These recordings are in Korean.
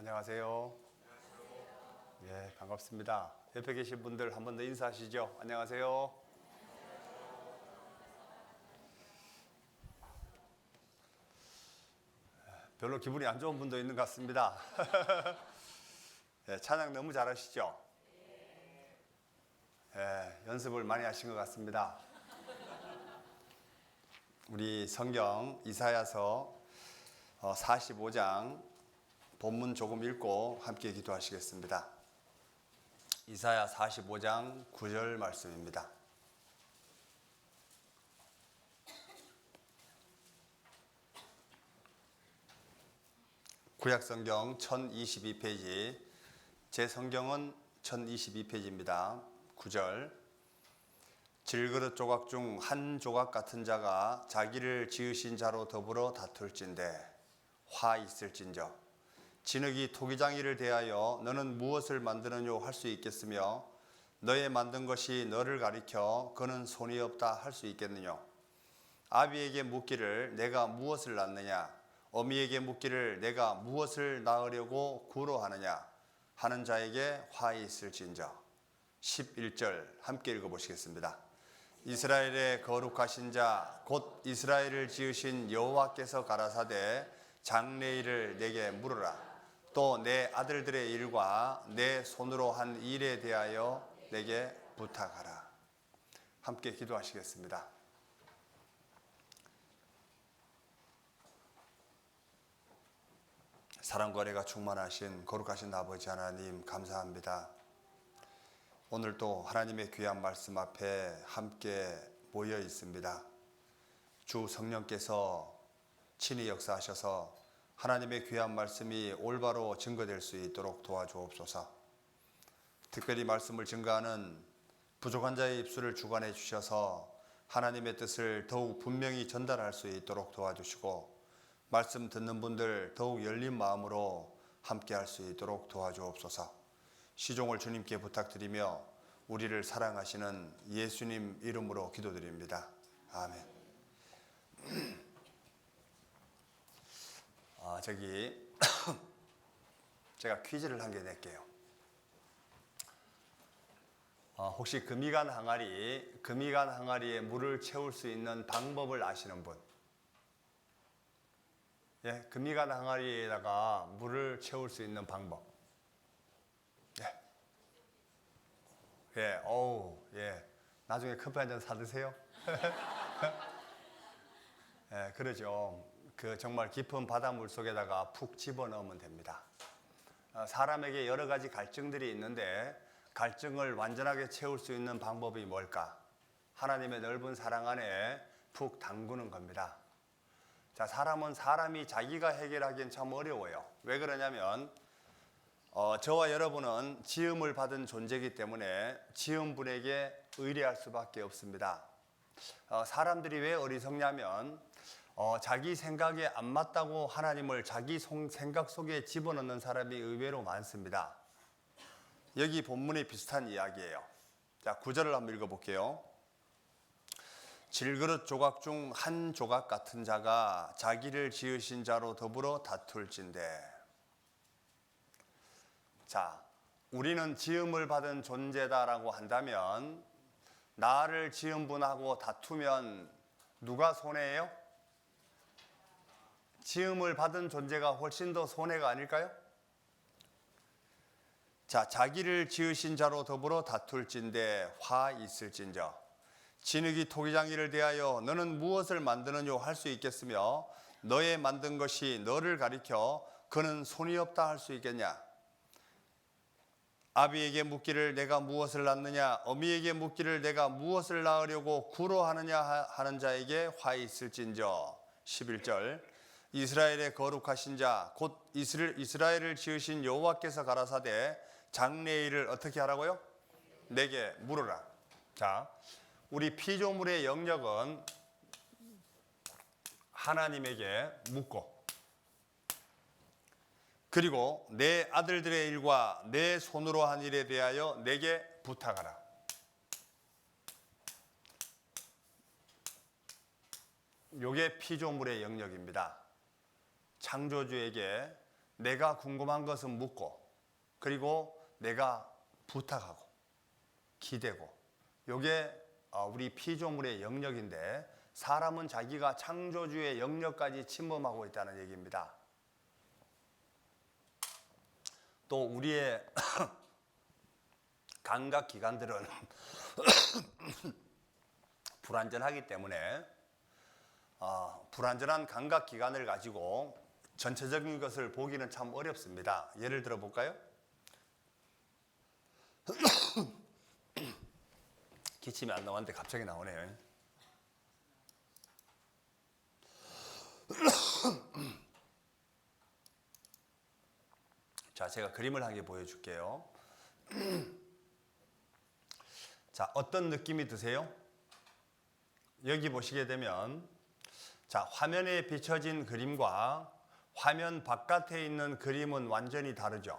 안녕하세요. 예, 반갑습니다. 옆에 계신 분들 한 번 더 인사하시죠. 안녕하세요. 별로 기분이 안 좋은 분도 있는 것 같습니다. 예, 찬양 너무 잘하시죠? 예, 연습을 많이 하신 것 같습니다. 우리 성경 이사야서 45장 본문 조금 읽고 함께 기도하시겠습니다. 이사야 45장 9절 말씀입니다. 구약성경 1022페이지, 제 성경은 1022페이지입니다. 9절. 질그릇 조각 중 한 조각 같은 자가 자기를 지으신 자로 더불어 다툴진대 화 있을진저 진흙이 토기장이를 대하여 너는 무엇을 만드느뇨 할 수 있겠으며 너의 만든 것이 너를 가리켜 그는 손이 없다 할 수 있겠느뇨. 아비에게 묻기를 내가 무엇을 낳느냐, 어미에게 묻기를 내가 무엇을 낳으려고 구로하느냐 하는 자에게 화 있을진저. 11절 함께 읽어보시겠습니다. 이스라엘의 거룩하신 자 곧 이스라엘을 지으신 여호와께서 가라사대 장래일을 내게 물으라. 또 내 아들들의 일과 내 손으로 한 일에 대하여 내게 부탁하라. 함께 기도하시겠습니다. 사랑과 은혜가 충만하신 거룩하신 아버지 하나님, 감사합니다. 오늘 또 하나님의 귀한 말씀 앞에 함께 모여 있습니다. 주 성령께서 친히 역사하셔서 하나님의 귀한 말씀이 올바로 증거될 수 있도록 도와주옵소서. 특별히 말씀을 증거하는 부족한 자의 입술을 주관해 주셔서 하나님의 뜻을 더욱 분명히 전달할 수 있도록 도와주시고, 말씀 듣는 분들 더욱 열린 마음으로 함께 할 수 있도록 도와주옵소서. 시종을 주님께 부탁드리며 우리를 사랑하시는 예수님 이름으로 기도드립니다. 아멘. 제가 퀴즈를 한 개 낼게요. 혹시 금이간 항아리에 물을 채울 수 있는 방법을 아시는 분? 예, 금이간 항아리에다가 물을 채울 수 있는 방법. 예. 예, 예. 나중에 커피 한 잔 사드세요. 예, 그러죠. 정말 깊은 바닷물 속에다가 푹 집어넣으면 됩니다. 사람에게 여러 가지 갈증들이 있는데 갈증을 완전하게 채울 수 있는 방법이 뭘까? 하나님의 넓은 사랑 안에 푹 담그는 겁니다. 자, 사람이 자기가 해결하기엔 참 어려워요. 왜 그러냐면 저와 여러분은 지음을 받은 존재이기 때문에 지은 분에게 의뢰할 수밖에 없습니다. 사람들이 왜 어리석냐면 자기 생각에 안 맞다고 하나님을 자기 생각 속에 집어넣는 사람이 의외로 많습니다. 여기 본문이 비슷한 이야기예요. 자, 9절을 한번 읽어볼게요. 질그릇 조각 중 한 조각 같은 자가 자기를 지으신 자로 더불어 다툴진대. 자, 우리는 지음을 받은 존재다라고 한다면 나를 지은 분하고 다투면 누가 손해예요? 지음을 받은 존재가 훨씬 더 손해가 아닐까요? 자, 자기를 지으신 자로 더불어 다툴진대 화 있을진저. 진흙이 토기장이를 대하여 너는 무엇을 만드느뇨 할 수 있겠으며 너의 만든 것이 너를 가리켜 그는 손이 없다 할 수 있겠냐. 아비에게 묻기를 내가 무엇을 낳느냐, 어미에게 묻기를 내가 무엇을 낳으려고 구로하느냐 하는 자에게 화 있을진저. 11절. 이스라엘의 거룩하신 자 곧 이스라엘을 지으신 여호와께서 가라사대 장래일을 어떻게 하라고요? 내게 물으라. 자, 우리 피조물의 영역은 하나님에게 묻고, 그리고 내 아들들의 일과 내 손으로 한 일에 대하여 내게 부탁하라. 요게 피조물의 영역입니다. 창조주에게 내가 궁금한 것은 묻고, 그리고 내가 부탁하고 기대고, 이게 우리 피조물의 영역인데, 사람은 자기가 창조주의 영역까지 침범하고 있다는 얘기입니다. 또 우리의 감각기관들은 불완전하기 때문에 불완전한 감각기관을 가지고 전체적인 것을 보기는 참 어렵습니다. 예를 들어 볼까요? 기침이 안 나왔는데 갑자기 나오네요. 자, 제가 그림을 한 개 보여줄게요. 자, 어떤 느낌이 드세요? 여기 보시게 되면, 자, 화면에 비춰진 그림과 화면 바깥에 있는 그림은 완전히 다르죠.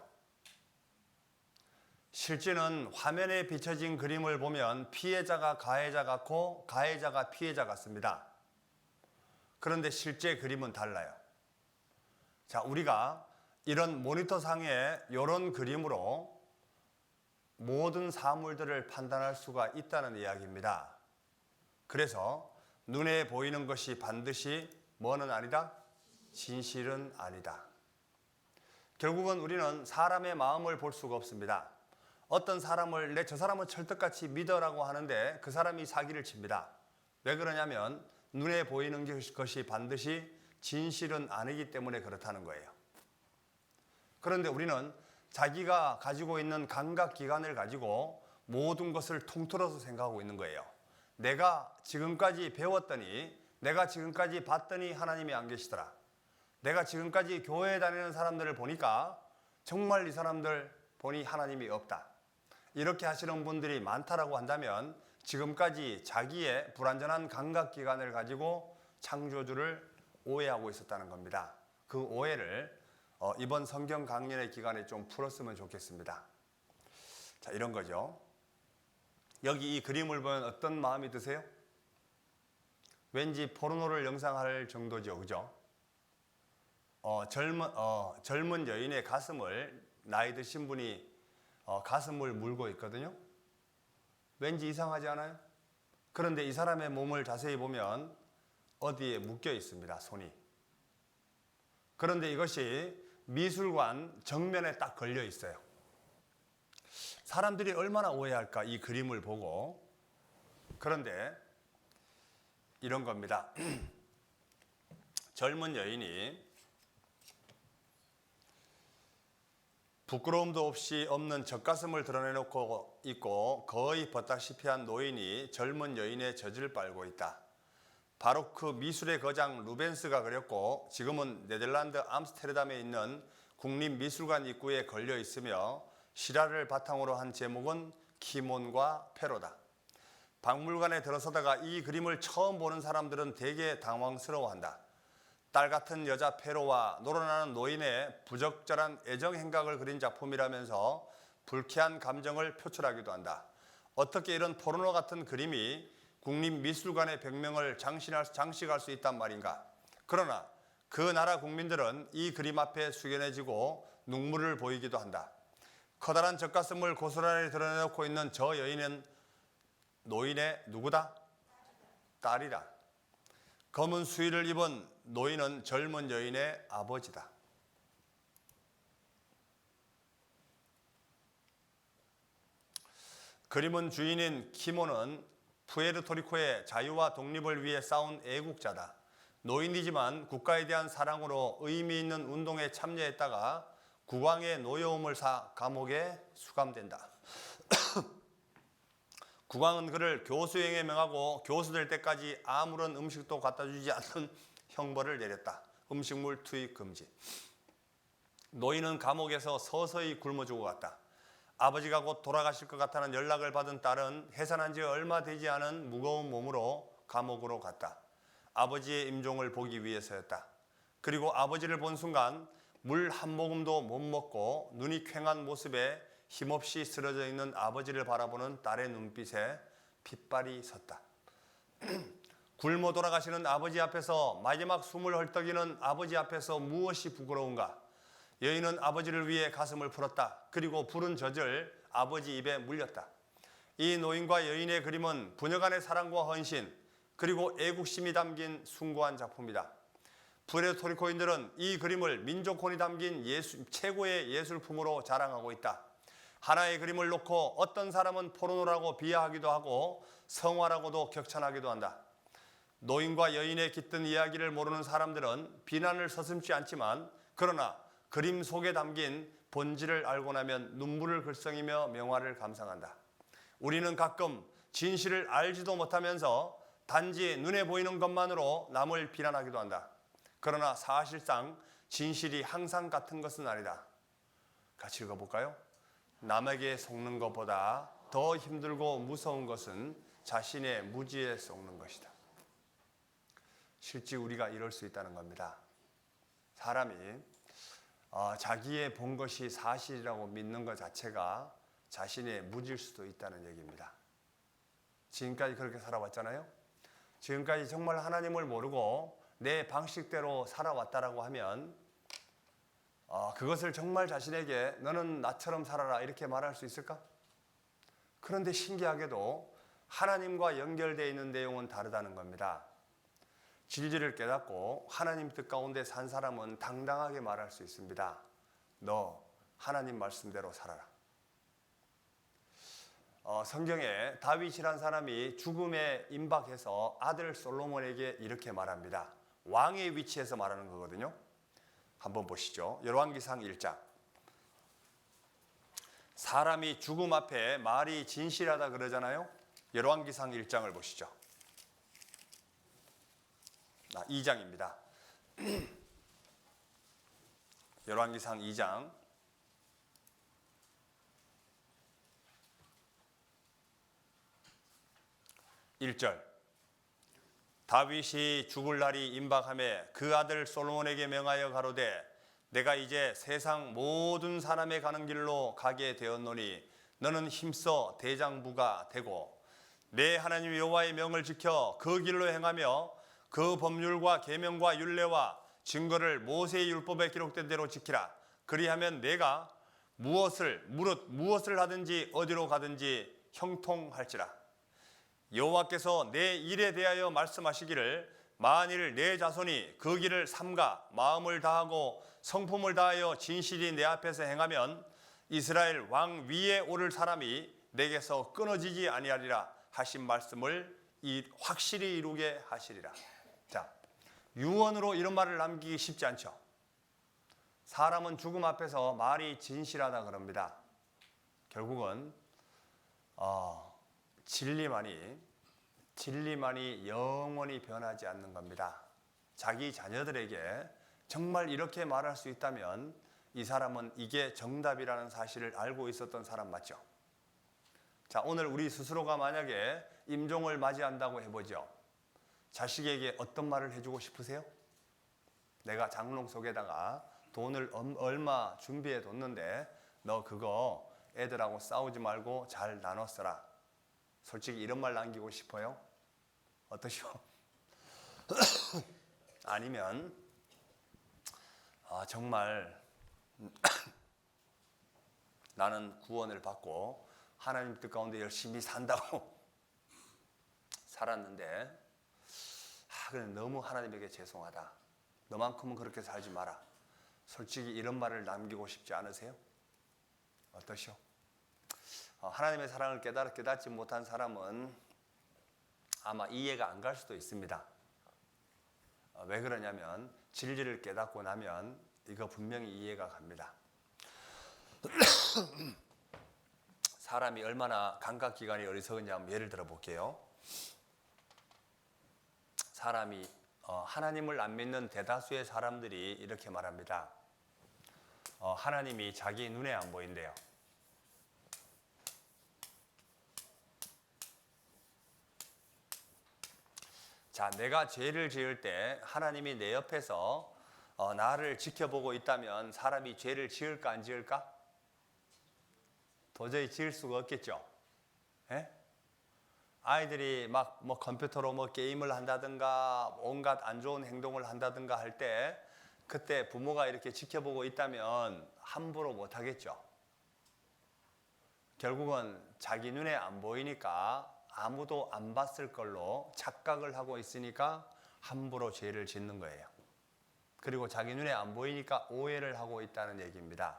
실제는 화면에 비춰진 그림을 보면 피해자가 가해자 같고 가해자가 피해자 같습니다. 그런데 실제 그림은 달라요. 자, 우리가 이런 모니터상에 이런 그림으로 모든 사물들을 판단할 수가 있다는 이야기입니다. 그래서 눈에 보이는 것이 반드시 뭐는 아니다? 진실은 아니다. 결국은 우리는 사람의 마음을 볼 수가 없습니다. 어떤 사람을 저 사람은 철떡같이 믿어라고 하는데 그 사람이 사기를 칩니다. 왜 그러냐면 눈에 보이는 것이 반드시 진실은 아니기 때문에 그렇다는 거예요. 그런데 우리는 자기가 가지고 있는 감각기관을 가지고 모든 것을 통틀어서 생각하고 있는 거예요. 내가 지금까지 배웠더니, 내가 지금까지 봤더니 하나님이 안 계시더라. 내가 지금까지 교회에 다니는 사람들을 보니까 정말 이 사람들 보니 하나님이 없다. 이렇게 하시는 분들이 많다라고 한다면 지금까지 자기의 불완전한 감각기관을 가지고 창조주를 오해하고 있었다는 겁니다. 그 오해를 이번 성경 강연의 기간에 좀 풀었으면 좋겠습니다. 자, 이런 거죠. 여기 이 그림을 보면 어떤 마음이 드세요? 왠지 포르노를 영상할 정도죠, 그죠? 젊은 여인의 가슴을 나이 드신 분이 가슴을 물고 있거든요. 왠지 이상하지 않아요? 그런데 이 사람의 몸을 자세히 보면 어디에 묶여 있습니다, 손이. 그런데 이것이 미술관 정면에 딱 걸려 있어요. 사람들이 얼마나 오해할까, 이 그림을 보고. 그런데 이런 겁니다. 젊은 여인이 부끄러움도 없이 없는 젖가슴을 드러내놓고 있고 거의 벗다시피 한 노인이 젊은 여인의 젖을 빨고 있다. 바로 그 미술의 거장 루벤스가 그렸고 지금은 네덜란드 암스테르담에 있는 국립미술관 입구에 걸려 있으며 실화를 바탕으로 한 제목은 키몬과 페로다. 박물관에 들어서다가 이 그림을 처음 보는 사람들은 되게 당황스러워한다. 딸 같은 여자 페로와 놀아나는 노인의 부적절한 애정 행각을 그린 작품이라면서 불쾌한 감정을 표출하기도 한다. 어떻게 이런 포르노 같은 그림이 국립미술관의 벽면을 장식할 수 있단 말인가. 그러나 그 나라 국민들은 이 그림 앞에 숙연해지고 눈물을 보이기도 한다. 커다란 젖가슴을 고스란히 드러내놓고 있는 저 여인은 노인의 누구다? 딸이다. 검은 수의를 입은 노인은 젊은 여인의 아버지다. 그림은 주인인 키모는 푸에르토리코의 자유와 독립을 위해 싸운 애국자다. 노인이지만 국가에 대한 사랑으로 의미 있는 운동에 참여했다가 국왕의 노여움을 사 감옥에 수감된다. 국왕은 그를 교수형에 명하고 교수 될 때까지 아무런 음식도 갖다 주지 않는 형벌을 내렸다. 음식물 투입 금지. 노인은 감옥에서 서서히 굶어 죽어갔다. 아버지가 곧 돌아가실 것 같다는 연락을 받은 딸은 해산한 지 얼마 되지 않은 무거운 몸으로 감옥으로 갔다. 아버지의 임종을 보기 위해서였다. 그리고 아버지를 본 순간 물 한 모금도 못 먹고 눈이 퀭한 모습에 힘없이 쓰러져 있는 아버지를 바라보는 딸의 눈빛에 핏발이 섰다. 굶어 돌아가시는 아버지 앞에서 마지막 숨을 헐떡이는 아버지 앞에서 무엇이 부끄러운가? 여인은 아버지를 위해 가슴을 풀었다. 그리고 부른 젖을 아버지 입에 물렸다. 이 노인과 여인의 그림은 부녀간의 사랑과 헌신 그리고 애국심이 담긴 숭고한 작품이다. 푸에르토리코인들은 이 그림을 민족혼이 담긴 최고의 예술품으로 자랑하고 있다. 하나의 그림을 놓고 어떤 사람은 포르노라고 비하하기도 하고 성화라고도 격찬하기도 한다. 노인과 여인의 깃든 이야기를 모르는 사람들은 비난을 서슴지 않지만 그러나 그림 속에 담긴 본질을 알고 나면 눈물을 글썽이며 명화를 감상한다. 우리는 가끔 진실을 알지도 못하면서 단지 눈에 보이는 것만으로 남을 비난하기도 한다. 그러나 사실상 진실이 항상 같은 것은 아니다. 같이 읽어볼까요? 남에게 속는 것보다 더 힘들고 무서운 것은 자신의 무지에 속는 것이다. 실제 우리가 이럴 수 있다는 겁니다. 사람이 자기의 본 것이 사실이라고 믿는 것 자체가 자신의 무지일 수도 있다는 얘기입니다. 지금까지 그렇게 살아왔잖아요. 지금까지 정말 하나님을 모르고 내 방식대로 살아왔다라고 하면 그것을 정말 자신에게 너는 나처럼 살아라 이렇게 말할 수 있을까? 그런데 신기하게도 하나님과 연결되어 있는 내용은 다르다는 겁니다. 진리를 깨닫고 하나님 뜻 가운데 산 사람은 당당하게 말할 수 있습니다. 너 하나님 말씀대로 살아라. 성경에 다윗이란 사람이 죽음에 임박해서 아들 솔로몬에게 이렇게 말합니다. 왕의 위치에서 말하는 거거든요. 한번 보시죠. 열왕기상 1장. 사람이 죽음 앞에 말이 진실하다 그러잖아요. 열왕기상 1장을 보시죠. 2장입니다. 열왕기상 2장 1절. 다윗이 죽을 날이 임박하매 그 아들 솔로몬에게 명하여 가로되 내가 이제 세상 모든 사람의 가는 길로 가게 되었노니 너는 힘써 대장부가 되고 내 하나님 여호와의 명을 지켜 그 길로 행하며 그 법률과 계명과 율례와 증거를 모세의 율법에 기록된 대로 지키라. 그리하면 내가 무엇을 하든지 어디로 가든지 형통할지라. 여호와께서 내 일에 대하여 말씀하시기를 만일 내 자손이 그 길을 삼가 마음을 다하고 성품을 다하여 진실이 내 앞에서 행하면 이스라엘 왕 위에 오를 사람이 내게서 끊어지지 아니하리라 하신 말씀을 확실히 이루게 하시리라. 자, 유언으로 이런 말을 남기기 쉽지 않죠. 사람은 죽음 앞에서 말이 진실하다 그럽니다. 결국은 진리만이 영원히 변하지 않는 겁니다. 자기 자녀들에게 정말 이렇게 말할 수 있다면 이 사람은 이게 정답이라는 사실을 알고 있었던 사람 맞죠? 자, 오늘 우리 스스로가 만약에 임종을 맞이한다고 해보죠. 자식에게 어떤 말을 해주고 싶으세요? 내가 장롱 속에다가 돈을 얼마 준비해 뒀는데 너 그거 애들하고 싸우지 말고 잘 나눠 써라. 솔직히 이런 말 남기고 싶어요? 어떠시오? 아니면 정말 나는 구원을 받고 하나님 뜻 가운데 열심히 산다고 살았는데 그래 너무 하나님에게 죄송하다. 너만큼은 그렇게 살지 마라. 솔직히 이런 말을 남기고 싶지 않으세요? 어떠시오? 하나님의 사랑을 깨닫지 못한 사람은 아마 이해가 안 갈 수도 있습니다. 왜 그러냐면 진리를 깨닫고 나면 이거 분명히 이해가 갑니다. 사람이 얼마나 감각기관이 어리석은지 한번 예를 들어 볼게요. 사람이 하나님을 안 믿는 대다수의 사람들이 이렇게 말합니다. 하나님이 자기 눈에 안 보인대요. 자, 내가 죄를 지을 때 하나님이 내 옆에서 나를 지켜보고 있다면 사람이 죄를 지을까 안 지을까? 도저히 지을 수가 없겠죠. 예? 아이들이 막 컴퓨터로 게임을 한다든가 온갖 안 좋은 행동을 한다든가 할 때 그때 부모가 이렇게 지켜보고 있다면 함부로 못 하겠죠. 결국은 자기 눈에 안 보이니까 아무도 안 봤을 걸로 착각을 하고 있으니까 함부로 죄를 짓는 거예요. 그리고 자기 눈에 안 보이니까 오해를 하고 있다는 얘기입니다.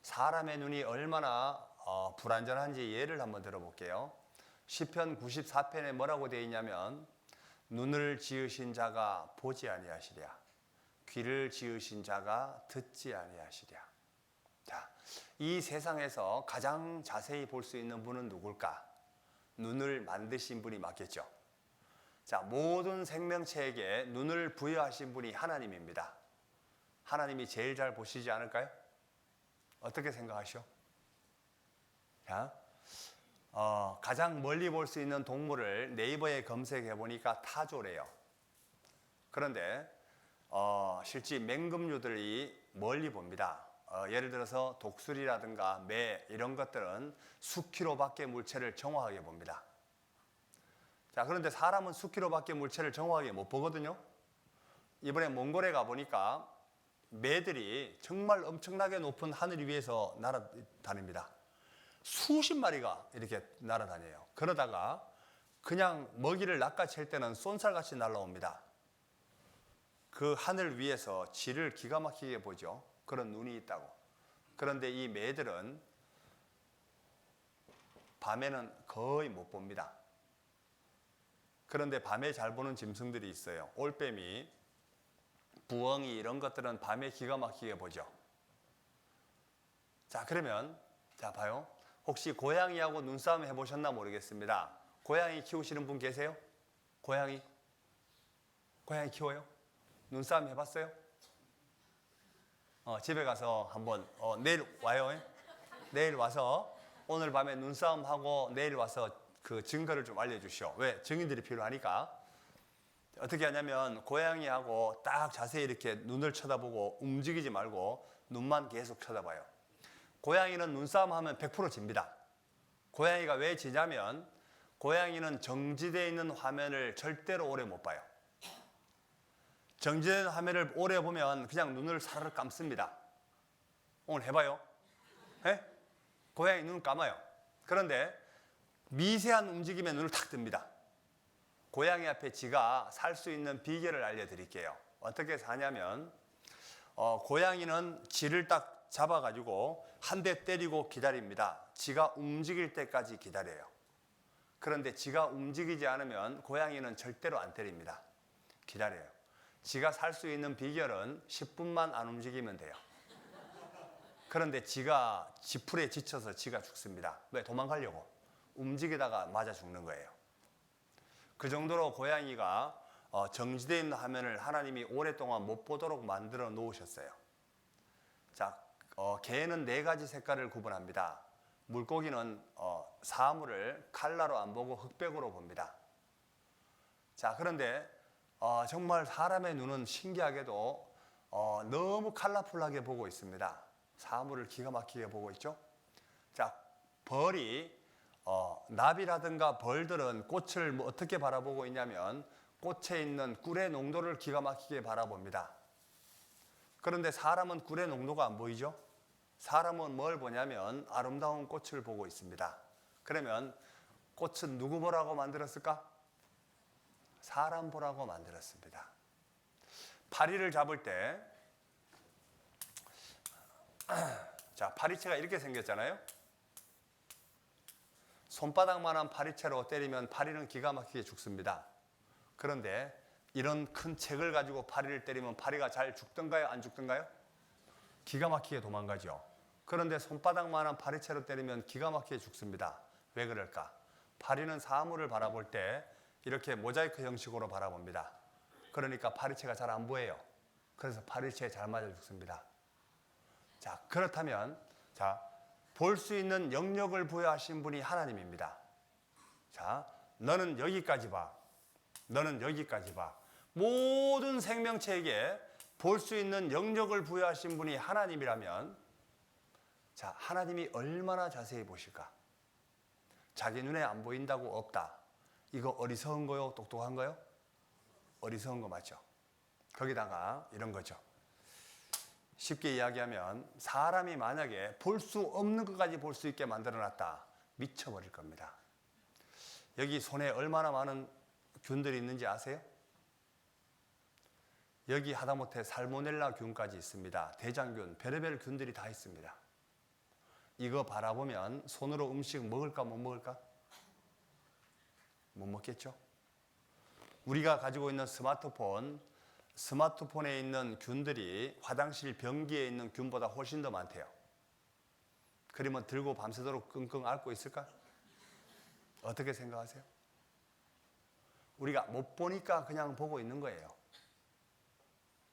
사람의 눈이 얼마나 불완전한지 예를 한번 들어볼게요. 시편 94편에 뭐라고 되어 있냐면 눈을 지으신 자가 보지 아니하시랴, 귀를 지으신 자가 듣지 아니하시랴. 자, 이 세상에서 가장 자세히 볼 수 있는 분은 누굴까? 눈을 만드신 분이 맞겠죠. 자, 모든 생명체에게 눈을 부여하신 분이 하나님입니다. 하나님이 제일 잘 보시지 않을까요? 어떻게 생각하시오? 자, 가장 멀리 볼 수 있는 동물을 네이버에 검색해 보니까 타조래요. 그런데 실제 맹금류들이 멀리 봅니다. 예를 들어서 독수리라든가 매 이런 것들은 수키로 밖의 물체를 정확하게 봅니다. 자, 그런데 사람은 수키로 밖의 물체를 정확하게 못 보거든요. 이번에 몽골에 가보니까 매들이 정말 엄청나게 높은 하늘 위에서 날아다닙니다. 수십 마리가 이렇게 날아다녀요. 그러다가 그냥 먹이를 낚아챌 때는 쏜살같이 날아옵니다. 그 하늘 위에서 지를 기가 막히게 보죠. 그런 눈이 있다고. 그런데 이 매들은 밤에는 거의 못 봅니다. 그런데 밤에 잘 보는 짐승들이 있어요. 올빼미, 부엉이 이런 것들은 밤에 기가 막히게 보죠. 자, 그러면 자 봐요. 혹시 고양이하고 눈싸움 해보셨나 모르겠습니다. 고양이 키우시는 분 계세요? 고양이 키워요? 눈싸움 해봤어요? 집에 가서 한번 내일 와요. 내일 와서 오늘 밤에 눈싸움 하고 내일 와서 그 증거를 좀 알려주시오. 왜? 증인들이 필요하니까. 어떻게 하냐면 고양이하고 딱 자세히 이렇게 눈을 쳐다보고 움직이지 말고 눈만 계속 쳐다봐요. 고양이는 눈싸움 하면 100% 집니다. 고양이가 왜 지냐면 고양이는 정지되어 있는 화면을 절대로 오래 못 봐요. 정지된 화면을 오래 보면 그냥 눈을 사르르 감습니다. 오늘 해봐요. 에? 고양이 눈 감아요. 그런데 미세한 움직임에 눈을 탁 뜹니다. 고양이 앞에 지가 살 수 있는 비결을 알려드릴게요. 어떻게 사냐면 고양이는 지를 딱 잡아가지고 한 대 때리고 기다립니다. 지가 움직일 때까지 기다려요. 그런데 지가 움직이지 않으면 고양이는 절대로 안 때립니다. 기다려요. 지가 살 수 있는 비결은 10분만 안 움직이면 돼요. 그런데 지가 지풀에 지쳐서 지가 죽습니다. 왜? 도망가려고. 움직이다가 맞아 죽는 거예요. 그 정도로 고양이가 정지되어 있는 화면을 하나님이 오랫동안 못 보도록 만들어 놓으셨어요. 자, 개는 4가지 색깔을 구분합니다. 물고기는 사물을 칼라로 안 보고 흑백으로 봅니다. 자, 그런데 정말 사람의 눈은 신기하게도 너무 컬러풀하게 보고 있습니다. 사물을 기가 막히게 보고 있죠. 자, 벌이 나비라든가 벌들은 꽃을 어떻게 바라보고 있냐면 꽃에 있는 꿀의 농도를 기가 막히게 바라봅니다. 그런데 사람은 꿀의 농도가 안 보이죠. 사람은 뭘 보냐면 아름다운 꽃을 보고 있습니다. 그러면 꽃은 누구 보라고 만들었을까? 사람 보라고 만들었습니다. 파리를 잡을 때 자, 파리채가 이렇게 생겼잖아요. 손바닥만한 파리채로 때리면 파리는 기가 막히게 죽습니다. 그런데 이런 큰 책을 가지고 파리를 때리면 파리가 잘 죽던가요? 안 죽던가요? 기가 막히게 도망가죠. 그런데 손바닥만한 파리채로 때리면 기가 막히게 죽습니다. 왜 그럴까? 파리는 사물을 바라볼 때 이렇게 모자이크 형식으로 바라봅니다. 그러니까 파리채가 잘 안 보여요. 그래서 파리채에 잘 맞아 죽습니다. 자, 그렇다면 볼 수 있는 영역을 부여하신 분이 하나님입니다. 자, 너는 여기까지 봐. 너는 여기까지 봐. 모든 생명체에게 볼 수 있는 영역을 부여하신 분이 하나님이라면 자, 하나님이 얼마나 자세히 보실까? 자기 눈에 안 보인다고 없다. 이거 어리석은 거요? 똑똑한 거요? 어리석은 거 맞죠? 거기다가 이런 거죠. 쉽게 이야기하면 사람이 만약에 볼 수 없는 것까지 볼 수 있게 만들어놨다. 미쳐버릴 겁니다. 여기 손에 얼마나 많은 균들이 있는지 아세요? 여기 하다못해 살모넬라 균까지 있습니다. 대장균, 별의별 균들이 다 있습니다. 이거 바라보면 손으로 음식 먹을까 못 먹을까? 못 먹겠죠? 우리가 가지고 있는 스마트폰에 있는 균들이 화장실 변기에 있는 균보다 훨씬 더 많대요. 그러면 들고 밤새도록 끙끙 앓고 있을까? 어떻게 생각하세요? 우리가 못 보니까 그냥 보고 있는 거예요.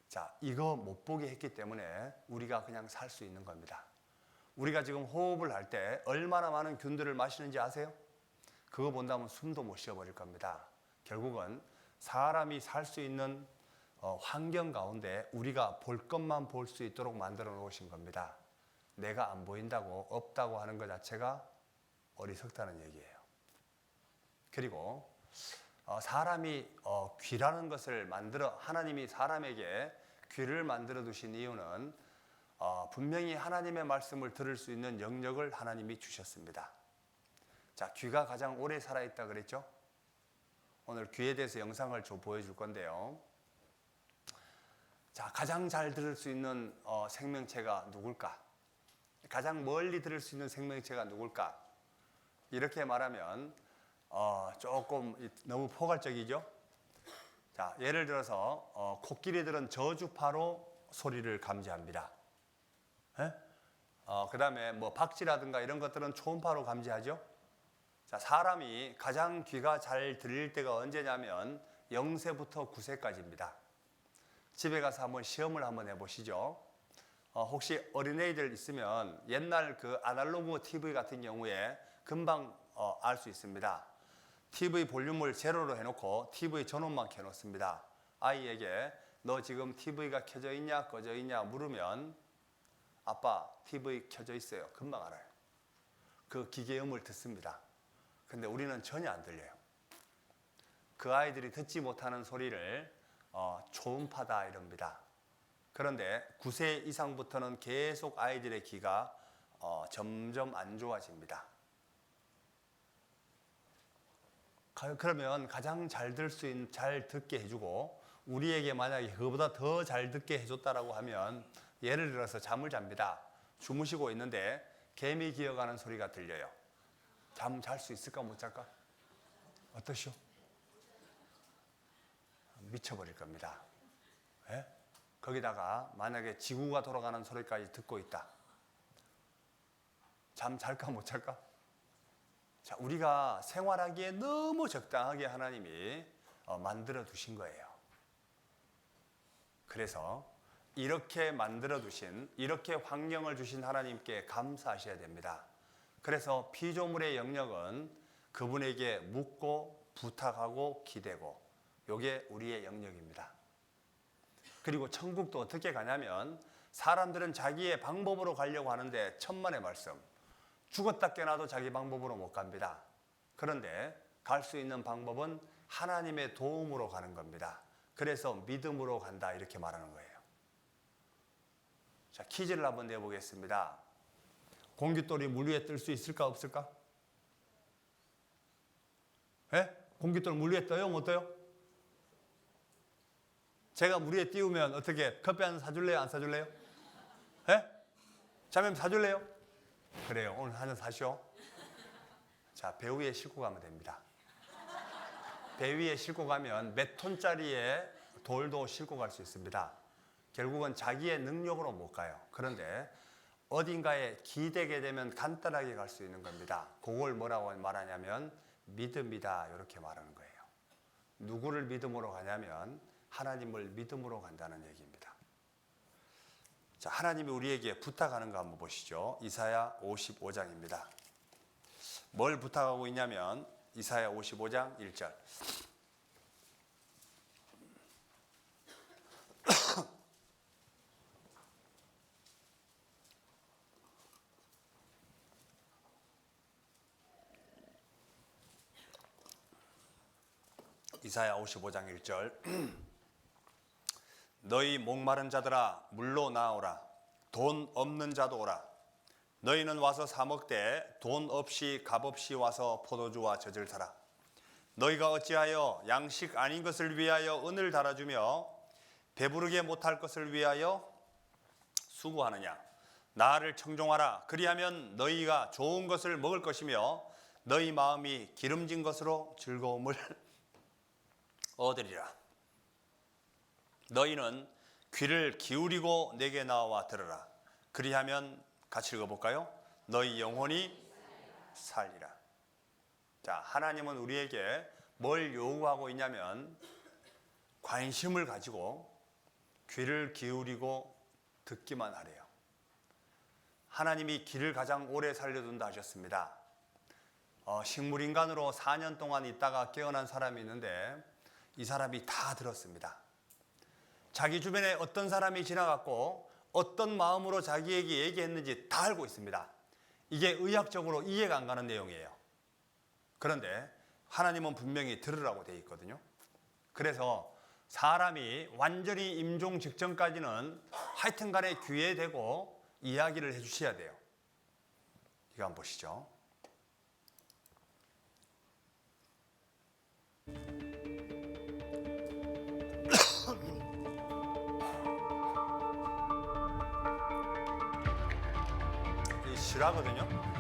자, 이거 못 보게 했기 때문에 우리가 그냥 살 수 있는 겁니다. 우리가 지금 호흡을 할 때 얼마나 많은 균들을 마시는지 아세요? 그거 본다면 숨도 못 쉬어버릴 겁니다. 결국은 사람이 살 수 있는 환경 가운데 우리가 볼 것만 볼 수 있도록 만들어 놓으신 겁니다. 내가 안 보인다고 없다고 하는 것 자체가 어리석다는 얘기예요. 그리고 사람이 귀라는 것을 하나님이 사람에게 귀를 만들어 두신 이유는 분명히 하나님의 말씀을 들을 수 있는 영역을 하나님이 주셨습니다. 자, 귀가 가장 오래 살아있다 그랬죠? 오늘 귀에 대해서 영상을 좀 보여줄 건데요. 자, 가장 잘 들을 수 있는 생명체가 누굴까? 가장 멀리 들을 수 있는 생명체가 누굴까? 이렇게 말하면 조금 너무 포괄적이죠? 자, 예를 들어서 코끼리들은 저주파로 소리를 감지합니다. 그 다음에 뭐 박쥐라든가 이런 것들은 초음파로 감지하죠? 자, 사람이 가장 귀가 잘 들릴 때가 언제냐면 0세부터 9세까지입니다. 집에 가서 한번 시험을 한번 해보시죠. 혹시 어린애들 있으면 옛날 그 아날로그 TV 같은 경우에 금방 알 수 있습니다. TV 볼륨을 제로로 해놓고 TV 전원만 켜놓습니다. 아이에게 너 지금 TV가 켜져 있냐 꺼져 있냐 물으면 아빠 TV 켜져 있어요. 금방 알아요. 그 기계음을 듣습니다. 근데 우리는 전혀 안 들려요. 그 아이들이 듣지 못하는 소리를 초음파다 이럽니다. 그런데 9세 이상부터는 계속 아이들의 귀가 점점 안 좋아집니다. 그러면 가장 잘 듣게 해주고 우리에게 만약에 그거보다 더 잘 듣게 해줬다라고 하면 예를 들어서 잠을 잡니다. 주무시고 있는데 개미 기어가는 소리가 들려요. 잠 잘 수 있을까 못 잘까? 어떠시오? 미쳐버릴 겁니다. 예? 거기다가 만약에 지구가 돌아가는 소리까지 듣고 있다. 잠 잘까 못 잘까? 자, 우리가 생활하기에 너무 적당하게 하나님이 만들어 두신 거예요. 그래서 이렇게 만들어 두신, 이렇게 환경을 주신 하나님께 감사하셔야 됩니다. 그래서 피조물의 영역은 그분에게 묻고 부탁하고 기대고, 이게 우리의 영역입니다. 그리고 천국도 어떻게 가냐면 사람들은 자기의 방법으로 가려고 하는데 천만의 말씀, 죽었다 깨나도 자기 방법으로 못 갑니다. 그런데 갈 수 있는 방법은 하나님의 도움으로 가는 겁니다. 그래서 믿음으로 간다 이렇게 말하는 거예요. 자, 퀴즈를 한번 내보겠습니다. 공깃돌이 물 위에 뜰 수 있을까 없을까? 예? 공깃돌 물 위에 떠요 못 떠요? 제가 물 위에 띄우면 어떻게 커피 한 잔 사줄래요 안 사줄래요? 예? 자매님 사줄래요? 그래요. 오늘 한 잔 사시오. 자, 배 위에 싣고 가면 됩니다. 배 위에 싣고 가면 몇 톤짜리의 돌도 싣고 갈 수 있습니다. 결국은 자기의 능력으로 못 가요. 그런데 어딘가에 기대게 되면 간단하게 갈 수 있는 겁니다. 그걸 뭐라고 말하냐면 믿음이다 이렇게 말하는 거예요. 누구를 믿음으로 가냐면 하나님을 믿음으로 간다는 얘기입니다. 자, 하나님이 우리에게 부탁하는 거 한번 보시죠. 이사야 55장입니다. 뭘 부탁하고 있냐면 이사야 55장 1절. 이사야 55장 1절. 너희 목마른 자들아 물로 나오라. 돈 없는 자도 오라. 너희는 와서 사 먹되 돈 없이 값 없이 와서 포도주와 젖을 사라. 너희가 어찌하여 양식 아닌 것을 위하여 은을 달아주며 배부르게 못할 것을 위하여 수고하느냐. 나를 청종하라. 그리하면 너희가 좋은 것을 먹을 것이며 너희 마음이 기름진 것으로 즐거움을 얻으리라. 너희는 귀를 기울이고 내게 나와 들으라. 그리하면 같이 읽어볼까요? 너희 영혼이 살리라. 자, 하나님은 우리에게 뭘 요구하고 있냐면 관심을 가지고 귀를 기울이고 듣기만 하래요. 하나님이 귀를 가장 오래 살려둔다 하셨습니다. 식물인간으로 4년 동안 있다가 깨어난 사람이 있는데 이 사람이 다 들었습니다. 자기 주변에 어떤 사람이 지나갔고 어떤 마음으로 자기에게 얘기했는지 다 알고 있습니다. 이게 의학적으로 이해가 안 가는 내용이에요. 그런데 하나님은 분명히 들으라고 되어 있거든요. 그래서 사람이 완전히 임종 직전까지는 하여튼 간에 귀에 대고 이야기를 해주셔야 돼요. 이거 한번 보시죠. 이 실화거든요.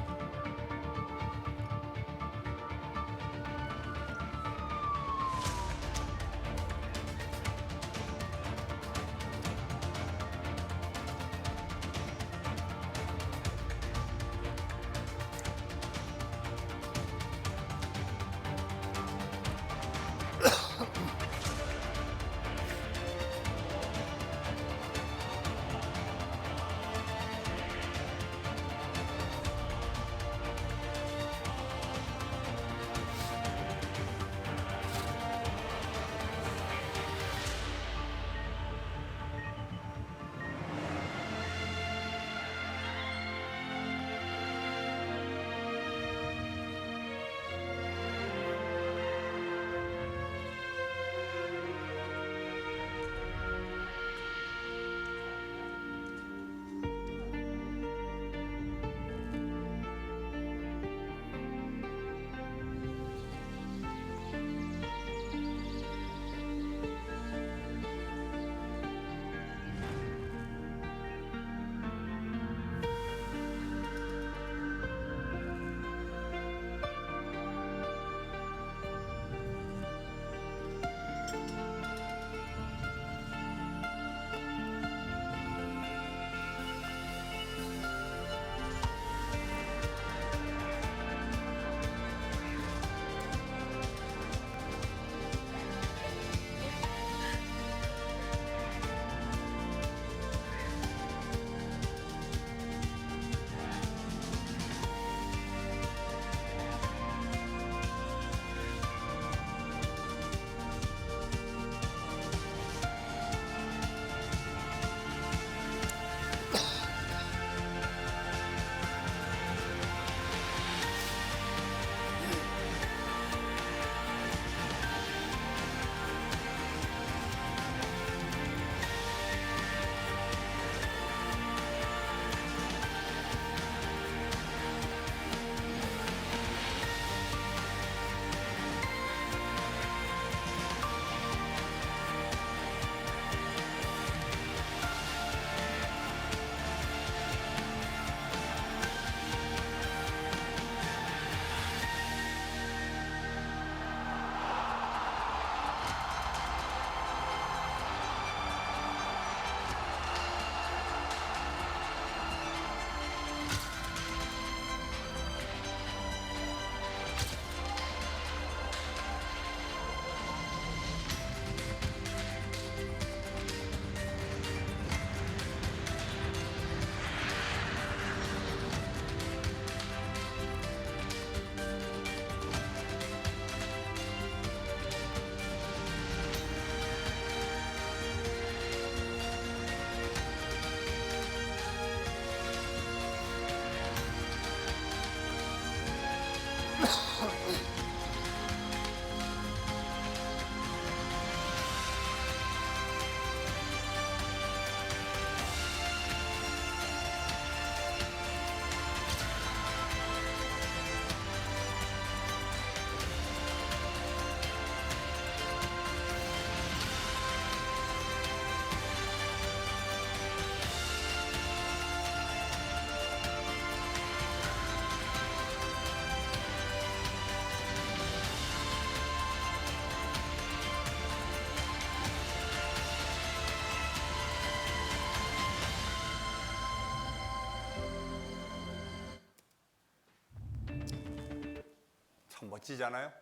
참 멋지지 않아요?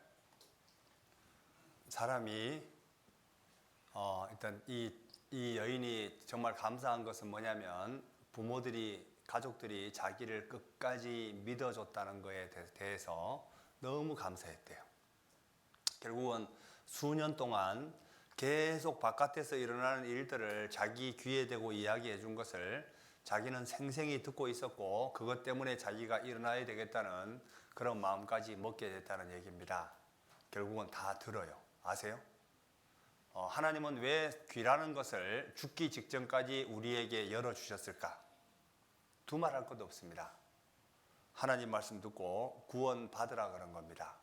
사람이 일단 이 여인이 정말 감사한 것은 뭐냐면 부모들이 가족들이 자기를 끝까지 믿어줬다는 것에 대해서 너무 감사했대요. 결국은 수년 동안 계속 바깥에서 일어나는 일들을 자기 귀에 대고 이야기해 준 것을 자기는 생생히 듣고 있었고 그것 때문에 자기가 일어나야 되겠다는 그런 마음까지 먹게 됐다는 얘기입니다. 결국은 다 들어요. 아세요? 하나님은 왜 귀라는 것을 죽기 직전까지 우리에게 열어주셨을까? 두말할 것도 없습니다. 하나님 말씀 듣고 구원 받으라 그런 겁니다.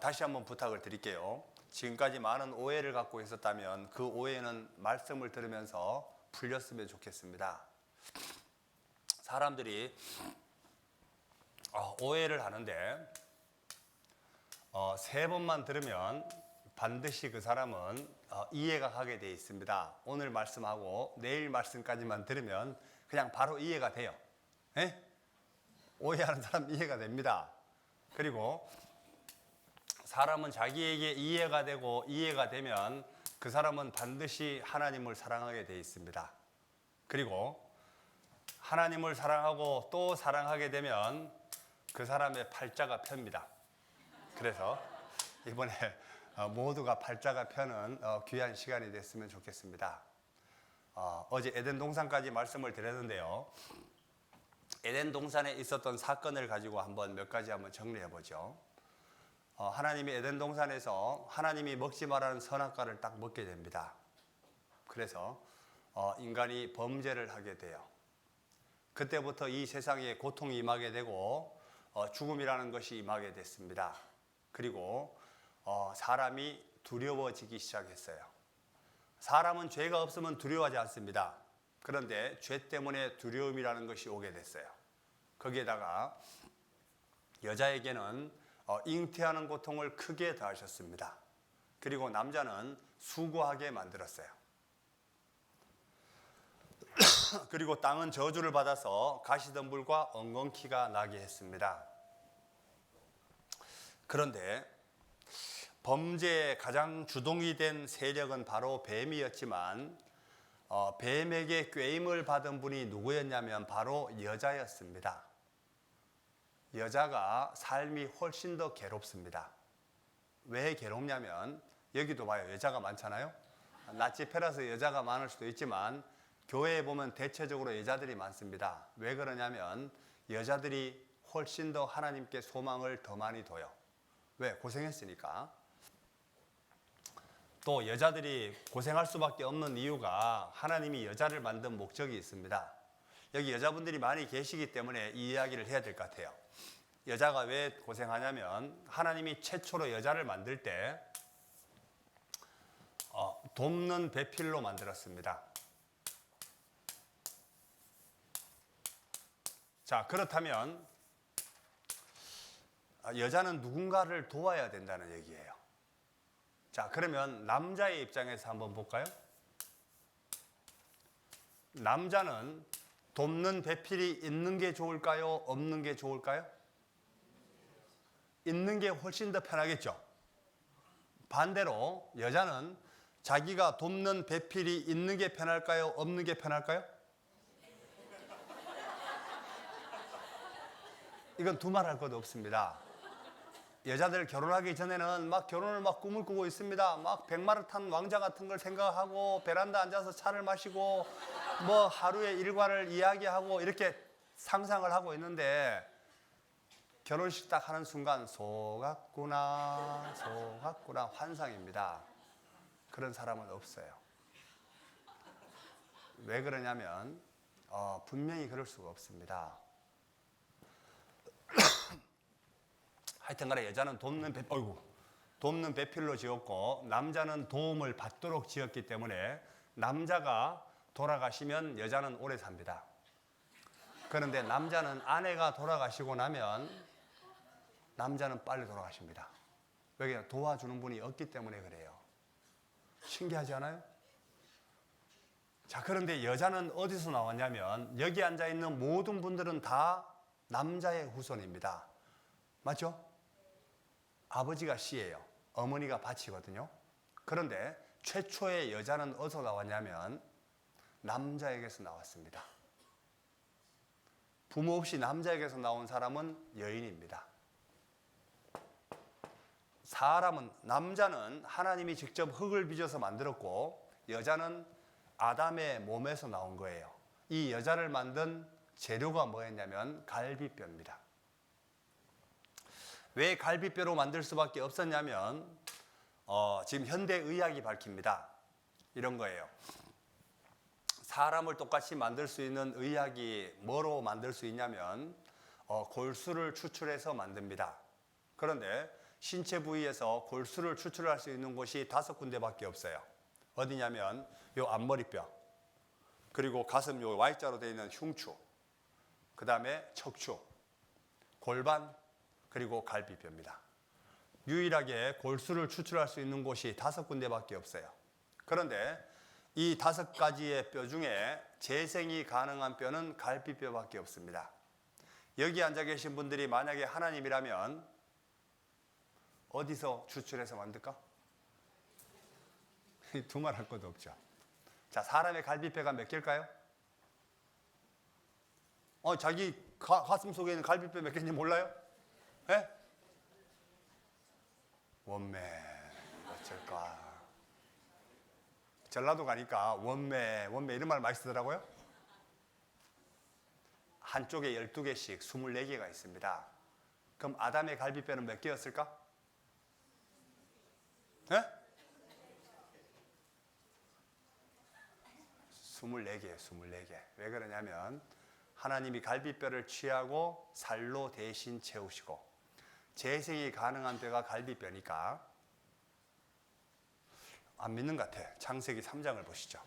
다시 한번 부탁을 드릴게요. 지금까지 많은 오해를 갖고 있었다면 그 오해는 말씀을 들으면서 풀렸으면 좋겠습니다. 사람들이 오해를 하는데 3번만 들으면 반드시 그 사람은 이해가 가게 되어 있습니다. 오늘 말씀하고 내일 말씀까지만 들으면 그냥 바로 이해가 돼요. 에? 오해하는 사람 이해가 됩니다. 그리고 사람은 자기에게 이해가 되고 이해가 되면 그 사람은 반드시 하나님을 사랑하게 되어 있습니다. 그리고 하나님을 사랑하고 또 사랑하게 되면 그 사람의 팔자가 펴니다. 그래서 이번에 모두가 팔자가 펴는 귀한 시간이 됐으면 좋겠습니다. 어제 에덴 동산까지 말씀을 드렸는데요. 에덴 동산에 있었던 사건을 가지고 몇 가지 한번 정리해 보죠. 하나님이 에덴 동산에서 하나님이 먹지 말라는 선악과를 딱 먹게 됩니다. 그래서 인간이 범죄를 하게 돼요. 그때부터 이 세상에 고통이 임하게 되고 죽음이라는 것이 임하게 됐습니다. 그리고 사람이 두려워지기 시작했어요. 사람은 죄가 없으면 두려워하지 않습니다. 그런데 죄 때문에 두려움이라는 것이 오게 됐어요. 거기에다가 여자에게는 잉태하는 고통을 크게 더하셨습니다. 그리고 남자는 수고하게 만들었어요. 그리고 땅은 저주를 받아서 가시덤불과 엉겅퀴가 나게 했습니다. 그런데 범죄의 가장 주동이 된 세력은 바로 뱀이었지만 뱀에게 꾀임을 받은 분이 누구였냐면 바로 여자였습니다. 여자가 삶이 훨씬 더 괴롭습니다. 왜 괴롭냐면 여기도 봐요. 여자가 많잖아요. 낯이 패라서 여자가 많을 수도 있지만 교회에 보면 대체적으로 여자들이 많습니다. 왜 그러냐면 여자들이 훨씬 더 하나님께 소망을 더 많이 둬요. 왜? 고생했으니까. 또 여자들이 고생할 수밖에 없는 이유가 하나님이 여자를 만든 목적이 있습니다. 여기 여자분들이 많이 계시기 때문에 이 이야기를 해야 될 것 같아요. 여자가 왜 고생하냐면 하나님이 최초로 여자를 만들 때 돕는 배필로 만들었습니다. 자, 그렇다면 여자는 누군가를 도와야 된다는 얘기예요. 자, 그러면 남자의 입장에서 한번 볼까요? 남자는 돕는 배필이 있는 게 좋을까요? 없는 게 좋을까요? 있는 게 훨씬 더 편하겠죠. 반대로 여자는 자기가 돕는 배필이 있는 게 편할까요? 없는 게 편할까요? 이건 두말할 것도 없습니다. 여자들 결혼하기 전에는 결혼을 꿈을 꾸고 있습니다. 백마를 탄 왕자 같은 걸 생각하고 베란다 앉아서 차를 마시고 하루의 일과를 이야기하고 이렇게 상상을 하고 있는데 결혼식 딱 하는 순간 속았구나 환상입니다. 그런 사람은 없어요. 왜 그러냐면 분명히 그럴 수가 없습니다. 하여튼간에 여자는 돕는 배필로 지었고 남자는 도움을 받도록 지었기 때문에 남자가 돌아가시면 여자는 오래 삽니다. 그런데 남자는 아내가 돌아가시고 나면 남자는 빨리 돌아가십니다. 왜? 도와주는 분이 없기 때문에 그래요. 신기하지 않아요? 자, 그런데 여자는 어디서 나왔냐면 여기 앉아있는 모든 분들은 다 남자의 후손입니다. 맞죠? 아버지가 씨예요. 어머니가 밭이거든요. 그런데 최초의 여자는 어디서 나왔냐면 남자에게서 나왔습니다. 부모 없이 남자에게서 나온 사람은 여인입니다. 남자는 하나님이 직접 흙을 빚어서 만들었고 여자는 아담의 몸에서 나온 거예요. 이 여자를 만든 재료가 뭐였냐면 갈비뼈입니다. 왜 갈비뼈로 만들 수밖에 없었냐면 지금 현대의학이 밝힙니다. 이런 거예요. 사람을 똑같이 만들 수 있는 의학이 뭐로 만들 수 있냐면 골수를 추출해서 만듭니다. 그런데 신체 부위에서 골수를 추출할 수 있는 곳이 5군데밖에 없어요. 어디냐면 요 앞머리뼈, 그리고 가슴 요 Y자로 되어 있는 흉추, 그 다음에 척추, 골반, 그리고 갈비뼈입니다. 유일하게 골수를 추출할 수 있는 곳이 5군데밖에 없어요. 그런데 이 5가지의 뼈 중에 재생이 가능한 뼈는 갈비뼈밖에 없습니다. 여기 앉아 계신 분들이 만약에 하나님이라면 어디서 추출해서 만들까? 두말할 것도 없죠. 자, 사람의 갈비뼈가 몇 개일까요? 자기 가슴 속에 있는 갈비뼈 몇 개인지 몰라요? 예? 원매, 어쩔까? 전라도 가니까 원매 이런 말 많이 쓰더라고요. 한쪽에 12개씩 24개가 있습니다. 그럼 아담의 갈비뼈는 몇 개였을까? 예? 24개예요, 24개. 왜 그러냐면 하나님이 갈비뼈를 취하고 살로 대신 채우시고 재생이 가능한 뼈가 갈비뼈니까. 안 믿는 것 같아. 창세기 3장을 보시죠.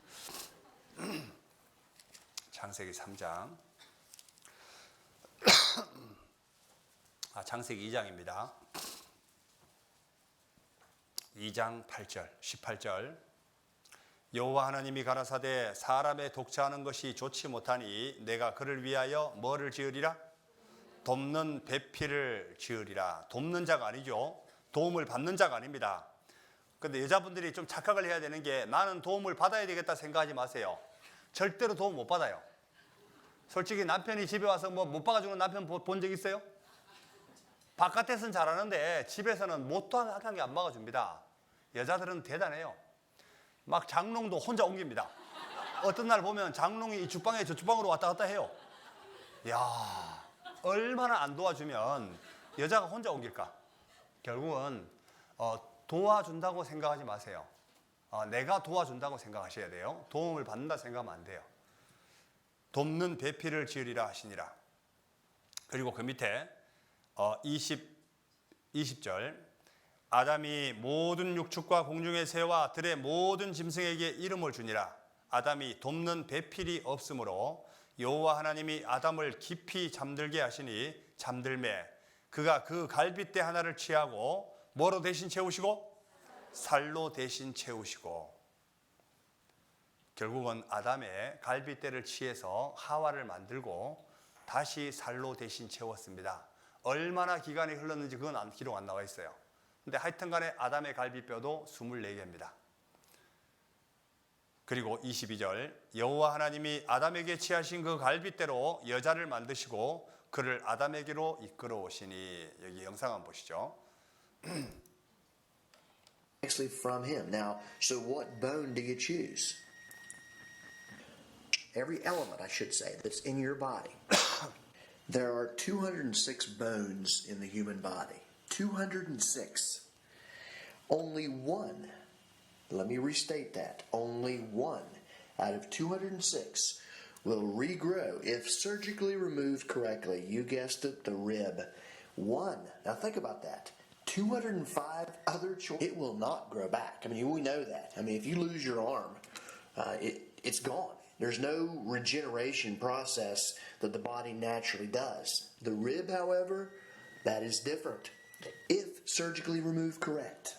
창세기 3장. 창세기 2장입니다. 2장 8절, 18절. 여호와 하나님이 가라사대 사람의 독차하는 것이 좋지 못하니 내가 그를 위하여 뭐를 지으리라? 돕는 배필을 지으리라. 돕는 자가 아니죠. 도움을 받는 자가 아닙니다. 근데 여자분들이 좀 착각을 해야 되는 게 나는 도움을 받아야 되겠다 생각하지 마세요. 절대로 도움 못 받아요. 솔직히 남편이 집에 와서 못 박아주는 남편 본 적 있어요? 바깥에서는 잘하는데 집에서는 못하게 안 박아줍니다. 여자들은 대단해요. 막 장롱도 혼자 옮깁니다. 어떤 날 보면 장롱이 이 주방에 저 주방으로 왔다 갔다 해요. 야, 얼마나 안 도와주면 여자가 혼자 옮길까? 결국은 도와준다고 생각하지 마세요. 내가 도와준다고 생각하셔야 돼요. 도움을 받는다 생각하면 안 돼요. 돕는 배필을 지으리라 하시니라. 그리고 그 밑에 20절. 아담이 모든 육축과 공중의 새와 들의 모든 짐승에게 이름을 주니라. 아담이 돕는 배필이 없으므로 여호와 하나님이 아담을 깊이 잠들게 하시니 잠들매 그가 그 갈빗대 하나를 취하고 뭐로 대신 채우시고? 살로 대신 채우시고. 결국은 아담의 갈빗대를 취해서 하와를 만들고 다시 살로 대신 채웠습니다. 얼마나 기간이 흘렀는지 그건 기록 안 나와 있어요. 근데 하여튼간에 아담의 갈비뼈도 24개입니다. 그리고 22절. 여호와 하나님이 아담에게 취하신 그 갈빗대로 여자를 만드시고 그를 아담에게로 이끌어 오시니. 여기 영상 한번 보시죠. Actually from him. Now, so what bone do you choose? Every element, I should say, that's in your body. There are 206 bones in the human body. 206. Only one, let me restate that, only one out of 206 will regrow if surgically removed correctly. You guessed it, the rib. One. Now think about that. 205 other choices. It will not grow back. I mean, we know that. I mean, if you lose your arm, it's gone. There's no regeneration process that the body naturally does. The rib, however, that is different. If surgically removed correct.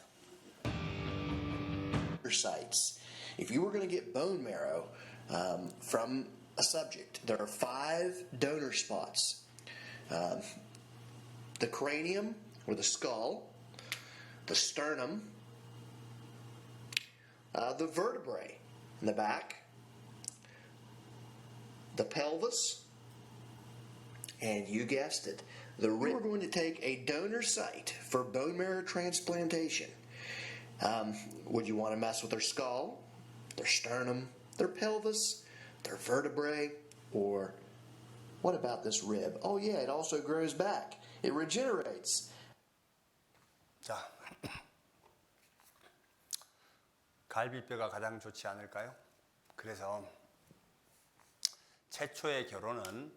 Sites. If you were going to get bone marrow from a subject, there are 5 donor spots. The cranium or the skull, the sternum, the vertebrae in the back, the pelvis, and you guessed it, the rib. We're going to take a donor site for bone marrow transplantation. Would you want to mess with their skull, their sternum, their pelvis, their vertebrae, or what about this rib? Oh yeah, it also grows back. It regenerates. 자, 갈비뼈가 가장 좋지 않을까요? 그래서 최초의 결혼은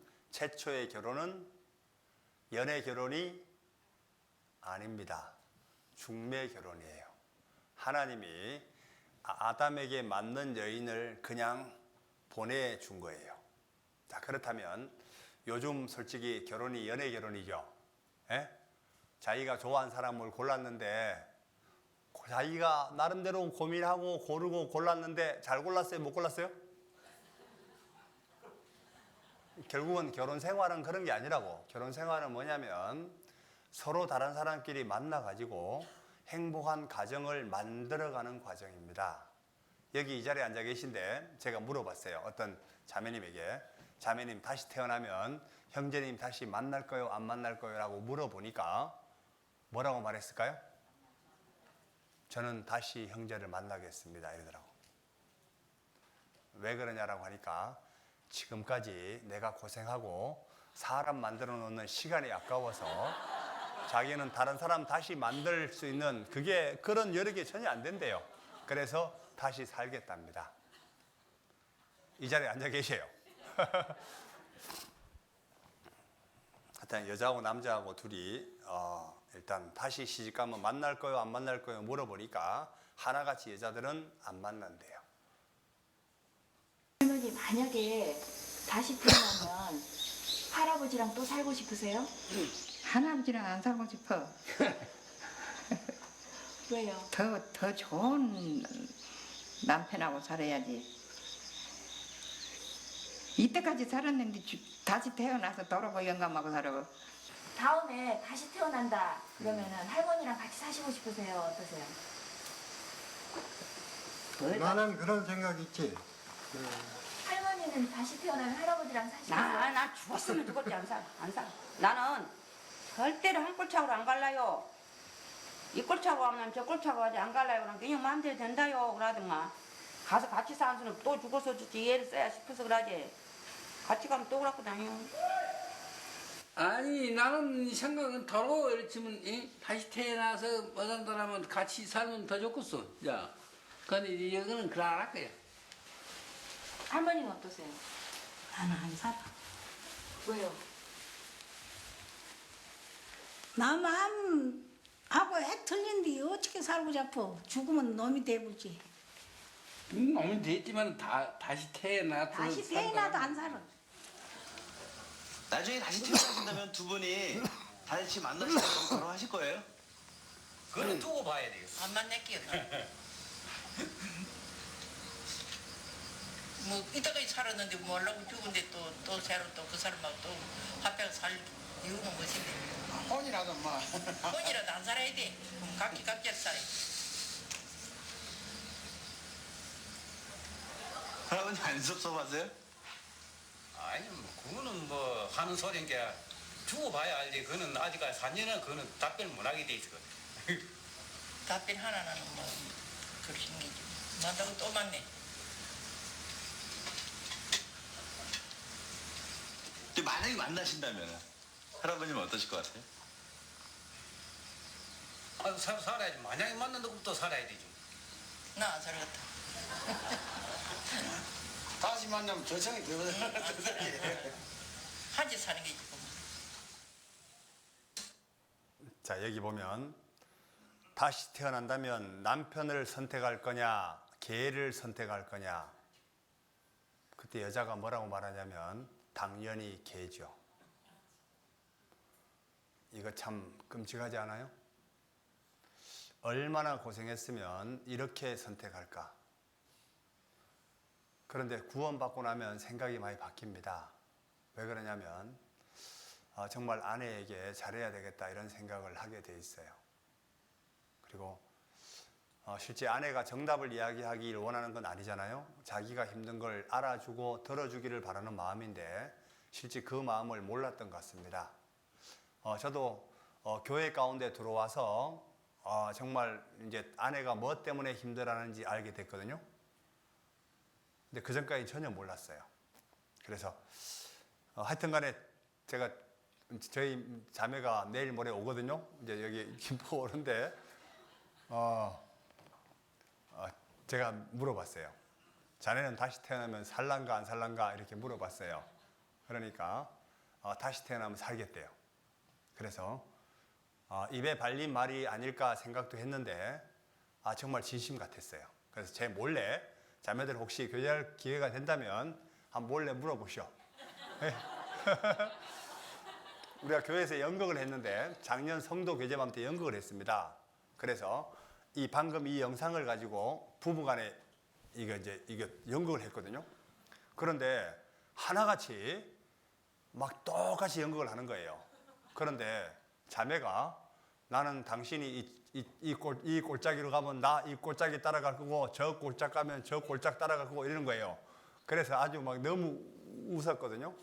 연애 결혼이 아닙니다. 중매 결혼이에요. 하나님이 아담에게 맞는 여인을 그냥 보내준 거예요. 자, 그렇다면 요즘 솔직히 결혼이 연애 결혼이죠. 예? 자기가 좋아하는 사람을 골랐는데 자기가 나름대로 고민하고 고르고 골랐는데 잘 골랐어요? 못 골랐어요? 결국은 결혼 생활은 그런 게 아니라고. 결혼 생활은 뭐냐면 서로 다른 사람끼리 만나가지고 행복한 가정을 만들어가는 과정입니다. 여기 이 자리에 앉아 계신데 제가 물어봤어요. 어떤 자매님에게. 자매님 다시 태어나면 형제님 다시 만날 거요? 안 만날 거요? 라고 물어보니까 뭐라고 말했을까요? 저는 다시 형제를 만나겠습니다. 이러더라고. 왜 그러냐라고 하니까 지금까지 내가 고생하고 사람 만들어 놓는 시간이 아까워서 자기는 다른 사람 다시 만들 수 있는 그런 여력이 전혀 안 된대요. 그래서 다시 살겠답니다. 이 자리에 앉아 계세요. 하여튼 여자하고 남자하고 둘이 일단 다시 시집가면 만날 거요 안 만날 거요 물어보니까 하나같이 여자들은 안 만난대요. 할머니 만약에 다시 태어나면 할아버지랑 또 살고 싶으세요? 할아버지랑 안 살고 싶어. 왜요? 더 좋은 남편하고 살아야지. 이때까지 살았는데 다시 태어나서 돌아보 영감하고 살아. 다음에 다시 태어난다 그러면은 할머니랑 같이 사시고 싶으세요? 어떠세요? 나는 그런 생각 있지. 할머니는 다시 태어나면 할아버지랑 사시겠어요? 나 죽었으면 죽었지 안 살. 나는 절대로 한 꼴차고로 안 갈라요. 이 꼴차고 하면 저 꼴차고 하지 안 갈라요. 그러니까 그냥 마음대로 된다요. 그러더만 가서 같이 사는 수는 또 죽어서 죽지 얘를 써야 싶어서 그러지. 같이 가면 또 그러고 다녀. 아니 나는 생각은 더러 이렇지만 다시 태어나서 어떤 사람은 같이 살면 더 좋겠어. 야, 근데 이거는 그래 안 할 거야. 할머니는 어떠세요? 나는 안 살아. 왜요? 나 마음하고 핵 틀린데 어떻게 살고 잡어. 죽으면 놈이 되부지. 너무 됐지만 다시 태어나도 다시 태어나도 안 살아. 나중에 다시 태어나신다면 두 분이 다시 만나시고 결혼하실 거예요? 그거는 두고 봐야 돼요. 안 만날게요. 뭐 이때까지 살았는데 뭐라고 죽은데 또 새로 또 그 사람하고 또 합해서 살 이유는 무엇인데? 혼이라도 뭐. 혼이라도 안 살아야 돼. 그럼 각기 살아야 돼. 할아버지 안 섭섭하세요? 아니 뭐 그거는 뭐 하는 소리인 게 두고 봐야 알지. 그거는 아직까지 4년은 그거는 답변을 못 하게 돼 있어. 답변 하나는 뭐 그렇게 생기지. 만나고 또 만네. 근데 만약에 만나신다면 할아버님은 어떠실 것 같아요? 아, 살아야지. 만약에 만난다고 또 살아야 되지. 나 안 살겠다. 다시 만나면 조청이 되거든. 한지 사는 게 있고. 자, 여기 보면 다시 태어난다면 남편을 선택할 거냐, 개를 선택할 거냐. 그때 여자가 뭐라고 말하냐면 당연히 개죠. 이거 참 끔찍하지 않아요? 얼마나 고생했으면 이렇게 선택할까? 그런데 구원받고 나면 생각이 많이 바뀝니다. 왜 그러냐면 정말 아내에게 잘해야 되겠다 이런 생각을 하게 돼 있어요. 그리고 실제 아내가 정답을 이야기하기를 원하는 건 아니잖아요. 자기가 힘든 걸 알아주고 들어주기를 바라는 마음인데 실제 그 마음을 몰랐던 것 같습니다. 저도 교회 가운데 들어와서 정말 이제 아내가 뭐 때문에 힘들어하는지 알게 됐거든요. 근데 그 전까지 전혀 몰랐어요. 그래서 하여튼 간에 제가 저희 자매가 내일 모레 오거든요. 이제 여기 김포 오는데 제가 물어봤어요. 자네는 다시 태어나면 살란가 안 살란가 이렇게 물어봤어요. 그러니까 다시 태어나면 살겠대요. 그래서 입에 발린 말이 아닐까 생각도 했는데 정말 진심 같았어요. 그래서 제 몰래 자매들 혹시 교제할 기회가 된다면 한번 몰래 물어보시오. 우리가 교회에서 연극을 했는데 작년 성도 교제맘 때 연극을 했습니다. 그래서 방금 이 영상을 가지고 부부간에 이거 연극을 했거든요. 그런데 하나같이 막 똑같이 연극을 하는 거예요. 그런데 자매가 나는 당신이 이 골짜기로 가면 나 이 골짜기 따라갈 거고 저 골짝 가면 저 골짝 따라갈 거고 이러는 거예요. 그래서 아주 막 너무 웃었거든요.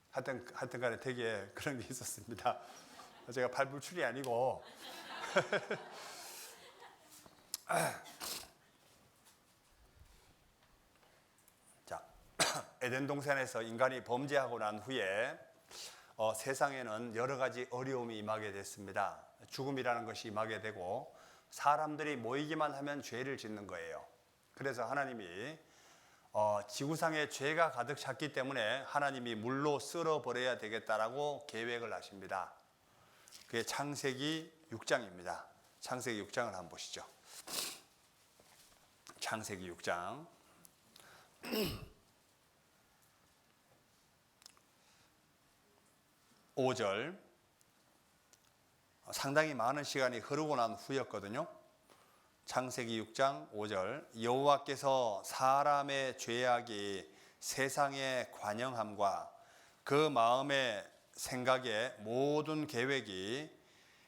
하여튼 간에 되게 그런 게 있었습니다. 제가 발불출이 아니고 자, 에덴 동산에서 인간이 범죄하고 난 후에 세상에는 여러 가지 어려움이 임하게 됐습니다. 죽음이라는 것이 임하게 되고 사람들이 모이기만 하면 죄를 짓는 거예요. 그래서 하나님이 지구상에 죄가 가득 찼기 때문에 하나님이 물로 쓸어버려야 되겠다라고 계획을 하십니다. 그게 창세기 6장입니다. 창세기 6장을 한번 보시죠. 창세기 6장 5절. 상당히 많은 시간이 흐르고 난 후였거든요. 창세기 6장 5절. 여호와께서 사람의 죄악이 세상의 관영함과 그 마음의 생각의 모든 계획이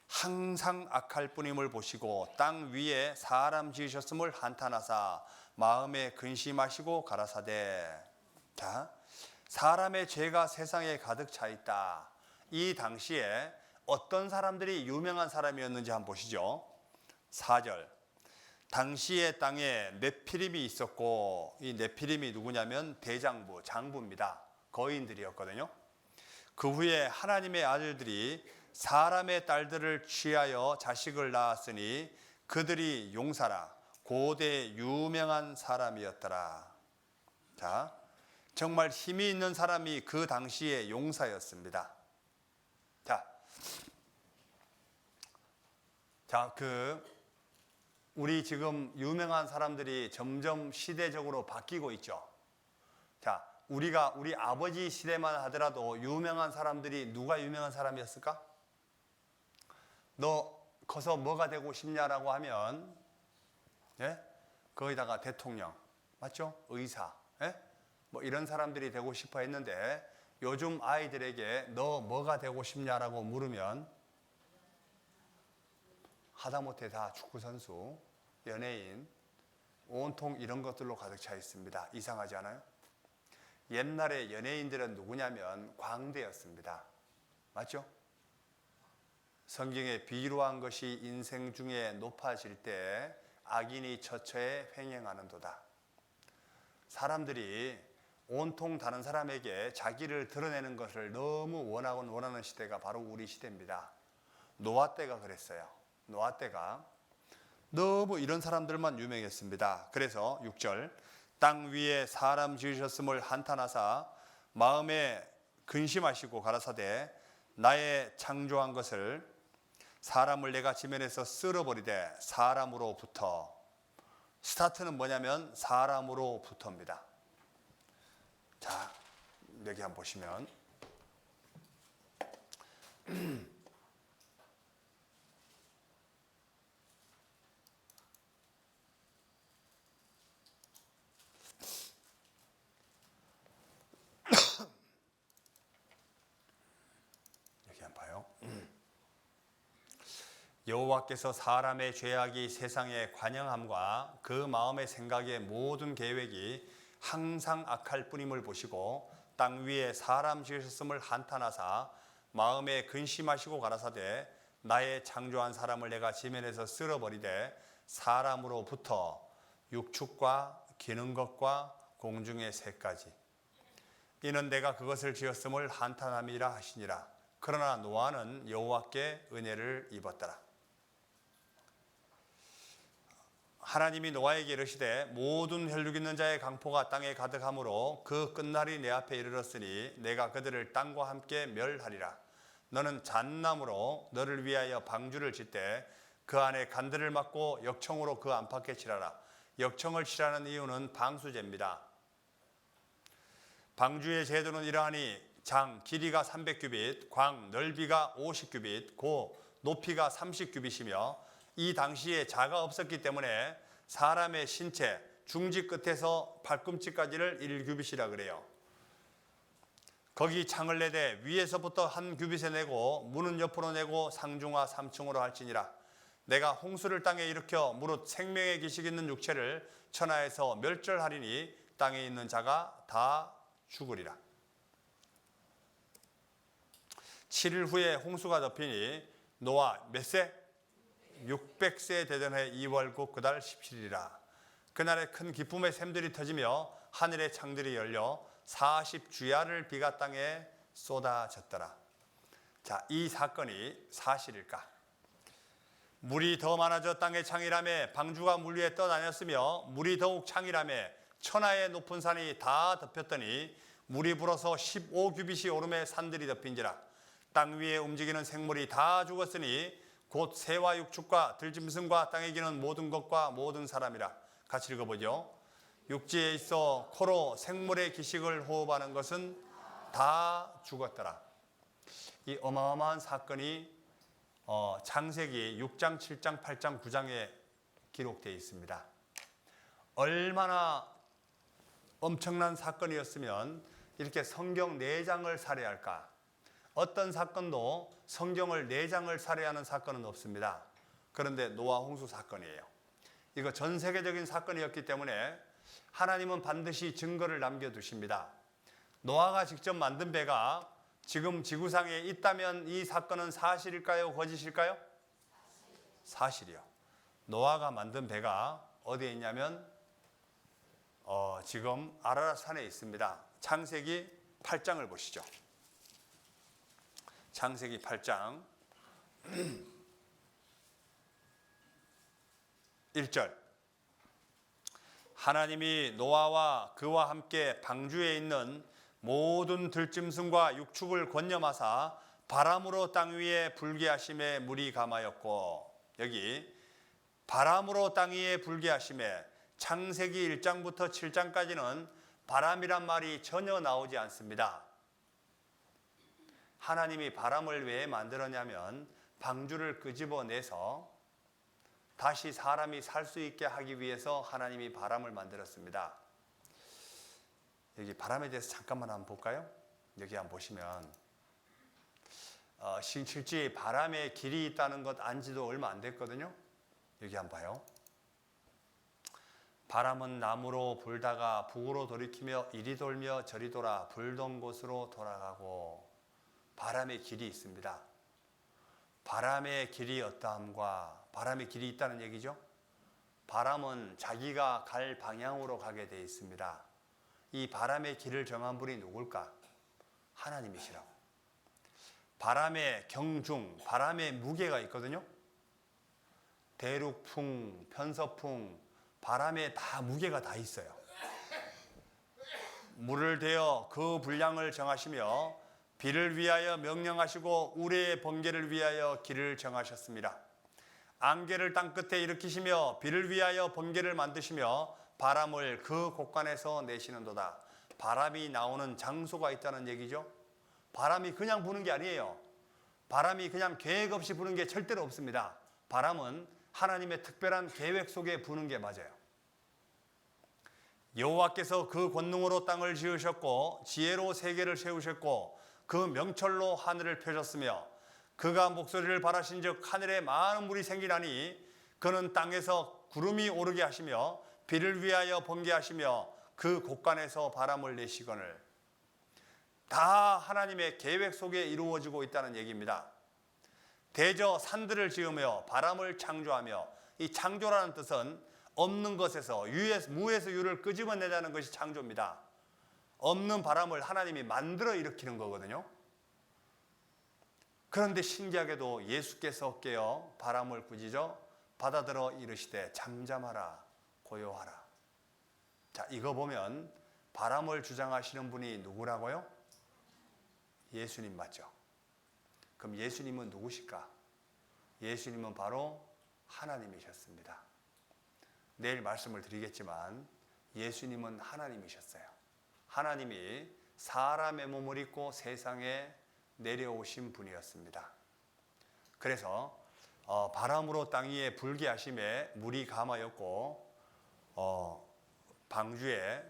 항상 악할 뿐임을 보시고 땅 위에 사람 지으셨음을 한탄하사 마음에 근심하시고 가라사대. 자, 사람의 죄가 세상에 가득 차 있다. 이 당시에 어떤 사람들이 유명한 사람이었는지 한번 보시죠. 4절. 당시의 땅에 네피림이 있었고 이 네피림이 누구냐면 대장부, 장부입니다. 거인들이었거든요. 그 후에 하나님의 아들들이 사람의 딸들을 취하여 자식을 낳았으니 그들이 용사라 고대 유명한 사람이었더라. 자, 정말 힘이 있는 사람이 그 당시에 용사였습니다. 자, 우리 지금 유명한 사람들이 점점 시대적으로 바뀌고 있죠. 자, 우리 아버지 시대만 하더라도 유명한 사람들이 누가 유명한 사람이었을까? 너 커서 뭐가 되고 싶냐라고 하면, 예? 거기다가 대통령, 맞죠? 의사, 예? 뭐 이런 사람들이 되고 싶어 했는데 요즘 아이들에게 너 뭐가 되고 싶냐라고 물으면 하다못해 다 축구선수, 연예인, 온통 이런 것들로 가득 차 있습니다. 이상하지 않아요? 옛날에 연예인들은 누구냐면 광대였습니다. 맞죠? 성경에 비루한 것이 인생 중에 높아질 때 악인이 처처에 횡행하는도다. 사람들이 온통 다른 사람에게 자기를 드러내는 것을 너무 원하는 시대가 바로 우리 시대입니다. 노아 때가 그랬어요. 노아 때가 너무 이런 사람들만 유명했습니다. 그래서 6절. 땅 위에 사람 지으셨음을 한탄하사 마음에 근심하시고 가라사대 나의 창조한 것을 사람을 내가 지면에서 쓸어버리되 사람으로부터. 스타트는 뭐냐면 사람으로부터입니다. 자, 여기 한번 보시면 여기 한번 봐요. 여호와께서 사람의 죄악이 세상에 관영함과 그 마음의 생각의 모든 계획이 항상 악할 뿐임을 보시고 땅 위에 사람 지으셨음을 한탄하사 마음에 근심하시고 가라사대 나의 창조한 사람을 내가 지면에서 쓸어버리되 사람으로부터 육축과 기는 것과 공중의 새까지 이는 내가 그것을 지었음을 한탄함이라 하시니라. 그러나 노아는 여호와께 은혜를 입었더라. 하나님이 노아에게 이르시되 모든 혈육 있는 자의 강포가 땅에 가득하므로 그 끝날이 내 앞에 이르렀으니 내가 그들을 땅과 함께 멸하리라. 너는 잣나무로 너를 위하여 방주를 짓되 그 안에 간들을 막고 역청으로 그 안팎에 칠하라. 역청을 칠하는 이유는 방수제입니다. 방주의 제도는 이러하니 장 길이가 300규빗, 광 넓이가 50규빗, 고 높이가 30규빗이며 이 당시에 자가 없었기 때문에 사람의 신체 중지 끝에서 발꿈치까지를 1규빗이라 그래요. 거기 창을 내되 위에서부터 한 규빗에 내고 문은 옆으로 내고 상중하 3층으로 할지니라. 내가 홍수를 땅에 일으켜 무릇 생명의 기식 있는 육체를 천하에서 멸절하리니 땅에 있는 자가 다 죽으리라. 7일 후에 홍수가 덮이니 노아 몇 세? 600세 되던 해 2월국 그달 17일이라. 그날에 큰 기쁨의 샘들이 터지며 하늘의 창들이 열려 40주야를 비가 땅에 쏟아졌더라. 자, 이 사건이 사실일까? 물이 더 많아져 땅의 창이라며 방주가 물 위에 떠다녔으며 물이 더욱 창이라며 천하의 높은 산이 다 덮였더니 물이 불어서 15규빗이 오름에 산들이 덮인지라. 땅 위에 움직이는 생물이 다 죽었으니 곧 새와 육축과 들짐승과 땅에 기는 모든 것과 모든 사람이라. 같이 읽어보죠. 육지에 있어 코로 생물의 기식을 호흡하는 것은 다 죽었더라. 이 어마어마한 사건이 창세기 6장, 7장, 8장, 9장에 기록되어 있습니다. 얼마나 엄청난 사건이었으면 이렇게 성경 4장을 살해할까? 어떤 사건도 성경을 4장을 살해하는 사건은 없습니다. 그런데 노아 홍수 사건이에요. 이거 전 세계적인 사건이었기 때문에 하나님은 반드시 증거를 남겨두십니다. 노아가 직접 만든 배가 지금 지구상에 있다면 이 사건은 사실일까요? 거짓일까요? 사실이요. 노아가 만든 배가 어디에 있냐면 지금 아라랏 산에 있습니다. 창세기 8장을 보시죠. 창세기 8장 1절. 하나님이 노아와 그와 함께 방주에 있는 모든 들짐승과 육축을 권념하사 바람으로 땅 위에 불게 하심에 물이 감하였고, 여기 바람으로 땅 위에 불게 하심에 창세기 1장부터 7장까지는 바람이란 말이 전혀 나오지 않습니다. 하나님이 바람을 왜 만들었냐면 방주를 끄집어내서 다시 사람이 살 수 있게 하기 위해서 하나님이 바람을 만들었습니다. 여기 바람에 대해서 잠깐만 한번 볼까요? 여기 한번 보시면 실제 바람에 길이 있다는 것 안지도 얼마 안 됐거든요. 여기 한번 봐요. 바람은 남으로 불다가 북으로 돌이키며 이리 돌며 저리 돌아 불던 곳으로 돌아가고. 바람의 길이 있습니다. 바람의 길이 어떠함과 바람의 길이 있다는 얘기죠. 바람은 자기가 갈 방향으로 가게 되어 있습니다. 이 바람의 길을 정한 분이 누굴까? 하나님이시라고. 바람의 경중, 바람의 무게가 있거든요. 대륙풍, 편서풍, 바람에 다 무게가 다 있어요. 물을 대어 그 분량을 정하시며 비를 위하여 명령하시고 우레의 번개를 위하여 길을 정하셨습니다. 안개를 땅끝에 일으키시며 비를 위하여 번개를 만드시며 바람을 그 곳간에서 내시는도다. 바람이 나오는 장소가 있다는 얘기죠. 바람이 그냥 부는 게 아니에요. 바람이 그냥 계획 없이 부는 게 절대로 없습니다. 바람은 하나님의 특별한 계획 속에 부는 게 맞아요. 여호와께서 그 권능으로 땅을 지으셨고 지혜로 세계를 세우셨고 그 명철로 하늘을 펴셨으며 그가 목소리를 발하신즉 하늘에 많은 물이 생기나니 그는 땅에서 구름이 오르게 하시며 비를 위하여 번개하시며 그 곳간에서 바람을 내시거늘. 다 하나님의 계획 속에 이루어지고 있다는 얘기입니다. 대저 산들을 지으며 바람을 창조하며, 이 창조라는 뜻은 없는 것에서 무에서 유를 끄집어내자는 것이 창조입니다. 없는 바람을 하나님이 만들어 일으키는 거거든요. 그런데 신기하게도 예수께서 깨어 바람을 꾸짖어 받아들어 이르시되 잠잠하라 고요하라. 자, 이거 보면 바람을 주장하시는 분이 누구라고요? 예수님 맞죠? 그럼 예수님은 누구실까? 예수님은 바로 하나님이셨습니다. 내일 말씀을 드리겠지만 예수님은 하나님이셨어요. 하나님이 사람의 몸을 입고 세상에 내려오신 분이었습니다. 그래서 바람으로 땅 위에 불게 하심에 물이 감하였고 방주에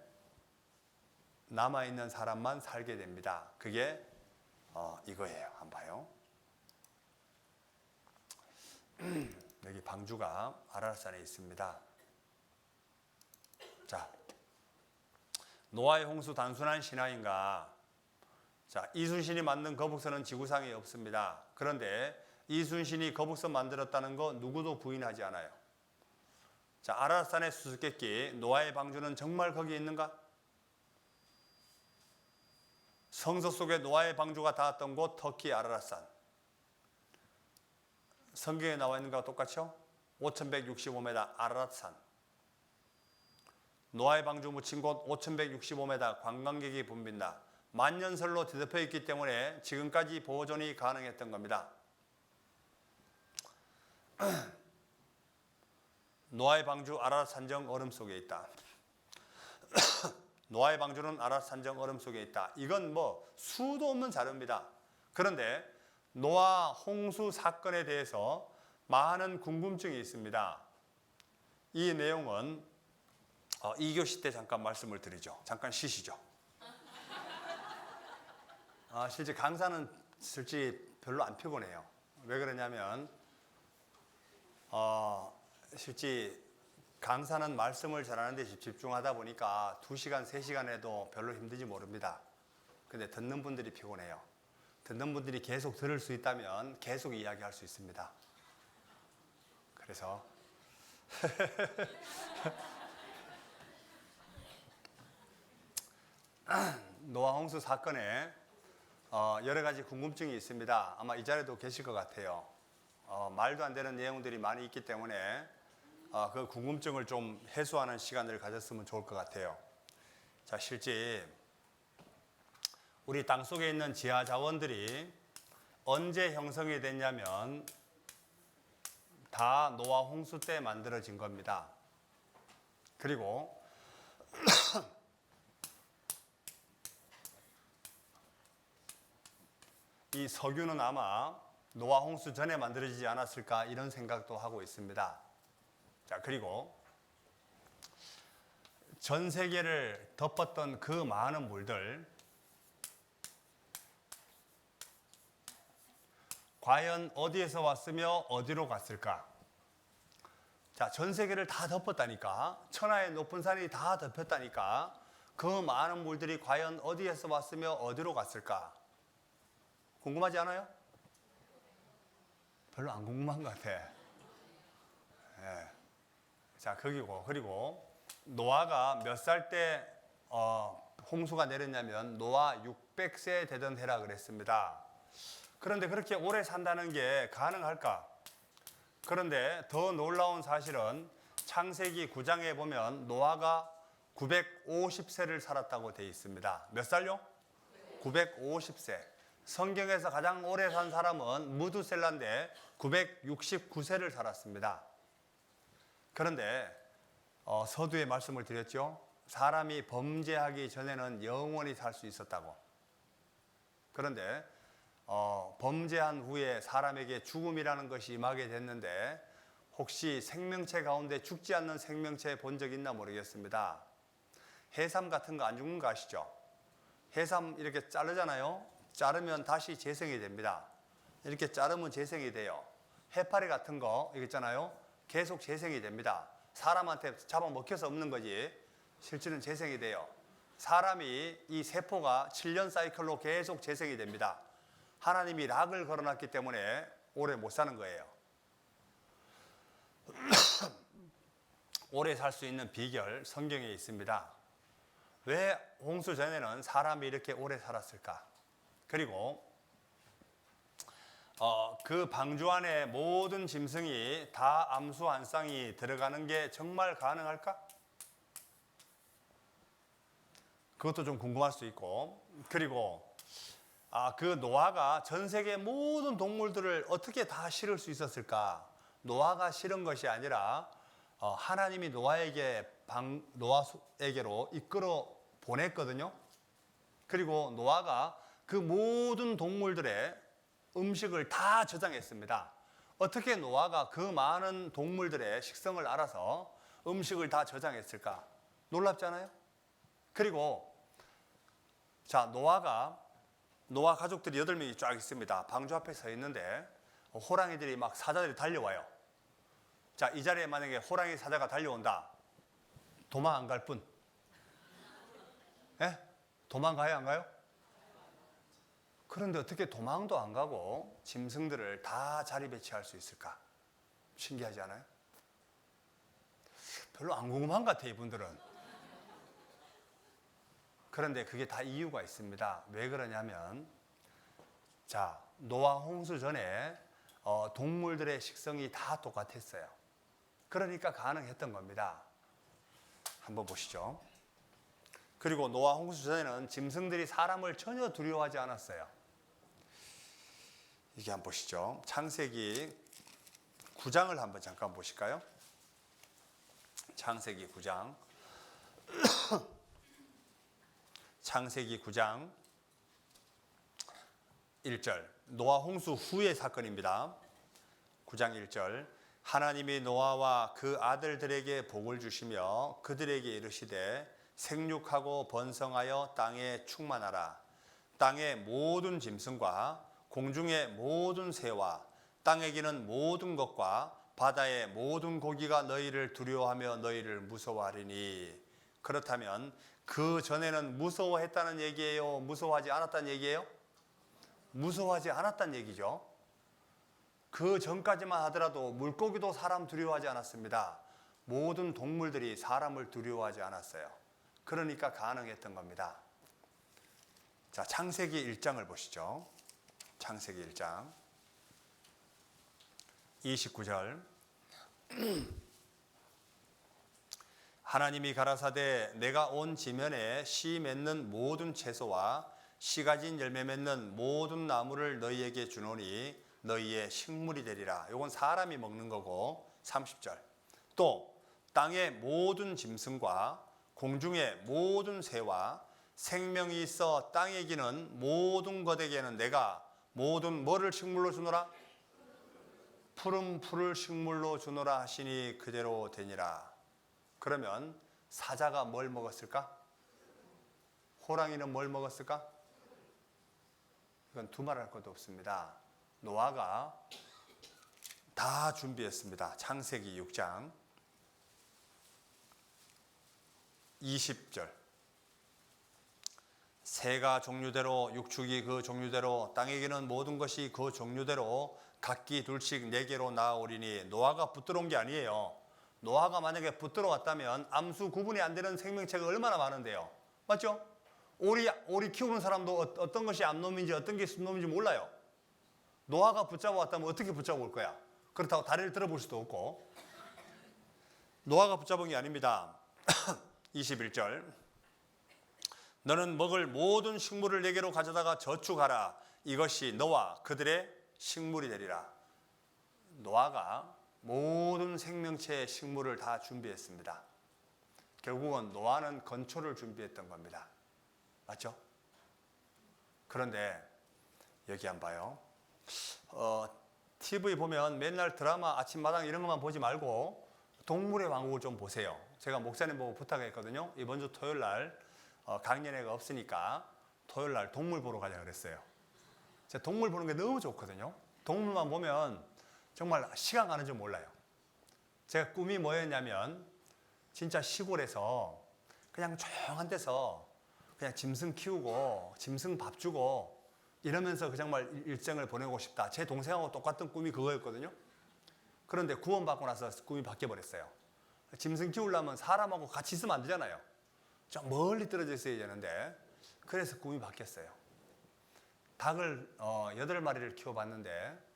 남아있는 사람만 살게 됩니다. 그게 이거예요. 한번 봐요. 여기 방주가 아라랏산에 있습니다. 자, 노아의 홍수 단순한 신화인가? 자, 이순신이 만든 거북선은 지구상에 없습니다. 그런데 이순신이 거북선 만들었다는 거 누구도 부인하지 않아요. 자, 아라랏산의 수수께끼 노아의 방주는 정말 거기 있는가? 성서 속에 노아의 방주가 닿았던 곳 터키 아라랏산. 성경에 나와 있는 것과 똑같죠? 5165m 아라랏산. 노아의 방주 묻힌 곳 5165m 관광객이 붐빈다. 만년설로 뒤덮여 있기 때문에 지금까지 보존이 가능했던 겁니다. 노아의 방주 아라랏 산정 얼음 속에 있다. 노아의 방주는 아라랏 산정 얼음 속에 있다. 이건 뭐 수도 없는 자료입니다. 그런데 노아 홍수 사건에 대해서 많은 궁금증이 있습니다. 이 내용은 2교시 때 잠깐 말씀을 드리죠. 잠깐 쉬시죠. 실제 강사는 솔직히 별로 안 피곤해요. 왜 그러냐면 실제 강사는 말씀을 전하는 데 집중하다 보니까 2시간, 3시간 해도 별로 힘들지 모릅니다. 근데 듣는 분들이 피곤해요. 듣는 분들이 계속 들을 수 있다면 계속 이야기할 수 있습니다. 그래서 노아 홍수 사건에 여러 가지 궁금증이 있습니다. 아마 이 자리에도 계실 것 같아요. 말도 안 되는 내용들이 많이 있기 때문에 그 궁금증을 좀 해소하는 시간을 가졌으면 좋을 것 같아요. 자, 실제 우리 땅 속에 있는 지하 자원들이 언제 형성이 됐냐면 다 노아 홍수 때 만들어진 겁니다. 그리고 이 석유는 아마 노아 홍수 전에 만들어지지 않았을까 이런 생각도 하고 있습니다. 자, 그리고 전 세계를 덮었던 그 많은 물들, 과연 어디에서 왔으며 어디로 갔을까? 자, 전 세계를 다 덮었다니까, 천하의 높은 산이 다 덮였다니까, 그 많은 물들이 과연 어디에서 왔으며 어디로 갔을까? 궁금하지 않아요? 별로 안 궁금한 것 같아. 네. 자, 그리고 노아가 몇 살 때 홍수가 내렸냐면 노아 600세 되던 해라 그랬습니다. 그런데 그렇게 오래 산다는 게 가능할까? 그런데 더 놀라운 사실은 창세기 9장에 보면 노아가 950세를 살았다고 되어 있습니다. 몇 살요? 950세. 성경에서 가장 오래 산 사람은 무두셀라인데 969세를 살았습니다. 그런데 서두에 말씀을 드렸죠. 사람이 범죄하기 전에는 영원히 살 수 있었다고. 그런데 범죄한 후에 사람에게 죽음이라는 것이 임하게 됐는데 혹시 생명체 가운데 죽지 않는 생명체 본 적 있나 모르겠습니다. 해삼 같은 거 안 죽는 거 아시죠? 해삼 이렇게 자르잖아요. 자르면 다시 재생이 됩니다. 이렇게 자르면 재생이 돼요. 해파리 같은 거 이거 있잖아요. 계속 재생이 됩니다. 사람한테 잡아먹혀서 없는 거지 실제는 재생이 돼요. 사람이 이 세포가 7년 사이클로 계속 재생이 됩니다. 하나님이 락을 걸어놨기 때문에 오래 못 사는 거예요. 오래 살 수 있는 비결 성경에 있습니다. 왜 홍수 전에는 사람이 이렇게 오래 살았을까? 그리고 그 방주 안에 모든 짐승이 다 암수 한 쌍이 들어가는 게 정말 가능할까? 그것도 좀 궁금할 수 있고, 그리고 그 노아가 전 세계 모든 동물들을 어떻게 다 실을 수 있었을까? 노아가 실은 것이 아니라 하나님이 노아에게로 이끌어 보냈거든요. 그리고 노아가 그 모든 동물들의 음식을 다 저장했습니다. 어떻게 노아가 그 많은 동물들의 식성을 알아서 음식을 다 저장했을까? 놀랍잖아요. 그리고 노아 가족들이 8명이 쫙 있습니다. 방주 앞에 서 있는데 호랑이들이 막 사자들이 달려와요. 자, 이 자리에 만약에 호랑이 사자가 달려온다. 도망 안 갈 뿐. 예? 도망가요, 안 가요? 그런데 어떻게 도망도 안 가고 짐승들을 다 자리 배치할 수 있을까? 신기하지 않아요? 별로 안 궁금한 것 같아요, 이분들은. 그런데 그게 다 이유가 있습니다. 왜 그러냐면, 자, 노아 홍수 전에 동물들의 식성이 다 똑같았어요. 그러니까 가능했던 겁니다. 한번 보시죠. 그리고 노아 홍수 전에는 짐승들이 사람을 전혀 두려워하지 않았어요. 이게 한번 보시죠. 창세기 9장을 한번 잠깐 보실까요? 창세기 9장. 창세기 9장 1절. 노아 홍수 후의 사건입니다. 9장 1절. 하나님이 노아와 그 아들들에게 복을 주시며 그들에게 이르시되 생육하고 번성하여 땅에 충만하라. 땅의 모든 짐승과 공중의 모든 새와 땅에 기는 모든 것과 바다의 모든 고기가 너희를 두려워하며 너희를 무서워하리니. 그렇다면 그 전에는 무서워했다는 얘기예요? 무서워하지 않았다는 얘기예요? 무서워하지 않았다는 얘기죠. 그 전까지만 하더라도 물고기도 사람 두려워하지 않았습니다. 모든 동물들이 사람을 두려워하지 않았어요. 그러니까 가능했던 겁니다. 자, 창세기 1장을 보시죠. 창세기 1장 29절. 하나님이 가라사대 내가 온 지면에 씨 맺는 모든 채소와 씨 가진 열매 맺는 모든 나무를 너희에게 주노니 너희의 식물이 되리라. 이건 사람이 먹는 거고. 30절. 또 땅의 모든 짐승과 공중의 모든 새와 생명이 있어 땅에 기는 모든 것에게는 내가 모든 뭐를 식물로 주노라? 푸른 풀을 식물로 주노라 하시니 그대로 되니라. 그러면 사자가 뭘 먹었을까? 호랑이는 뭘 먹었을까? 이건 두말할 것도 없습니다. 노아가 다 준비했습니다. 창세기 6장 20절. 새가 종류대로 육축이 그 종류대로 땅에 기는 모든 것이 그 종류대로 각기 둘씩 4개로 나아오리니. 노아가 붙들어온 게 아니에요. 노아가 만약에 붙들어왔다면 암수 구분이 안 되는 생명체가 얼마나 많은데요. 맞죠? 오리 키우는 사람도 어떤 것이 암놈인지 어떤 게 순놈인지 몰라요. 노아가 붙잡아왔다면 어떻게 붙잡아올 거야? 그렇다고 다리를 들어볼 수도 없고. 노아가 붙잡은 게 아닙니다. 21절. 너는 먹을 모든 식물을 내게로 가져다가 저축하라. 이것이 너와 그들의 식물이 되리라. 노아가 모든 생명체의 식물을 다 준비했습니다. 결국은 노아는 건초를 준비했던 겁니다. 맞죠? 그런데 여기 한번 봐요. TV 보면 맨날 드라마 아침마당 이런 것만 보지 말고 동물의 왕국을 좀 보세요. 제가 목사님 보고 부탁했거든요. 이번 주 토요일 날 강연회가 없으니까 토요일 날 동물 보러 가자 그랬어요. 제가 동물 보는 게 너무 좋거든요. 동물만 보면 정말 시간 가는 줄 몰라요. 제가 꿈이 뭐였냐면 진짜 시골에서 그냥 조용한 데서 그냥 짐승 키우고 짐승 밥 주고 이러면서 정말 일생을 보내고 싶다. 제 동생하고 똑같은 꿈이 그거였거든요. 그런데 구원받고 나서 꿈이 바뀌어버렸어요. 짐승 키우려면 사람하고 같이 있으면 안 되잖아요. 좀 멀리 떨어져 있어야 되는데 그래서 꿈이 바뀌었어요. 닭을 8마리를 키워봤는데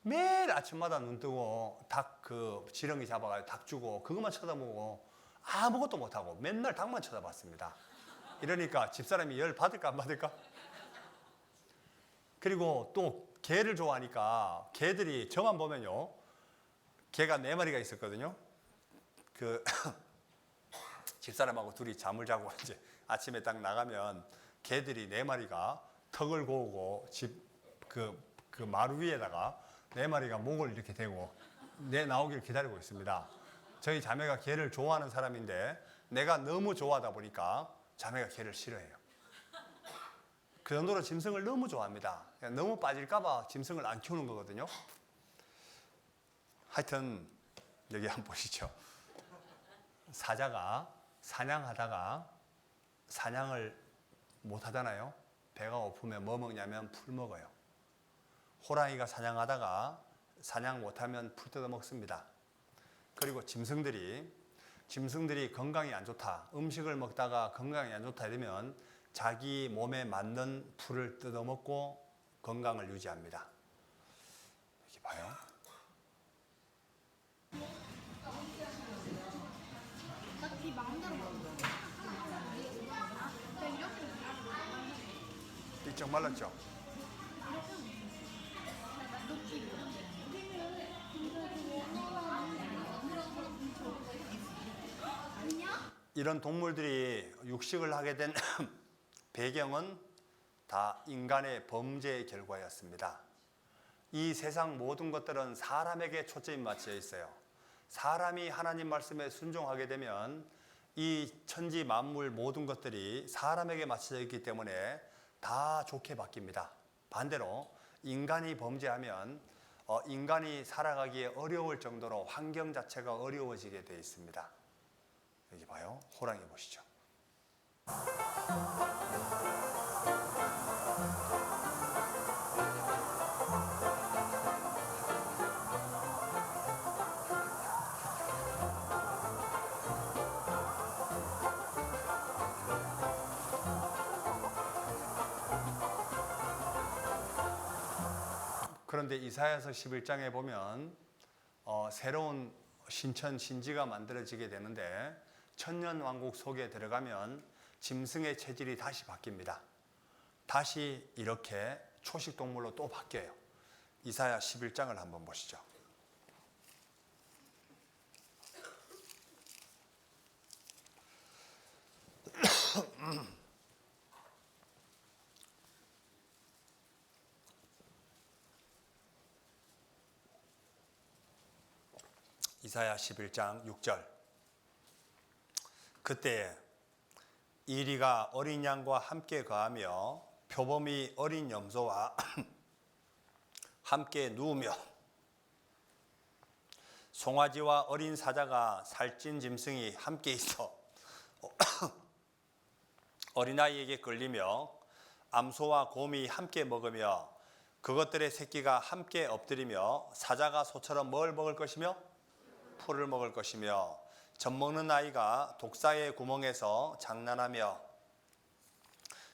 매일 아침마다 눈 뜨고 닭 그 지렁이 잡아가지고 닭 주고 그것만 쳐다보고 아무것도 못하고 맨날 닭만 쳐다봤습니다. 이러니까 집사람이 열 받을까 안 받을까? 그리고 또 개를 좋아하니까 개들이 저만 보면요. 개가 4마리가 있었거든요. 그 집사람하고 둘이 잠을 자고 이제 아침에 딱 나가면 개들이 4마리가 턱을 고우고 집 그 마루 위에다가 4마리가 목을 이렇게 대고 내 나오기를 기다리고 있습니다. 저희 자매가 개를 좋아하는 사람인데 내가 너무 좋아하다 보니까 자매가 개를 싫어해요. 그 정도로 짐승을 너무 좋아합니다. 너무 빠질까봐 짐승을 안 키우는 거거든요. 하여튼 여기 한번 보시죠. 사자가 사냥하다가 사냥을 못 하잖아요. 배가 고프면 뭐 먹냐면 풀 먹어요. 호랑이가 사냥하다가 사냥 못하면 풀 뜯어 먹습니다. 그리고 짐승들이 건강이 안 좋다. 음식을 먹다가 건강이 안 좋다 이러면 자기 몸에 맞는 풀을 뜯어 먹고 건강을 유지합니다. 이렇게 봐요. 이쪽 말랐죠? 이런 동물들이 육식을 하게 된 배경은 다 인간의 범죄의 결과였습니다. 이 세상 모든 것들은 사람에게 초점이 맞춰 있어요. 사람이 하나님 말씀에 순종하게 되면 이 천지 만물 모든 것들이 사람에게 맞춰져 있기 때문에 다 좋게 바뀝니다. 반대로 인간이 범죄하면 인간이 살아가기에 어려울 정도로 환경 자체가 어려워지게 되어 있습니다. 여기 봐요. 호랑이 보시죠. 그런데 이사야서 11장에 보면 새로운 신천 신지가 만들어지게 되는데 천년왕국 속에 들어가면 짐승의 체질이 다시 바뀝니다. 다시 이렇게 초식동물로 또 바뀌어요. 이사야 11장을 한번 보시죠. 이사야 11장 6절. 그때 이리가 어린 양과 함께 거하며 표범이 어린 염소와 함께 누우며 송아지와 어린 사자가 살찐 짐승이 함께 있어 어린아이에게 끌리며 암소와 곰이 함께 먹으며 그것들의 새끼가 함께 엎드리며 사자가 소처럼 뭘 먹을 것이며 풀을 먹을 것이며 젖먹는 아이가 독사의 구멍에서 장난하며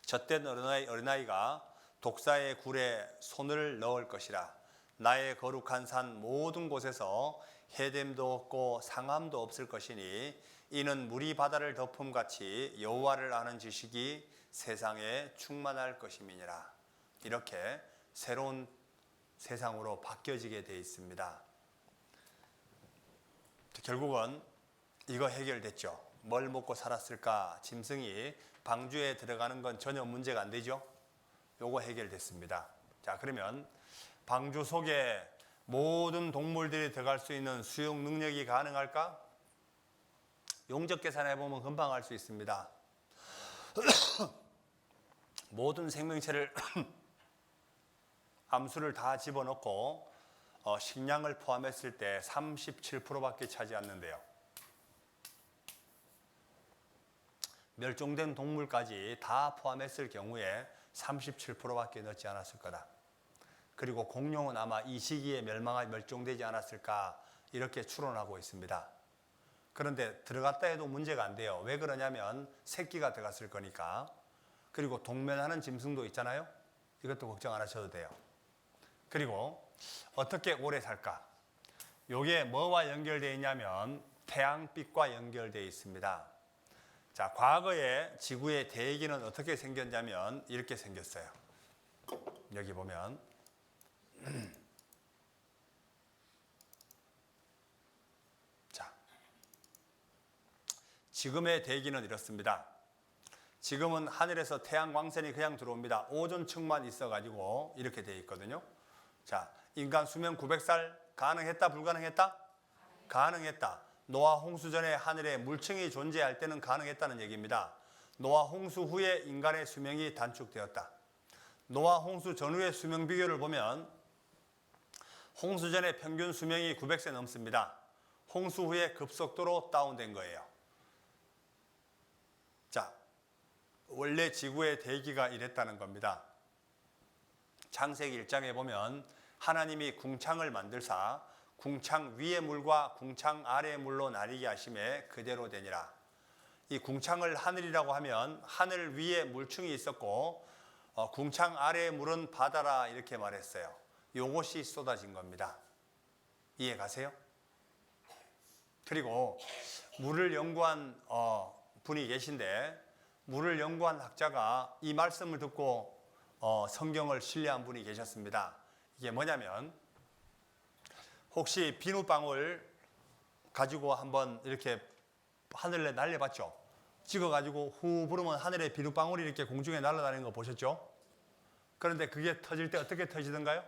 젖된 어린아이가 독사의 굴에 손을 넣을 것이라. 나의 거룩한 산 모든 곳에서 해됨도 없고 상함도 없을 것이니 이는 물이 바다를 덮음같이 여호와를 아는 지식이 세상에 충만할 것임이니라. 이렇게 새로운 세상으로 바뀌어지게 되어 있습니다. 결국은 이거 해결됐죠. 뭘 먹고 살았을까? 짐승이 방주에 들어가는 건 전혀 문제가 안 되죠. 요거 해결됐습니다. 자, 그러면 방주 속에 모든 동물들이 들어갈 수 있는 수용 능력이 가능할까? 용적 계산해 보면 금방 알 수 있습니다. 모든 생명체를 암수를 다 집어넣고 식량을 포함했을 때 37%밖에 차지 않는데요. 멸종된 동물까지 다 포함했을 경우에 37%밖에 넣지 않았을 거다. 그리고 공룡은 아마 이 시기에 멸종되지 않았을까 이렇게 추론하고 있습니다. 그런데 들어갔다 해도 문제가 안 돼요. 왜 그러냐면 새끼가 들어갔을 거니까. 그리고 동면하는 짐승도 있잖아요. 이것도 걱정 안 하셔도 돼요. 그리고 어떻게 오래 살까? 이게 뭐와 연결되어 있냐면 태양빛과 연결되어 있습니다. 자, 과거에 지구의 대기는 어떻게 생겼냐면 이렇게 생겼어요. 여기 보면 자, 지금의 대기는 이렇습니다. 지금은 하늘에서 태양 광선이 그냥 들어옵니다. 오존층만 있어가지고 이렇게 되어 있거든요. 자, 인간 수명 900살 가능했다, 불가능했다? 가능했다. 노아 홍수 전에 하늘에 물층이 존재할 때는 가능했다는 얘기입니다. 노아 홍수 후에 인간의 수명이 단축되었다. 노아 홍수 전후의 수명 비교를 보면 홍수 전에 평균 수명이 900세 넘습니다. 홍수 후에 급속도로 다운된 거예요. 자, 원래 지구의 대기가 이랬다는 겁니다. 창세기 1장에 보면 하나님이 궁창을 만들사 궁창 위의 물과 궁창 아래의 물로 나뉘게 하심에 그대로 되니라. 이 궁창을 하늘이라고 하면 하늘 위에 물층이 있었고 궁창 아래의 물은 바다라 이렇게 말했어요. 요것이 쏟아진 겁니다. 이해 가세요? 그리고 물을 연구한 분이 계신데 물을 연구한 학자가 이 말씀을 듣고 성경을 신뢰한 분이 계셨습니다. 이게 뭐냐면 혹시 비누방울 가지고 한번 이렇게 하늘에 날려봤죠? 찍어가지고 후 부르면 하늘에 비누방울이 이렇게 공중에 날아다니는 거 보셨죠? 그런데 그게 터질 때 어떻게 터지던가요?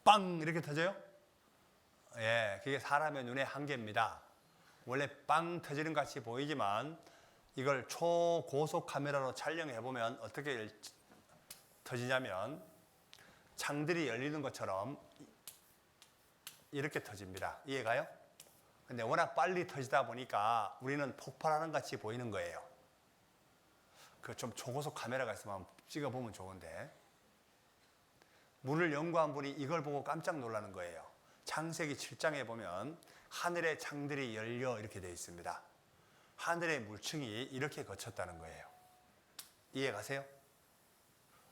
빵 이렇게 터져요? 예, 그게 사람의 눈의 한계입니다. 원래 빵 터지는 같이 보이지만 이걸 초고속 카메라로 촬영해 보면 어떻게 터지냐면 창들이 열리는 것처럼 이렇게 터집니다. 이해가요? 근데 워낙 빨리 터지다 보니까 우리는 폭발하는 같이 보이는 거예요. 그 좀 초고속 카메라가 있으면 찍어보면 좋은데 물을 연구한 분이 이걸 보고 깜짝 놀라는 거예요. 창세기 7장에 보면 하늘의 창들이 열려 이렇게 되어 있습니다. 하늘의 물층이 이렇게 거쳤다는 거예요. 이해 가세요?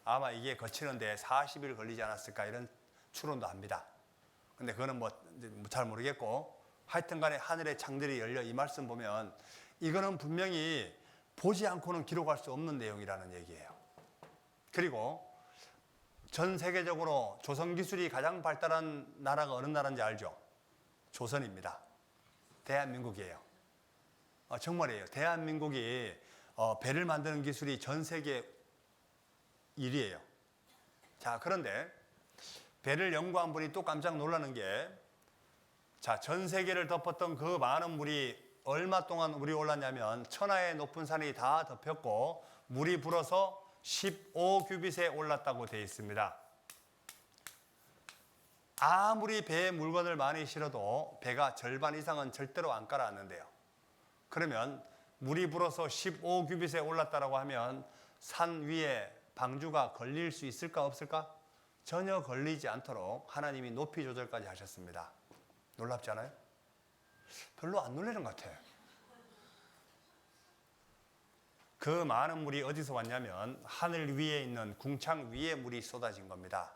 아마 이게 거치는데 40일 걸리지 않았을까 이런 추론도 합니다. 근데 그거는 뭐 잘 모르겠고 하여튼 간에 하늘의 창들이 열려 이 말씀 보면 이거는 분명히 보지 않고는 기록할 수 없는 내용이라는 얘기예요. 그리고 전 세계적으로 조선 기술이 가장 발달한 나라가 어느 나라인지 알죠? 조선입니다. 대한민국이에요. 정말이에요. 대한민국이 배를 만드는 기술이 전 세계 1위예요. 자, 그런데 배를 연구한 분이 또 깜짝 놀라는 게 자, 전 세계를 덮었던 그 많은 물이 얼마 동안 물이 올랐냐면 천하의 높은 산이 다 덮였고 물이 불어서 15규빗에 올랐다고 되어 있습니다. 아무리 배에 물건을 많이 실어도 배가 절반 이상은 절대로 안 가라앉는데요. 그러면 물이 불어서 15규빗에 올랐다고 하면 산 위에 방주가 걸릴 수 있을까 없을까? 전혀 걸리지 않도록 하나님이 높이 조절까지 하셨습니다. 놀랍지 않아요? 별로 안 놀라는 것 같아요. 그 많은 물이 어디서 왔냐면 하늘 위에 있는 궁창 위에 물이 쏟아진 겁니다.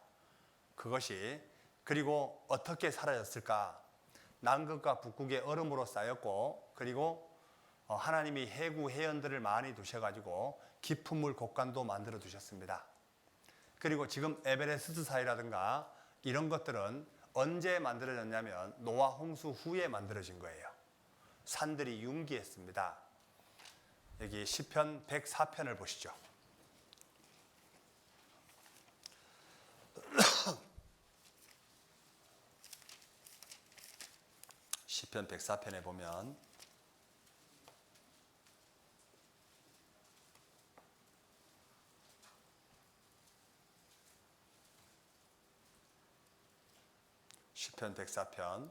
그것이 그리고 어떻게 사라졌을까? 남극과 북극의 얼음으로 쌓였고 그리고 하나님이 해구 해연들을 많이 두셔가지고 깊은 물 곡간도 만들어 두셨습니다. 그리고 지금 에베레스트 사이라든가 이런 것들은 언제 만들어졌냐면 노아 홍수 후에 만들어진 거예요. 산들이 융기했습니다. 여기 시편 104편을 보시죠. 시편 104편에 보면 시편 104편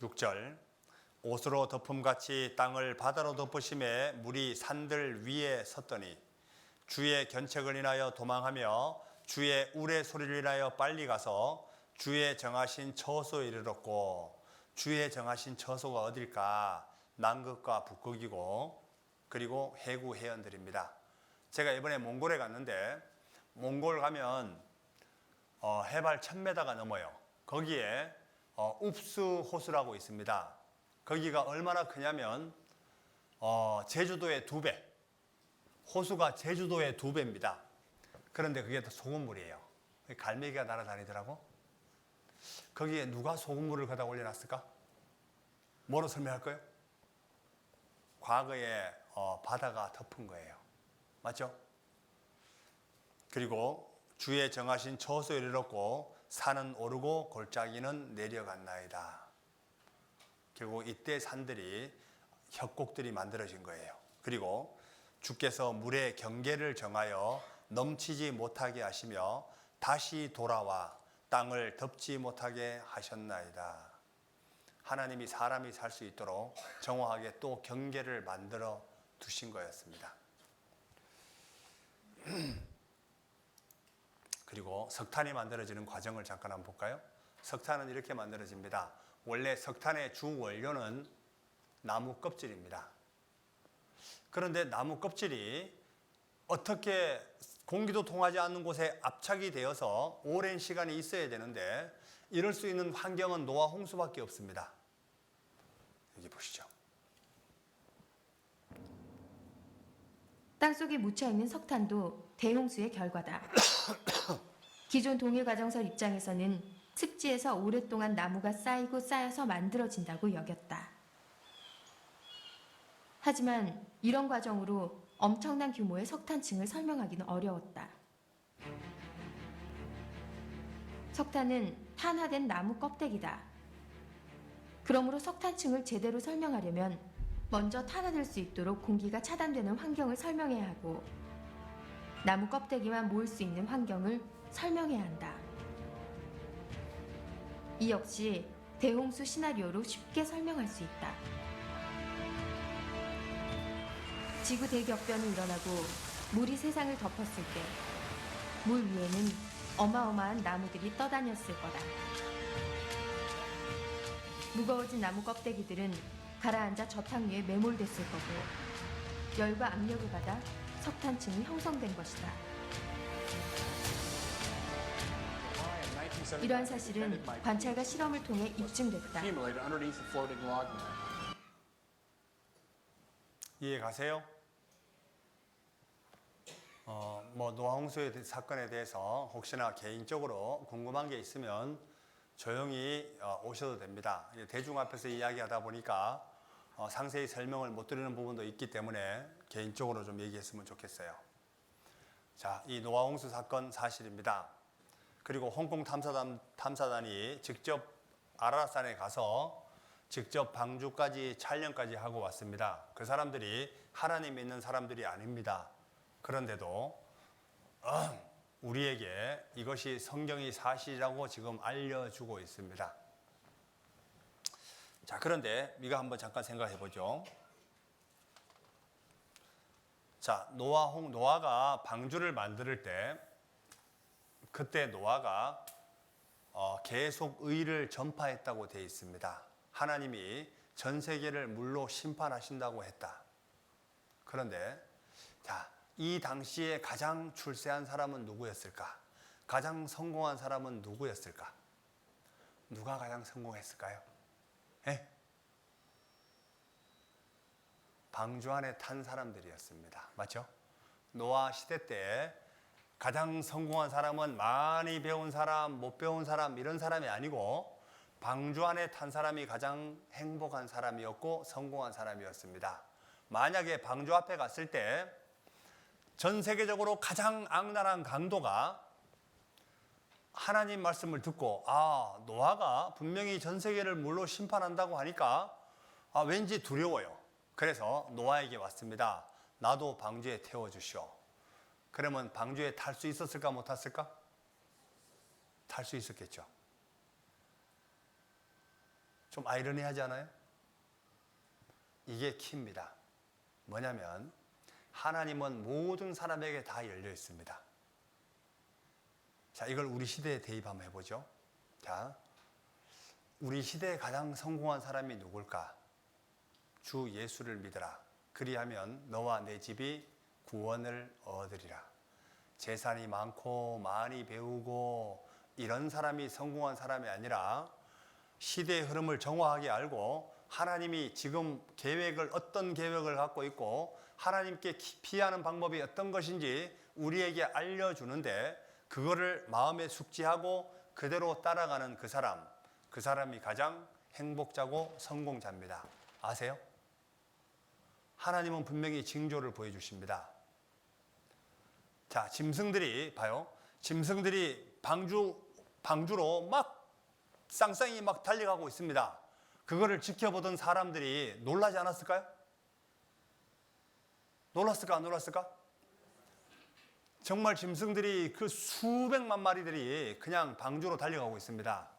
6절 옷으로 덮음같이 땅을 바다로 덮으심에 물이 산들 위에 섰더니 주의 견책을 인하여 도망하며 주의 우레 소리를 인하여 빨리 가서 주의 정하신 처소에 이르렀고 주의 정하신 처소가 어딜까? 남극과 북극이고 그리고 해구 해연들입니다. 제가 이번에 몽골에 갔는데 몽골 가면 해발 1000m가 넘어요. 거기에 웁스 호수라고 있습니다. 거기가 얼마나 크냐면 제주도의 2배, 호수가 제주도의 2배입니다. 그런데 그게 다 소금물이에요. 갈매기가 날아다니더라고. 거기에 누가 소금물을 거다 올려놨을까? 뭐로 설명할 거예요? 과거에 바다가 덮은 거예요. 맞죠? 그리고 주의 정하신 처소에 이르렀고 산은 오르고 골짜기는 내려갔나이다. 결국 이때 산들이 협곡들이 만들어진 거예요. 그리고 주께서 물의 경계를 정하여 넘치지 못하게 하시며 다시 돌아와 땅을 덮지 못하게 하셨나이다. 하나님이 사람이 살 수 있도록 정확하게 또 경계를 만들어 두신 거였습니다. 그리고 석탄이 만들어지는 과정을 잠깐 한번 볼까요? 석탄은 이렇게 만들어집니다. 원래 석탄의 주 원료는 나무 껍질입니다. 그런데 나무 껍질이 어떻게 공기도 통하지 않는 곳에 압착이 되어서 오랜 시간이 있어야 되는데 이럴 수 있는 환경은 노아 홍수밖에 없습니다. 여기 보시죠. 땅속에 묻혀있는 석탄도 대홍수의 결과다. 기존 동일과정설 입장에서는 습지에서 오랫동안 나무가 쌓이고 쌓여서 만들어진다고 여겼다. 하지만 이런 과정으로 엄청난 규모의 석탄층을 설명하기는 어려웠다. 석탄은 탄화된 나무 껍데기다. 그러므로 석탄층을 제대로 설명하려면 먼저 탄화될 수 있도록 공기가 차단되는 환경을 설명해야 하고 나무 껍데기만 모을 수 있는 환경을 설명해야 한다. 이 역시 대홍수 시나리오로 쉽게 설명할 수 있다. 지구 대격변이 일어나고 물이 세상을 덮었을 때 물 위에는 어마어마한 나무들이 떠다녔을 거다. 무거워진 나무 껍데기들은 가라앉아 저탕 위에 매몰됐을 거고 열과 압력을 받아 석탄층이 형성된 것이다. 이러한 사실은 관찰과 실험을 통해 입증됐다. 이해 가세요? 노아 홍수의 사건에 대해서 혹시나 개인적으로 궁금한 게 있으면 조용히 오셔도 됩니다. 대중 앞에서 이야기하다 보니까 상세히 설명을 못 드리는 부분도 있기 때문에 개인적으로 좀 얘기했으면 좋겠어요. 자, 이 노아 홍수 사건 사실입니다. 그리고 홍콩 탐사단이 직접 아라라산에 가서 직접 방주까지 촬영까지 하고 왔습니다. 그 사람들이 하나님 믿는 사람들이 아닙니다. 그런데도 우리에게 이것이 성경이 사실이라고 지금 알려주고 있습니다. 자, 그런데 우리가 한번 잠깐 생각해 보죠. 자, 노아가 방주를 만들 때 그때 노아가 계속 의를 전파했다고 되어 있습니다. 하나님이 전 세계를 물로 심판하신다고 했다. 그런데 자, 이 당시에 가장 출세한 사람은 누구였을까? 가장 성공한 사람은 누구였을까? 누가 가장 성공했을까요? 예? 방주 안에 탄 사람들이었습니다. 맞죠? 노아 시대 때 가장 성공한 사람은 많이 배운 사람, 못 배운 사람 이런 사람이 아니고 방주 안에 탄 사람이 가장 행복한 사람이었고 성공한 사람이었습니다. 만약에 방주 앞에 갔을 때 전 세계적으로 가장 악랄한 강도가 하나님 말씀을 듣고 노아가 분명히 전 세계를 물로 심판한다고 하니까 왠지 두려워요. 그래서 노아에게 왔습니다. 나도 방주에 태워주시오. 그러면 방주에 탈 수 있었을까 못 탔을까? 탈 수 있었겠죠. 좀 아이러니하지 않아요? 이게 키입니다. 뭐냐면 하나님은 모든 사람에게 다 열려 있습니다. 자, 이걸 우리 시대에 대입 한번 해보죠. 자, 우리 시대에 가장 성공한 사람이 누굴까? 주 예수를 믿으라. 그리하면 너와 내 집이 구원을 얻으리라. 재산이 많고 많이 배우고 이런 사람이 성공한 사람이 아니라 시대의 흐름을 정확하게 알고 하나님이 지금 어떤 계획을 갖고 있고 하나님께 피하는 방법이 어떤 것인지 우리에게 알려주는데 그거를 마음에 숙지하고 그대로 따라가는 그 사람이 가장 행복자고 성공자입니다. 아세요? 하나님은 분명히 징조를 보여주십니다. 자, 짐승들이 봐요. 짐승들이 방주로 막 쌍쌍이 막 달려가고 있습니다. 그거를 지켜보던 사람들이 놀라지 않았을까요? 놀랐을까 안 놀랐을까? 정말 짐승들이 그 수백만 마리들이 그냥 방주로 달려가고 있습니다.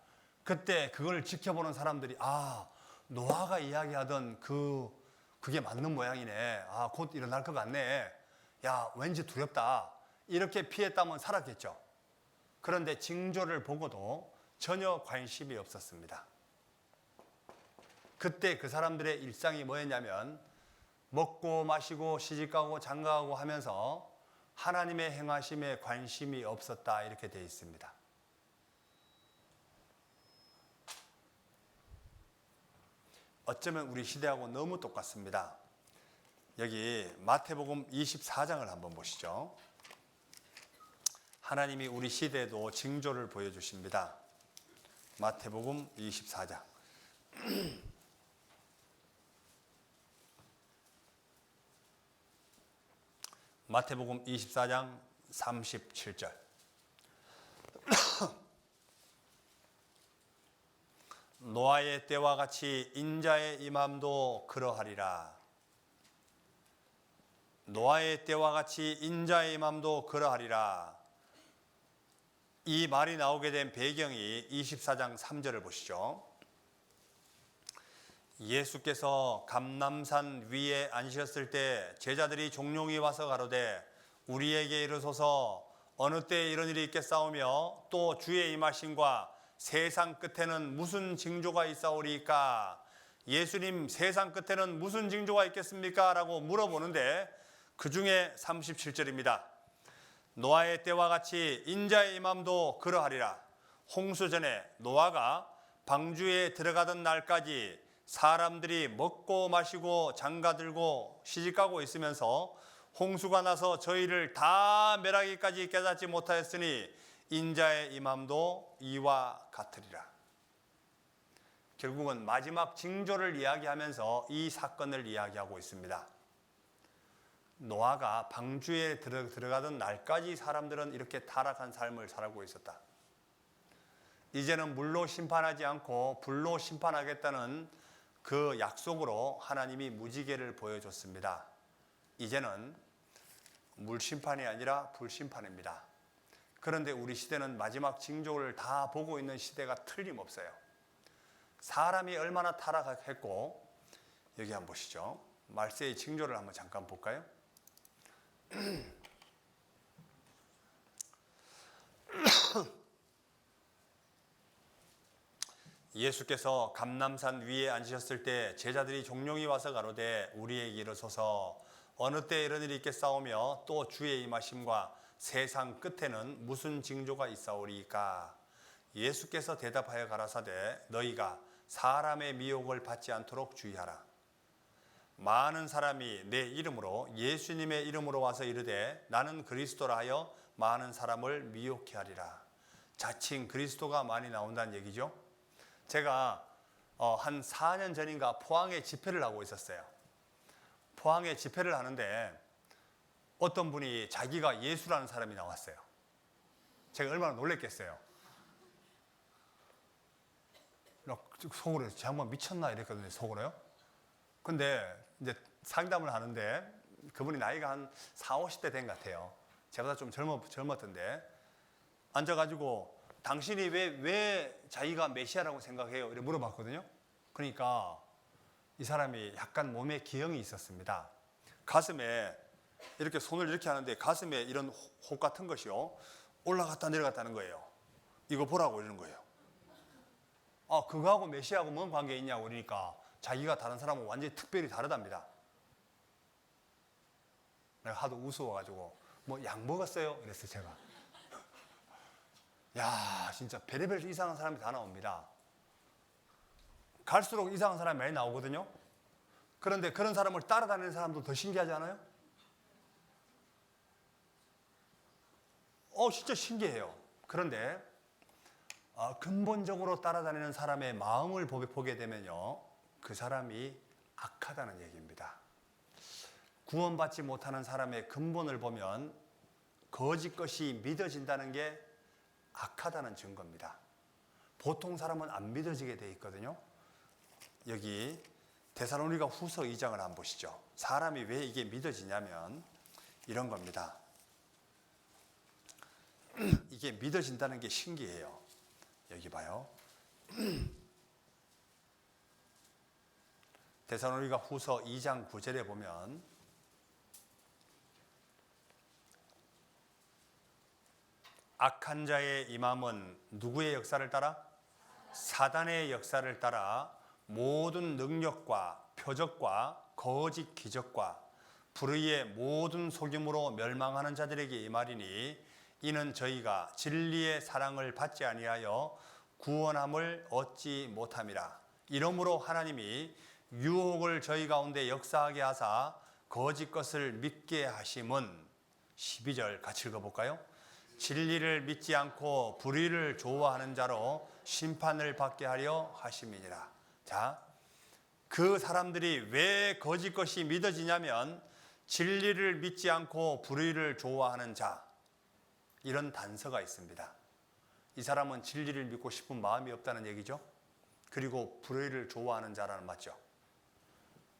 그때 그걸 지켜보는 사람들이 노아가 이야기하던 그게 맞는 모양이네. 곧 일어날 것 같네. 야, 왠지 두렵다. 이렇게 피했다면 살았겠죠. 그런데 징조를 보고도 전혀 관심이 없었습니다. 그때 그 사람들의 일상이 뭐였냐면 먹고 마시고 시집가고 장가가고 하면서 하나님의 행하심에 관심이 없었다 이렇게 되어 있습니다. 어쩌면 우리 시대하고 너무 똑같습니다. 여기 마태복음 24장을 한번 보시죠. 하나님이 우리 시대에도 징조를 보여주십니다. 마태복음 24장. 마태복음 24장 37절. 노아의 때와 같이 인자의 임함도 그러하리라. 노아의 때와 같이 인자의 임함도 그러하리라. 이 말이 나오게 된 배경이 24장 3절을 보시죠. 예수께서 감람산 위에 앉으셨을 때 제자들이 종용이 와서 가로되 우리에게 이르소서 어느 때에 이런 일이 있겠사오며 또 주의 임하심과 세상 끝에는 무슨 징조가 있사오리까? 예수님, 세상 끝에는 무슨 징조가 있겠습니까? 라고 물어보는데 그 중에 37절입니다. 노아의 때와 같이 인자의 임함도 그러하리라. 홍수 전에 노아가 방주에 들어가던 날까지 사람들이 먹고 마시고 장가들고 시집가고 있으면서 홍수가 나서 저희를 다 멸하기까지 깨닫지 못하였으니 인자의 임함도 이와 같으리라. 결국은 마지막 징조를 이야기하면서 이 사건을 이야기하고 있습니다. 노아가 방주에 들어가던 날까지 사람들은 이렇게 타락한 삶을 살고 있었다. 이제는 물로 심판하지 않고 불로 심판하겠다는 그 약속으로 하나님이 무지개를 보여줬습니다. 이제는 물 심판이 아니라 불 심판입니다. 그런데 우리 시대는 마지막 징조를 다 보고 있는 시대가 틀림없어요. 사람이 얼마나 타락했고, 여기 한번 보시죠. 말세의 징조를 한번 잠깐 볼까요? 예수께서 감람산 위에 앉으셨을 때 제자들이 종용이 와서 가로되 우리에게 이르소서 어느 때 이런 일이 있겠사오며 또 주의 임하심과 세상 끝에는 무슨 징조가 있사오리까? 예수께서 대답하여 가라사대 너희가 사람의 미혹을 받지 않도록 주의하라. 많은 사람이 내 이름으로 예수님의 이름으로 와서 이르되 나는 그리스도라 하여 많은 사람을 미혹해 하리라. 자칭 그리스도가 많이 나온다는 얘기죠. 제가 한 4년 전인가 포항에 집회를 하고 있었어요. 포항에 집회를 하는데 어떤 분이 자기가 예수라는 사람이 나왔어요. 제가 얼마나 놀랬겠어요. 속으로 저 양반 미쳤나 이랬거든요. 속으로요. 근데 이제 상담을 하는데 그분이 나이가 한 40, 50대 된 것 같아요. 제보다 좀 젊었던데 앉아가지고 당신이 왜 자기가 메시아라고 생각해요? 이렇게 물어봤거든요. 그러니까 이 사람이 약간 몸에 기형이 있었습니다. 가슴에 이렇게 손을 이렇게 하는데 가슴에 이런 혹 같은 것이요 올라갔다 내려갔다는 거예요. 이거 보라고 이러는 거예요. 아, 그거하고 메시아하고 뭔 관계 있냐고 그러니까 자기가 다른 사람하고 완전히 특별히 다르답니다. 내가 하도 우스워가지고 뭐 약 먹었어요? 이랬어요 제가. 야, 진짜 별의별 이상한 사람이 다 나옵니다. 갈수록 이상한 사람이 많이 나오거든요. 그런데 그런 사람을 따라다니는 사람도 더 신기하지 않아요? 진짜 신기해요. 그런데 근본적으로 따라다니는 사람의 마음을 보게 되면요, 그 사람이 악하다는 얘기입니다. 구원받지 못하는 사람의 근본을 보면 거짓 것이 믿어진다는 게 악하다는 증거입니다. 보통 사람은 안 믿어지게 돼 있거든요. 여기 데살로니가 후서 2장을 한번 보시죠. 사람이 왜 이게 믿어지냐면 이런 겁니다. 이게 믿어진다는 게 신기해요. 여기 봐요. 데살로니가 후서 2장 9절에 보면 악한 자의 임함은 누구의 역사를 따라? 사단의 역사를 따라 모든 능력과 표적과 거짓 기적과 불의의 모든 속임으로 멸망하는 자들에게 임하리니 이는 저희가 진리의 사랑을 받지 아니하여 구원함을 얻지 못함이라. 이러므로 하나님이 유혹을 저희 가운데 역사하게 하사 거짓 것을 믿게 하심은 12절 같이 읽어볼까요? 진리를 믿지 않고 불의를 좋아하는 자로 심판을 받게 하려 하심이니라. 자, 그 사람들이 왜 거짓 것이 믿어지냐면 진리를 믿지 않고 불의를 좋아하는 자, 이런 단서가 있습니다. 이 사람은 진리를 믿고 싶은 마음이 없다는 얘기죠. 그리고 불의를 좋아하는 자라는 맞죠.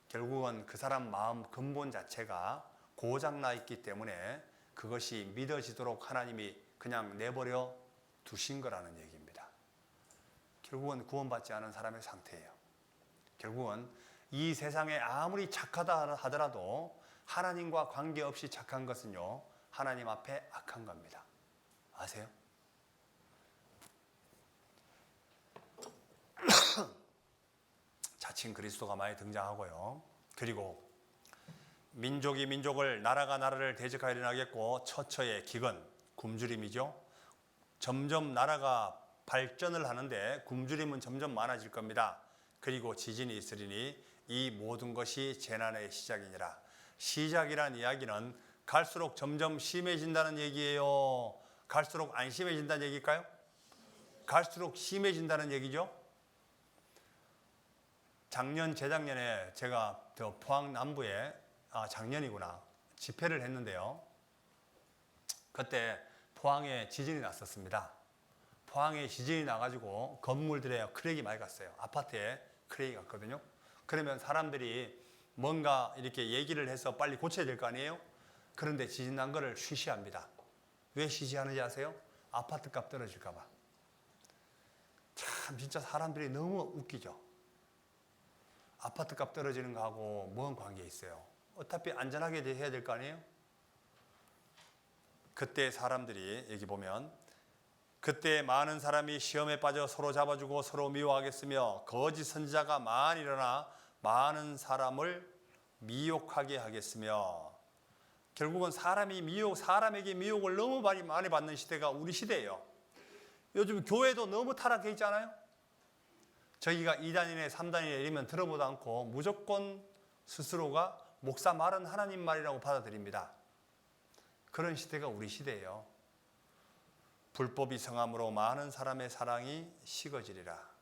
결국은 그 사람 마음 근본 자체가 고장나 있기 때문에 그것이 믿어지도록 하나님이 그냥 내버려 두신 거라는 얘기입니다. 결국은 구원받지 않은 사람의 상태예요. 결국은 이 세상에 아무리 착하다 하더라도 하나님과 관계없이 착한 것은요, 하나님 앞에 악한 겁니다. 아세요? 자칭 그리스도가 많이 등장하고요. 그리고 민족이 민족을, 나라가 나라를 대적하여 일어나겠고 처처의 기근, 굶주림이죠. 점점 나라가 발전을 하는데 굶주림은 점점 많아질 겁니다. 그리고 지진이 있으리니 이 모든 것이 재난의 시작이니라. 시작이란 이야기는 갈수록 점점 심해진다는 얘기예요. 갈수록 안 심해진다는 얘기일까요? 갈수록 심해진다는 얘기죠. 작년, 재작년에 제가 저 포항 남부에 작년이구나 집회를 했는데요. 그때 포항에 지진이 났었습니다. 포항에 지진이 나가지고 건물들에 크랙이 많이 갔어요. 아파트에 크랙이 갔거든요. 그러면 사람들이 뭔가 이렇게 얘기를 해서 빨리 고쳐야 될 거 아니에요? 그런데 지진 난 거를 쉬쉬합니다. 왜 쉬쉬하는지 아세요? 아파트 값 떨어질까 봐. 참 진짜 사람들이 너무 웃기죠. 아파트 값 떨어지는 거하고 뭔 관계 있어요? 어차피 안전하게 해야 될 거 아니에요? 그때 사람들이 여기 보면 그때 많은 사람이 시험에 빠져 서로 잡아주고 서로 미워하겠으며 거짓 선지자가 많이 일어나 많은 사람을 미혹하게 하겠으며, 결국은 사람에게 미혹을 너무 많이 받는 시대가 우리 시대예요. 요즘 교회도 너무 타락해 있잖아요. 저희가 2단이네 3단이네 이러면 들어보도 않고 무조건 스스로가 목사 말은 하나님 말이라고 받아들입니다. 그런 시대가 우리 시대예요. 불법이 성함으로 많은 사람의 사랑이 식어지리라.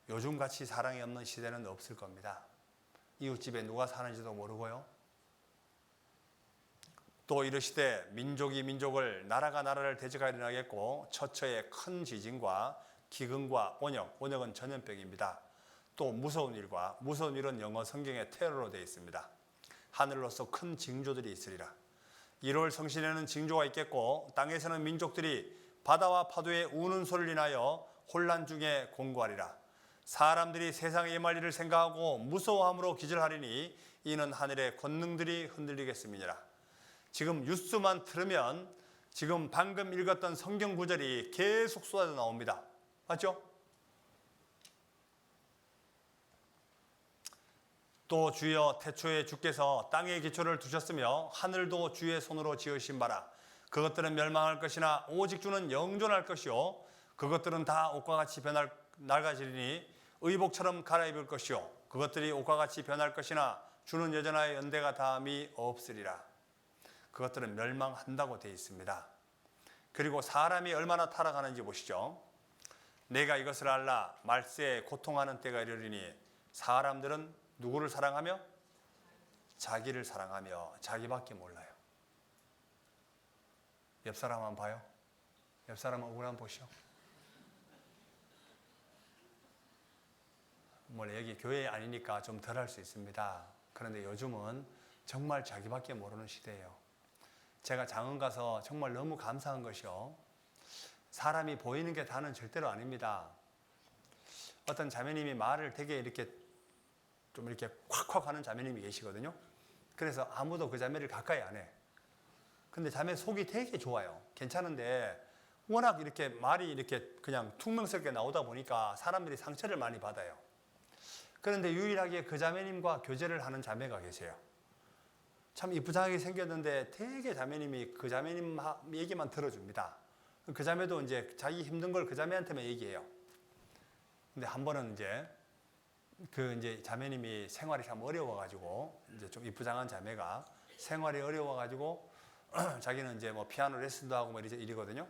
요즘같이 사랑이 없는 시대는 없을 겁니다. 이웃집에 누가 사는지도 모르고요. 또 이르시되 민족이 민족을, 나라가 나라를 대적하여 일어나겠고 처처의 큰 지진과 기근과 온역은 전염병입니다. 또 무서운 일은 영어 성경에 테러로 되어 있습니다. 하늘로서 큰 징조들이 있으리라. 1월 성신에는 징조가 있겠고 땅에서는 민족들이 바다와 파도의 우는 소리를 인하여 혼란 중에 공고하리라. 사람들이 세상의 예말리를 생각하고 무서워함으로 기절하리니 이는 하늘의 권능들이 흔들리겠음이니라. 지금 뉴스만 틀으면 지금 방금 읽었던 성경 구절이 계속 쏟아져 나옵니다. 맞죠? 또 주여 태초에 주께서 땅의 기초를 두셨으며 하늘도 주의 손으로 지으신 바라. 그것들은 멸망할 것이나 오직 주는 영존할 것이요 그것들은 다 옷과 같이 낡아지리니 의복처럼 갈아입을 것이요 그것들이 옷과 같이 변할 것이나 주는 여전하여 연대가 다함이 없으리라. 그것들은 멸망한다고 되어 있습니다. 그리고 사람이 얼마나 타락하는지 보시죠. 내가 이것을 알라 말세에 고통하는 때가 이르리니 사람들은 누구를 사랑하며? 자기를 사랑하며 자기밖에 몰라요. 옆 사람 한번 봐요. 옆 사람 얼굴 한번 보시오. 여기 교회 아니니까 좀 덜 할 수 있습니다. 그런데 요즘은 정말 자기밖에 모르는 시대예요. 제가 장흥 가서 정말 너무 감사한 것이요. 사람이 보이는 게 다는 절대로 아닙니다. 어떤 자매님이 말을 되게 이렇게 좀 이렇게 콱콱 하는 자매님이 계시거든요. 그래서 아무도 그 자매를 가까이 안 해. 근데 자매 속이 되게 좋아요. 괜찮은데 워낙 이렇게 말이 이렇게 그냥 퉁명스럽게 나오다 보니까 사람들이 상처를 많이 받아요. 그런데 유일하게 그 자매님과 교제를 하는 자매가 계세요. 참 이쁘장하게 생겼는데 되게 자매님이 그 자매님 얘기만 들어줍니다. 그 자매도 이제 자기 힘든 걸 그 자매한테만 얘기해요. 근데 한 번은 이제 자매님이 생활이 참 어려워가지고 이제 좀 이쁘장한 자매가 생활이 어려워가지고 자기는 이제 뭐 피아노 레슨도 하고 뭐 이러거든요.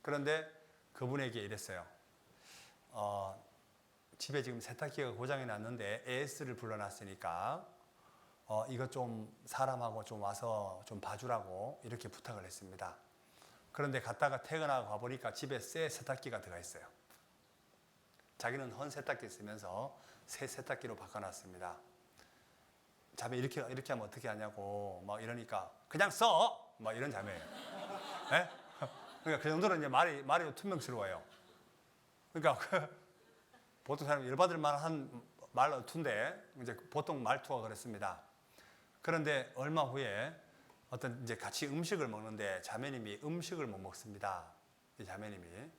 그런데 그분에게 이랬어요. 집에 지금 세탁기가 고장이 났는데 AS를 불러놨으니까 이거 좀 사람하고 좀 와서 좀 봐주라고 이렇게 부탁을 했습니다. 그런데 갔다가 퇴근하고 가보니까 집에 새 세탁기가 들어가 있어요. 자기는 헌 세탁기 쓰면서 새 세탁기로 바꿔놨습니다. 자매 이렇게 하면 어떻게 하냐고 막 이러니까 그냥 써! 막 이런 자매예요. 네? 그러니까 그 정도로 이제 말이 투명스러워요. 그러니까 보통 사람이 열받을 만한 말투인데 이제 보통 말투가 그렇습니다. 그런데 얼마 후에 어떤 이제 같이 음식을 먹는데 자매님이 음식을 못 먹습니다. 이 자매님이.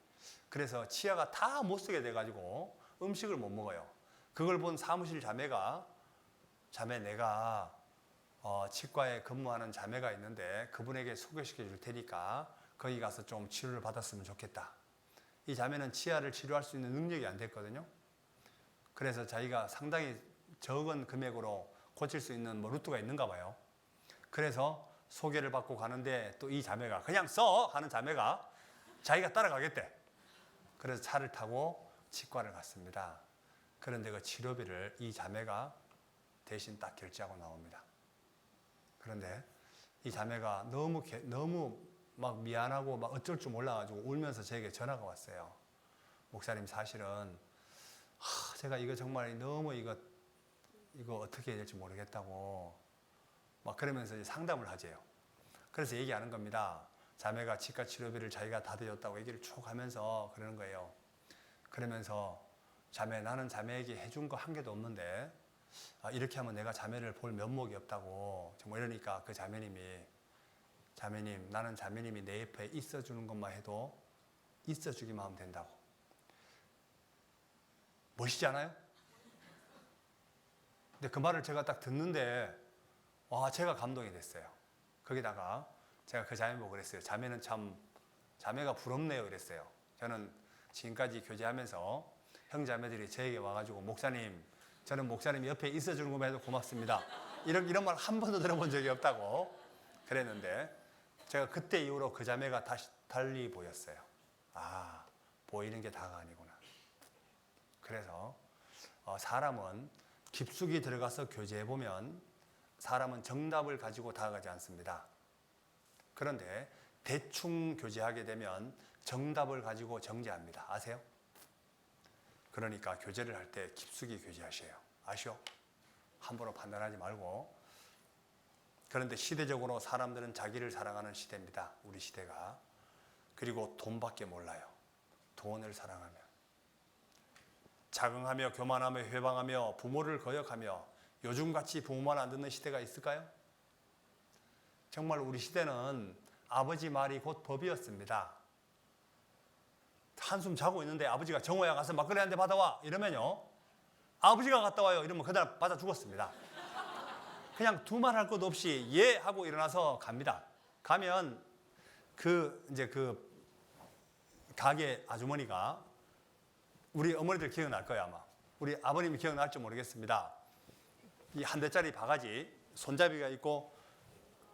그래서 치아가 다 못 쓰게 돼가지고 음식을 못 먹어요. 그걸 본 사무실 자매가 자매 내가 치과에 근무하는 자매가 있는데 그분에게 소개시켜 줄 테니까 거기 가서 좀 치료를 받았으면 좋겠다. 이 자매는 치아를 치료할 수 있는 능력이 안 됐거든요. 그래서 자기가 상당히 적은 금액으로 고칠 수 있는 루트가 있는가 봐요. 그래서 소개를 받고 가는데 또 이 자매가 그냥 써! 하는 자매가 자기가 따라가겠대. 그래서 차를 타고 치과를 갔습니다. 그런데 그 치료비를 이 자매가 대신 딱 결제하고 나옵니다. 그런데 이 자매가 너무 막 미안하고 막 어쩔 줄 몰라가지고 울면서 저에게 전화가 왔어요. 목사님 사실은 제가 이거 정말 너무 이거 어떻게 해야 될지 모르겠다고 막 그러면서 이제 상담을 하재요. 그래서 얘기하는 겁니다. 자매가 치과 치료비를 자기가 다 대줬다고 얘기를 쭉 하면서 그러는 거예요. 그러면서 나는 자매에게 해준 거 한 개도 없는데 이렇게 하면 내가 자매를 볼 면목이 없다고 정말 이러니까 그 자매님이 자매님 나는 자매님이 내 옆에 있어주는 것만 해도 있어주기만 하면 된다고. 멋있지 않아요? 근데 그 말을 제가 딱 듣는데 제가 감동이 됐어요. 거기다가 제가 그 자매 보고 그랬어요. 자매가 부럽네요 이랬어요. 저는 지금까지 교제하면서 형자매들이 저에게 와가지고 목사님 저는 목사님 옆에 있어주는 것만 해도 고맙습니다. 이런 말 한 번도 들어본 적이 없다고 그랬는데 제가 그때 이후로 그 자매가 다시 달리 보였어요. 보이는 게 다가 아니구나. 그래서 사람은 깊숙이 들어가서 교제해보면 사람은 정답을 가지고 다가가지 않습니다. 그런데 대충 교제하게 되면 정답을 가지고 정죄합니다. 아세요? 그러니까 교제를 할 때 깊숙이 교제하셔요. 아시오? 함부로 판단하지 말고 그런데 시대적으로 사람들은 자기를 사랑하는 시대입니다. 우리 시대가. 그리고 돈밖에 몰라요. 돈을 사랑하며. 자긍하며 교만하며 회방하며 부모를 거역하며 요즘같이 부모만 안 듣는 시대가 있을까요? 정말 우리 시대는 아버지 말이 곧 법이었습니다. 한숨 자고 있는데 아버지가 정호야 가서 막걸리 한 대 받아와 이러면요, 아버지가 갔다 와요 이러면 그날 받아 죽었습니다. 그냥 두말 할 것 없이 예 하고 일어나서 갑니다. 가면 그 가게 아주머니가, 우리 어머니들 기억날 거예요 아마. 우리 아버님이 기억날지 모르겠습니다. 이 한 대짜리 바가지 손잡이가 있고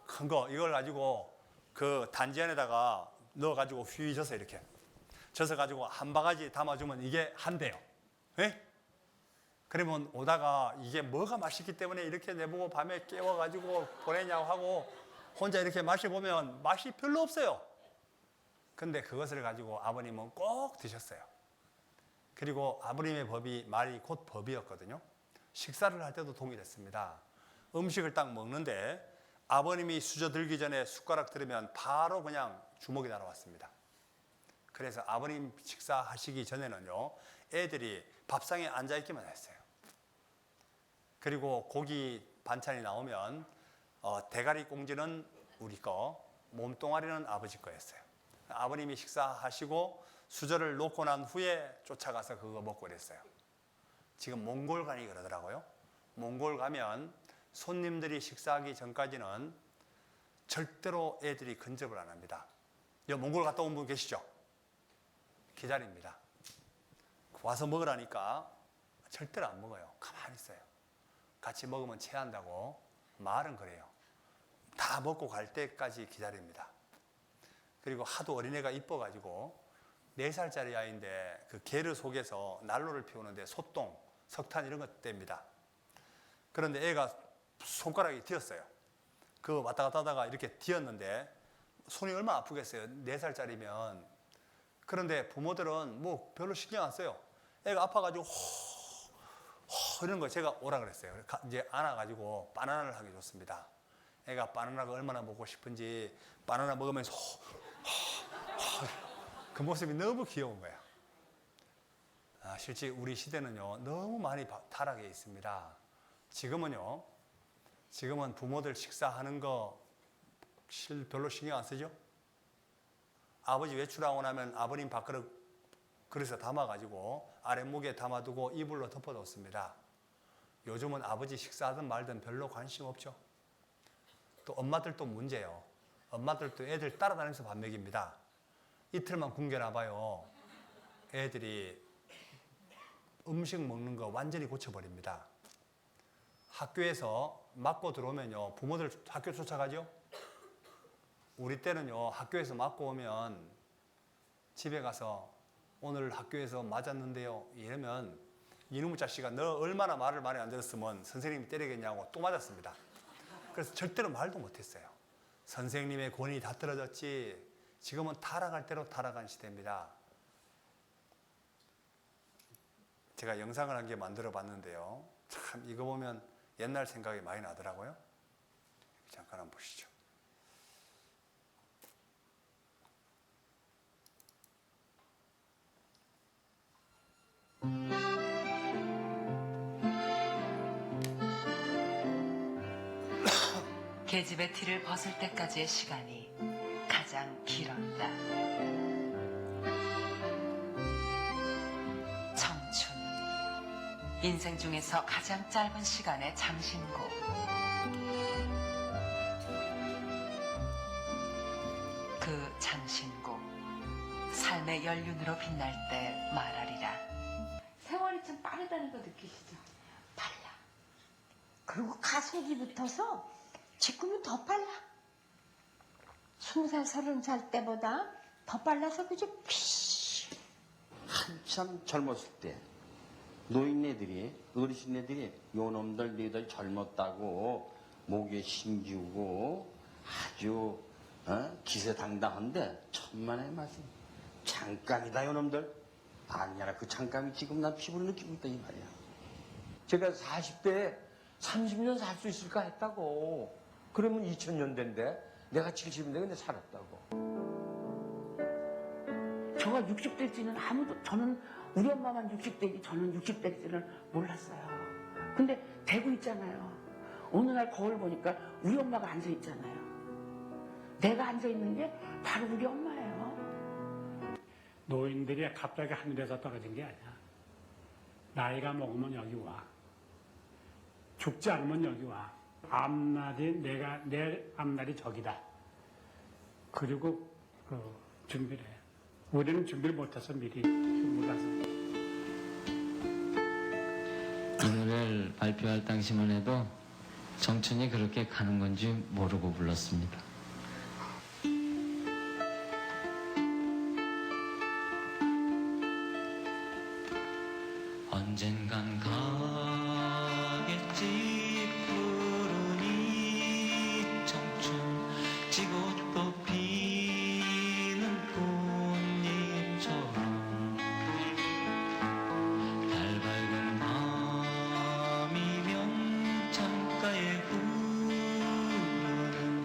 큰 거, 이걸 가지고 그 단지 안에다가 넣어가지고 휘 져서 이렇게 져서 가지고 한 바가지 담아주면 이게 한 대요. 예? 그러면 오다가 이게 뭐가 맛있기 때문에 이렇게 내보고 밤에 깨워가지고 보내냐고 하고 혼자 이렇게 마셔보면 맛이 별로 없어요. 근데 그것을 가지고 아버님은 꼭 드셨어요. 그리고 아버님의 법이 말이 곧 법이었거든요. 식사를 할 때도 동일했습니다. 음식을 딱 먹는데 아버님이 수저 들기 전에 숟가락 들으면 바로 그냥 주먹이 날아왔습니다. 그래서 아버님 식사하시기 전에는요, 애들이 밥상에 앉아있기만 했어요. 그리고 고기 반찬이 나오면 대가리 꽁지는 우리 거, 몸뚱아리는 아버지 거였어요. 아버님이 식사하시고 수저를 놓고 난 후에 쫓아가서 그거 먹고 그랬어요. 지금 몽골 가니 그러더라고요. 몽골 가면 손님들이 식사하기 전까지는 절대로 애들이 근접을 안 합니다. 여기 몽골 갔다 온 분 계시죠? 기다립니다. 와서 먹으라니까 절대로 안 먹어요. 가만히 있어요. 같이 먹으면 체한다고 말은 그래요. 다 먹고 갈 때까지 기다립니다. 그리고 하도 어린애가 이뻐가지고 4살짜리 아이인데 그 게르 속에서 난로를 피우는데 소똥, 석탄 이런 것 뗍니다. 그런데 애가 손가락이 뒤었어요. 그 왔다 갔다 하다가 이렇게 뒤었는데 손이 얼마나 아프겠어요. 4살짜리면. 그런데 부모들은 뭐 별로 신경 안 써요. 애가 아파가지고 이런 거 제가 오라 그랬어요. 이제 안아가지고 바나나를 하기 좋습니다. 애가 바나나가 얼마나 먹고 싶은지 바나나 먹으면서 그 모습이 너무 귀여운 거예요. 실제 우리 시대는요, 너무 많이 타락해 있습니다. 지금은 부모들 식사하는 거 별로 신경 안 쓰죠? 아버지 외출하고 나면 아버님 밥그릇 그릇에 담아가지고 아랫목에 담아두고 이불로 덮어놓습니다. 요즘은 아버지 식사하든 말든 별로 관심 없죠. 또 엄마들도 문제예요. 엄마들도 애들 따라다니면서 밥 먹입니다. 이틀만 굶겨놔봐요. 애들이 음식 먹는 거 완전히 고쳐버립니다. 학교에서 맞고 들어오면요, 부모들 학교 쫓아가죠? 우리 때는요, 학교에서 맞고 오면 집에 가서 오늘 학교에서 맞았는데요 이러면 이놈의 자식아 너 얼마나 말을 많이 안 들었으면 선생님이 때리겠냐고 또 맞았습니다. 그래서 절대로 말도 못했어요. 선생님의 권위 다 떨어졌지. 지금은 타락할 대로 타락한 시대입니다. 제가 영상을 한 개 만들어 봤는데요, 참 이거 보면 옛날 생각이 많이 나더라고요. 잠깐 한번 보시죠. 계집의 티를 벗을 때까지의 시간이 가장 길었다. 청춘, 인생 중에서 가장 짧은 시간의 장신구. 그 장신구, 삶의 연륜으로 빛날 때 말하리라. 세월이 참 빠르다는 거 느끼시죠? 빨라. 그리고 가속이 붙어서 지금은 더 빨라. 20살, 30살 때보다 더 빨라서 그저 피. 한참 젊었을 때 노인네들이, 어르신네들이 요놈들 너희들 젊었다고 목에 심지우고 아주 기세당당한데 천만의 말씀. 잠깐이다 요놈들. 아니야, 그 잠깐이 지금 난 피부로 느끼고 있다 이 말이야. 제가 40대에 30년 살 수 있을까 했다고. 그러면 2000년대인데 내가 70인데 근데 살았다고. 저가 60대일지는 아무도, 저는 우리 엄마만 60대이지 저는 60대일지는 몰랐어요. 근데 대구 있잖아요. 어느 날 거울 보니까 우리 엄마가 앉아 있잖아요. 내가 앉아 있는 게 바로 우리 엄마예요. 노인들이 갑자기 하늘에서 떨어진 게 아니야. 나이가 먹으면 여기 와. 죽지 않으면 여기 와. 앞날이 내 앞날이 저기다. 그리고 준비를 해. 우리는 준비를 못해서 미리 몰라서. 이 노래를 발표할 당시만 해도 정춘이 그렇게 가는 건지 모르고 불렀습니다. 언젠간 가겠지 푸른 이 청춘 지고 또 피는 꽃잎처럼 달 밝은 밤이면 창가에 흐르는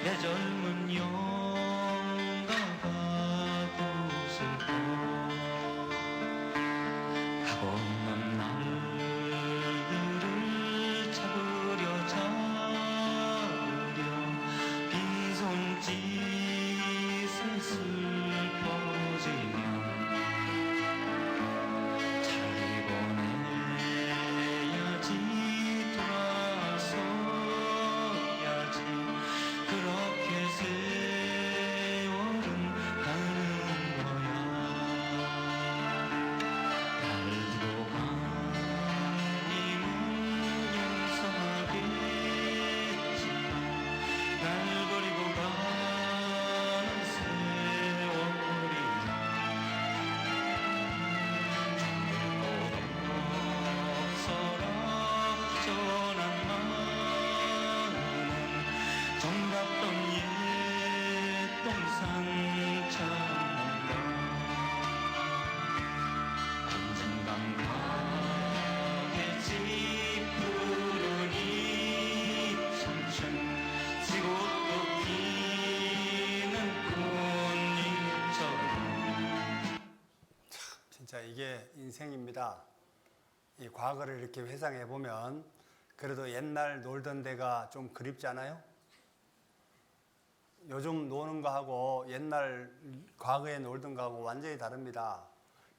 내 젊은 영가가 웃을까 가고만 날들을 잡으려 빈손짓은 슬퍼지면 차라리 보내야지 돌아서야지 그렇게 세월은 가는 거야 나를 두고 간 님은 용서하겠지 날 버리고 가는 세월이야 서락전한 마음은 정답던 옛동산 찾는다 언젠간 가겠지 푸른 이 청춘 지고 또 피는 꽃잎처럼 진짜 이게 인생입니다. 이 과거를 이렇게 회상해 보면 그래도 옛날 놀던 데가 좀 그립지 않아요? 요즘 노는 거하고 옛날 과거에 놀던 거하고 완전히 다릅니다.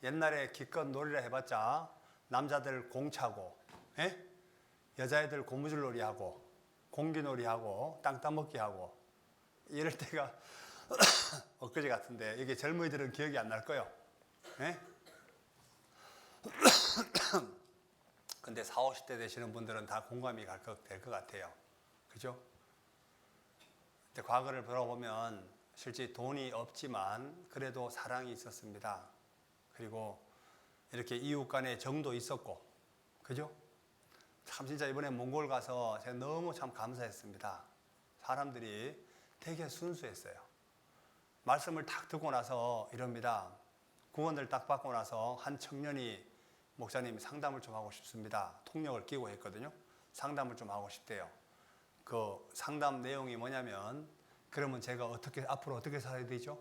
옛날에 기껏 놀이라 해봤자 남자들 공 차고, 예? 여자애들 고무줄 놀이하고, 공기 놀이하고, 땅 따먹기 하고 이럴 때가 엊그제 같은데 이게 젊은이들은 기억이 안 날 거예요. 예? 근데 40, 50대 되시는 분들은 다 공감이 될 것 같아요. 그죠? 근데 과거를 돌아보면 실제 돈이 없지만 그래도 사랑이 있었습니다. 그리고 이렇게 이웃 간에 정도 있었고, 그죠? 참 진짜 이번에 몽골 가서 제가 너무 참 감사했습니다. 사람들이 되게 순수했어요. 말씀을 딱 듣고 나서 이럽니다. 구원을 딱 받고 나서 한 청년이 목사님 상담을 좀 하고 싶습니다. 통역을 끼고 했거든요. 상담을 좀 하고 싶대요. 그 상담 내용이 뭐냐면 그러면 제가 앞으로 어떻게 살아야 되죠?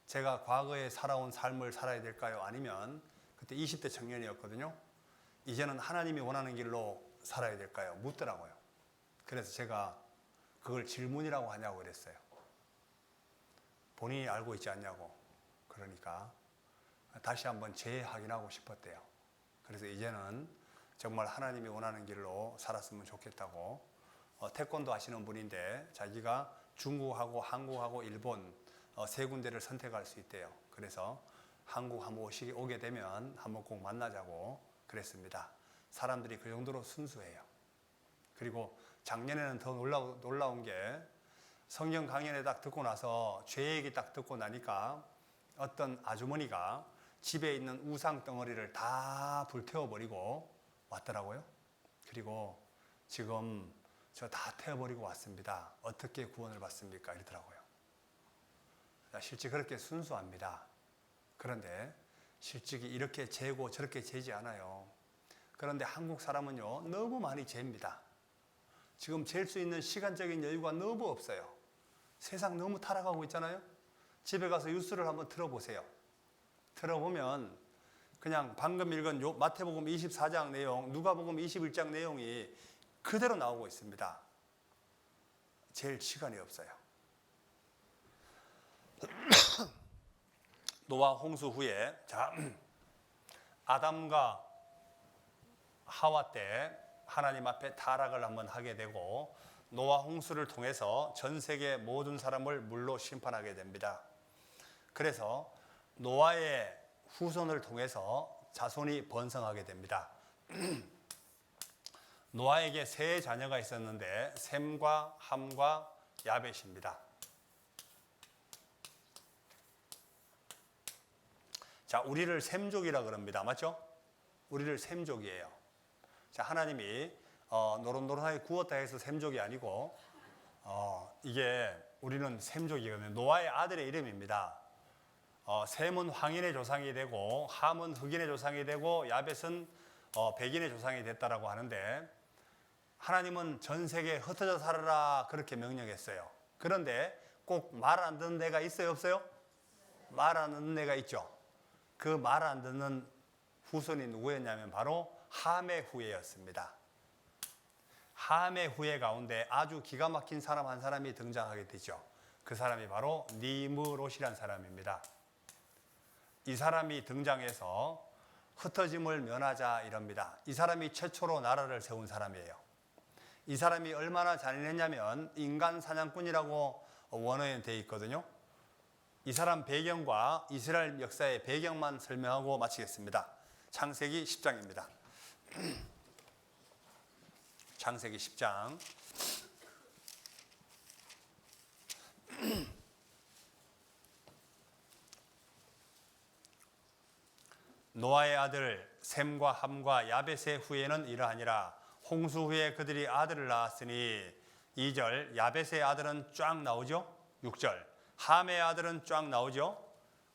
제가 과거에 살아온 삶을 살아야 될까요? 아니면 그때 20대 청년이었거든요. 이제는 하나님이 원하는 길로 살아야 될까요? 묻더라고요. 그래서 제가 그걸 질문이라고 하냐고 그랬어요. 본인이 알고 있지 않냐고. 그러니까 다시 한번 재확인하고 싶었대요. 그래서 이제는 정말 하나님이 원하는 길로 살았으면 좋겠다고. 태권도 하시는 분인데 자기가 중국하고 한국하고 일본 세 군데를 선택할 수 있대요. 그래서 한국 한번 오게 되면 한번 꼭 만나자고 그랬습니다. 사람들이 그 정도로 순수해요. 그리고 작년에는 더 놀라운 게 성경 강연에 딱 듣고 나서 죄 얘기 딱 듣고 나니까 어떤 아주머니가 집에 있는 우상 덩어리를 다 불태워버리고 왔더라고요. 그리고 지금 저 다 태워버리고 왔습니다. 어떻게 구원을 받습니까? 이러더라고요. 실제 그렇게 순수합니다. 그런데 실직이 이렇게 재고 저렇게 재지 않아요. 그런데 한국 사람은요 너무 많이 잽니다. 지금 잴 수 있는 시간적인 여유가 너무 없어요. 세상 너무 타락하고 있잖아요. 집에 가서 뉴스를 한번 들어보세요. 들어보면 그냥 방금 읽은 마태복음 24장 내용, 누가복음 21장 내용이 그대로 나오고 있습니다. 잴 시간이 없어요. 노아 홍수 후에 아담과 하와 때 하나님 앞에 타락을 한번 하게 되고 노아 홍수를 통해서 전 세계 모든 사람을 물로 심판하게 됩니다. 그래서 노아의 후손을 통해서 자손이 번성하게 됩니다. 노아에게 세 자녀가 있었는데 셈과 함과 야벳입니다. 자, 우리를 셈족이라 그럽니다. 맞죠? 우리를 셈족이에요. 자, 하나님이 노릇노릇하게 구웠다 해서 셈족이 아니고 이게 우리는 셈족이거든요. 노아의 아들의 이름입니다. 셈은 황인의 조상이 되고 함은 흑인의 조상이 되고 야벳은 백인의 조상이 됐다라고 하는데 하나님은 전 세계에 흩어져 살아라 그렇게 명령했어요. 그런데 꼭 말 안 듣는 데가 있어요, 없어요? 말 안 듣는 데가 있죠. 그 말 안 듣는 후손이 누구였냐면 바로 함의 후예였습니다. 함의 후예 가운데 아주 기가 막힌 사람 한 사람이 등장하게 되죠. 그 사람이 바로 니므롯이라는 사람입니다. 이 사람이 등장해서 흩어짐을 면하자 이럽니다. 이 사람이 최초로 나라를 세운 사람이에요. 이 사람이 얼마나 잔인했냐면 인간 사냥꾼이라고 원어에 되어 있거든요. 이 사람 배경과 이스라엘 역사의 배경만 설명하고 마치겠습니다. 창세기 10장입니다. 창세기 10장. 노아의 아들 셈과 함과 야벳의 후예는 이러하니라. 홍수 후에 그들이 아들을 낳았으니 2절 야벳의 아들은 쫙 나오죠. 6절 함의 아들은 쫙 나오죠.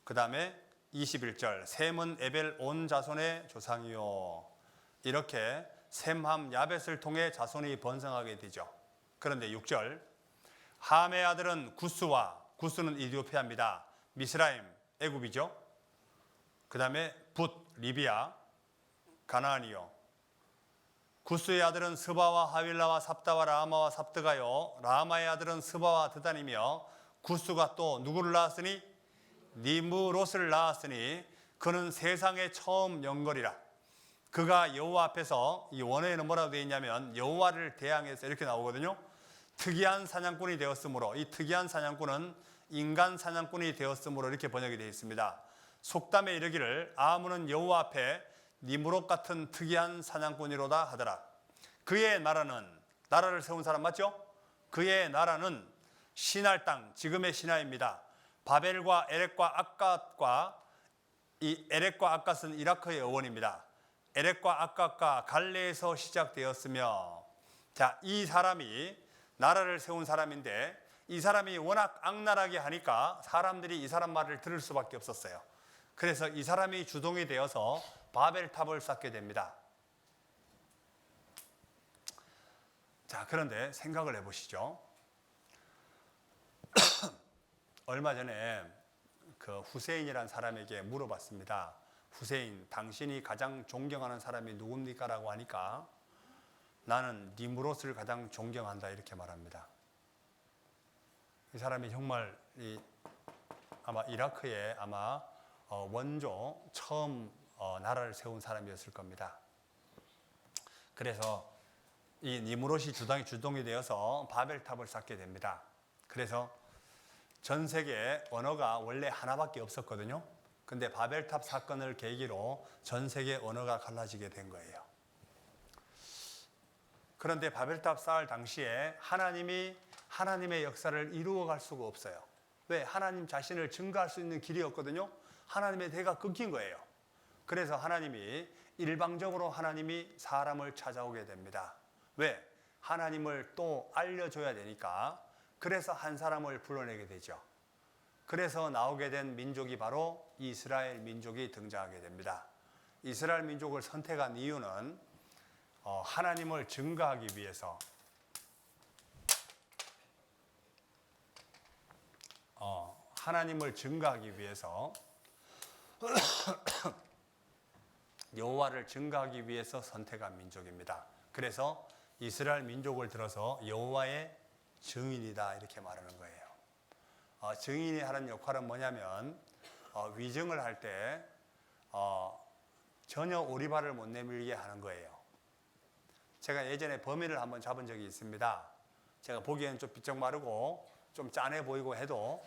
그 다음에 21절 셈은 에벨 온 자손의 조상이요. 이렇게 셈, 함, 야벳을 통해 자손이 번성하게 되죠. 그런데 6절 함의 아들은 구스와 구스는 이디오피아입니다. 미스라임 애굽이죠. 그 다음에 붓 리비아 가나안이요. 구스의 아들은 스바와 하윌라와 삽다와 라마와 삽드가요. 라마의 아들은 스바와 드단이며 구스가 또 누구를 낳았으니 니므롯을 낳았으니 그는 세상의 처음 영걸이라. 그가 여호와 앞에서 이 원어에는 뭐라고 되어 있냐면 여호와를 대항해서 이렇게 나오거든요. 특이한 사냥꾼이 되었으므로 이 특이한 사냥꾼은 인간 사냥꾼이 되었으므로 이렇게 번역이 되어 있습니다. 속담에 이르기를 아무는 여호와 앞에 니므롯 같은 특이한 사냥꾼이로다 하더라. 그의 나라는 나라를 세운 사람 맞죠? 그의 나라는 시날 땅 지금의 시나입니다. 바벨과 에렉과 아갓과 이 에렉과 아갓은 이라크의 어원입니다. 에렉과 아갓과 갈레에서 시작되었으며 자, 이 사람이 나라를 세운 사람인데 이 사람이 워낙 악랄하게 하니까 사람들이 이 사람 말을 들을 수밖에 없었어요. 그래서 이 사람이 주동이 되어서 바벨탑을 쌓게 됩니다. 자, 그런데 생각을 해보시죠. 얼마 전에 그 후세인이라는 사람에게 물어봤습니다. 후세인, 당신이 가장 존경하는 사람이 누굽니까? 라고 하니까 나는 니므롯을 가장 존경한다 이렇게 말합니다. 이 사람이 정말 아마 이라크의 원조 처음 나라를 세운 사람이었을 겁니다. 그래서 이 니므롯이 주동이 되어서 바벨탑을 쌓게 됩니다. 그래서 전 세계 언어가 원래 하나밖에 없었거든요. 근데 바벨탑 사건을 계기로 전 세계 언어가 갈라지게 된 거예요. 그런데 바벨탑 쌓을 당시에 하나님이 하나님의 역사를 이루어갈 수가 없어요. 왜? 하나님 자신을 증거할 수 있는 길이 없거든요. 하나님의 대가 끊긴 거예요. 그래서 하나님이 일방적으로 하나님이 사람을 찾아오게 됩니다. 왜? 하나님을 또 알려줘야 되니까. 그래서 한 사람을 불러내게 되죠. 그래서 나오게 된 민족이 바로 이스라엘 민족이 등장하게 됩니다. 이스라엘 민족을 선택한 이유는 하나님을 증거하기 위해서 하나님을 증거하기 위해서 여호와를 증거하기 위해서 선택한 민족입니다. 그래서 이스라엘 민족을 들어서 여호와의 증인이다 이렇게 말하는 거예요. 증인이 하는 역할은 뭐냐면 위증을 할 때 전혀 오리발을 못 내밀게 하는 거예요. 제가 예전에 범인을 한번 잡은 적이 있습니다. 제가 보기에는 좀 비쩍 마르고 좀 짠해 보이고 해도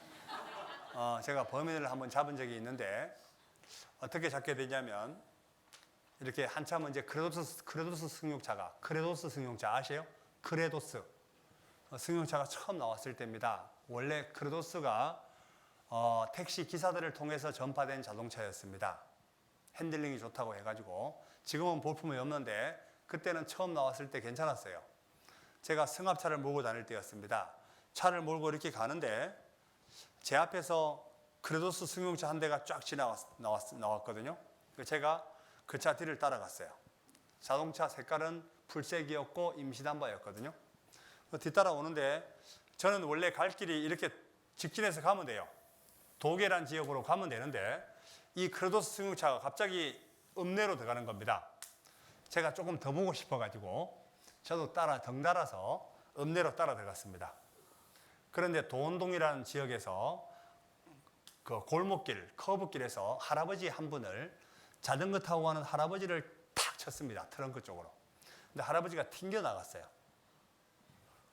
제가 범인을 한번 잡은 적이 있는데 어떻게 잡게 되냐면 이렇게 한참은 이제 크레도스 승용차가 크레도스 승용차 아세요? 크레도스 승용차가 처음 나왔을 때입니다. 원래 크레도스가 택시 기사들을 통해서 전파된 자동차였습니다. 핸들링이 좋다고 해가지고 지금은 볼품이 없는데 그때는 처음 나왔을 때 괜찮았어요. 제가 승합차를 몰고 다닐 때였습니다. 차를 몰고 이렇게 가는데 제 앞에서 크레도스 승용차 한 대가 쫙 나왔거든요. 제가 그 차 뒤를 따라갔어요. 자동차 색깔은 풀색이었고 임시단바였거든요. 뒤따라오는데 저는 원래 갈 길이 이렇게 직진해서 가면 돼요. 도계란 지역으로 가면 되는데 이 크레도스 승용차가 갑자기 읍내로 들어가는 겁니다. 제가 조금 더 보고 싶어가지고 저도 덩달아서 읍내로 따라 들어갔습니다. 그런데 도원동이라는 지역에서 그 골목길, 커브길에서 할아버지 한 분을 자전거 타고 가는 할아버지를 탁 쳤습니다. 트렁크 쪽으로. 근데 할아버지가 튕겨 나갔어요.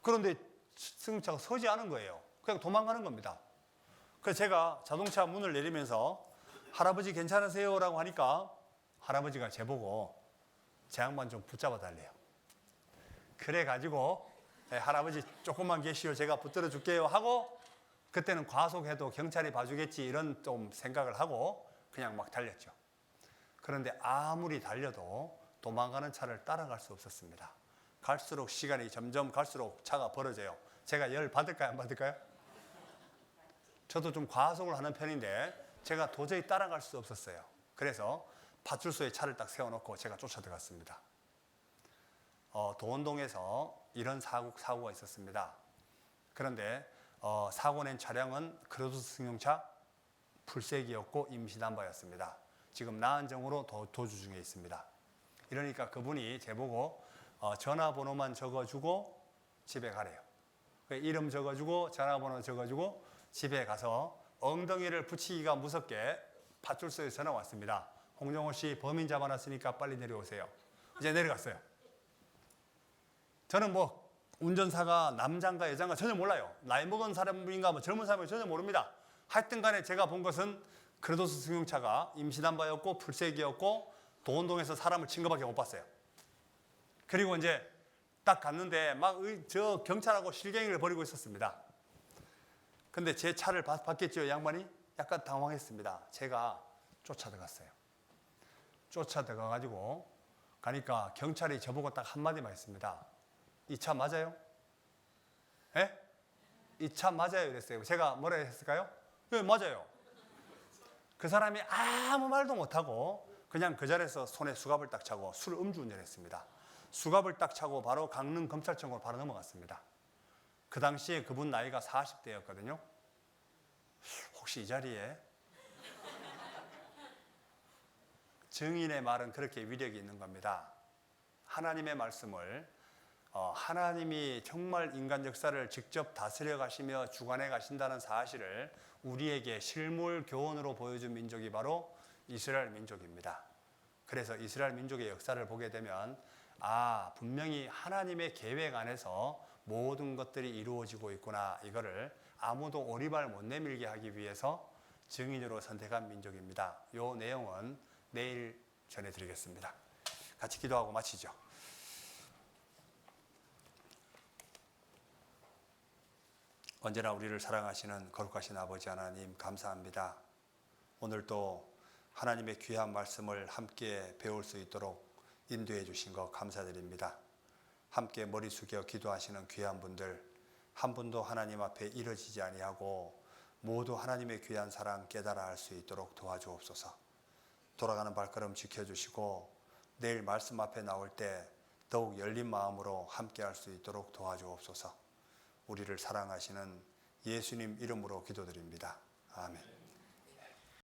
그런데 승용차가 서지 않은 거예요. 그냥 도망가는 겁니다. 그래서 제가 자동차 문을 내리면서 할아버지 괜찮으세요? 라고 하니까 할아버지가 제보고 제 양반 좀 붙잡아 달래요. 그래가지고 할아버지 조금만 계시오 제가 붙들어 줄게요 하고 그때는 과속해도 경찰이 봐주겠지 이런 좀 생각을 하고 그냥 막 달렸죠. 그런데 아무리 달려도 도망가는 차를 따라갈 수 없었습니다. 갈수록 시간이 점점 갈수록 차가 벌어져요. 제가 열 받을까요? 안 받을까요? 저도 좀 과속을 하는 편인데 제가 도저히 따라갈 수 없었어요. 그래서 파출소에 차를 딱 세워놓고 제가 쫓아 들어갔습니다. 도원동에서 이런 사고가 있었습니다. 그런데 사고 낸 차량은 크레도스 승용차 풀색이었고 임시단바였습니다. 지금 나은정으로 도주 중에 있습니다. 이러니까 그분이 제보고 전화번호만 적어주고 집에 가래요. 이름 적어주고 전화번호 적어주고 집에 가서 엉덩이를 붙이기가 무섭게 파출소에 전화 왔습니다. 홍정호 씨 범인 잡아놨으니까 빨리 내려오세요. 이제 내려갔어요. 저는 뭐 운전사가 남자인가 여자인가 전혀 몰라요. 나이 먹은 사람인가 뭐 젊은 사람인가 전혀 모릅니다. 하여튼 간에 제가 본 것은 크레도스 승용차가 임시단바였고 풀색이었고 도원동에서 사람을 친 것밖에 못 봤어요. 그리고 이제 딱 갔는데 막 저 경찰하고 실갱이를 벌이고 있었습니다. 근데 제 차를 봤겠죠, 양반이? 약간 당황했습니다. 제가 쫓아 들어갔어요. 쫓아 들어가가지고 가니까 경찰이 저보고 딱 한마디만 했습니다. 이 차 맞아요? 예? 이 차 맞아요? 이랬어요. 제가 뭐라 했을까요? 네, 맞아요. 그 사람이 아무 말도 못하고 그냥 그 자리에서 손에 수갑을 딱 차고 술 음주운전했습니다. 수갑을 딱 차고 바로 강릉 검찰청으로 바로 넘어갔습니다. 그 당시에 그분 나이가 40대였거든요. 혹시 이 자리에 증인의 말은 그렇게 위력이 있는 겁니다. 하나님의 말씀을 하나님이 정말 인간 역사를 직접 다스려 가시며 주관해 가신다는 사실을 우리에게 실물 교훈으로 보여준 민족이 바로 이스라엘 민족입니다. 그래서 이스라엘 민족의 역사를 보게 되면 분명히 하나님의 계획 안에서 모든 것들이 이루어지고 있구나. 이거를 아무도 오리발 못 내밀게 하기 위해서 증인으로 선택한 민족입니다. 이 내용은 내일 전해드리겠습니다. 같이 기도하고 마치죠. 언제나 우리를 사랑하시는 거룩하신 아버지 하나님 감사합니다. 오늘도 하나님의 귀한 말씀을 함께 배울 수 있도록 인도해 주신 것 감사드립니다. 함께 머리 숙여 기도하시는 귀한 분들 한 분도 하나님 앞에 이뤄지지 아니하고 모두 하나님의 귀한 사랑 깨달아 알 수 있도록 도와주옵소서. 돌아가는 발걸음 지켜주시고 내일 말씀 앞에 나올 때 더욱 열린 마음으로 함께 할 수 있도록 도와주옵소서. 우리를 사랑하시는 예수님 이름으로 기도드립니다. 아멘. 아멘.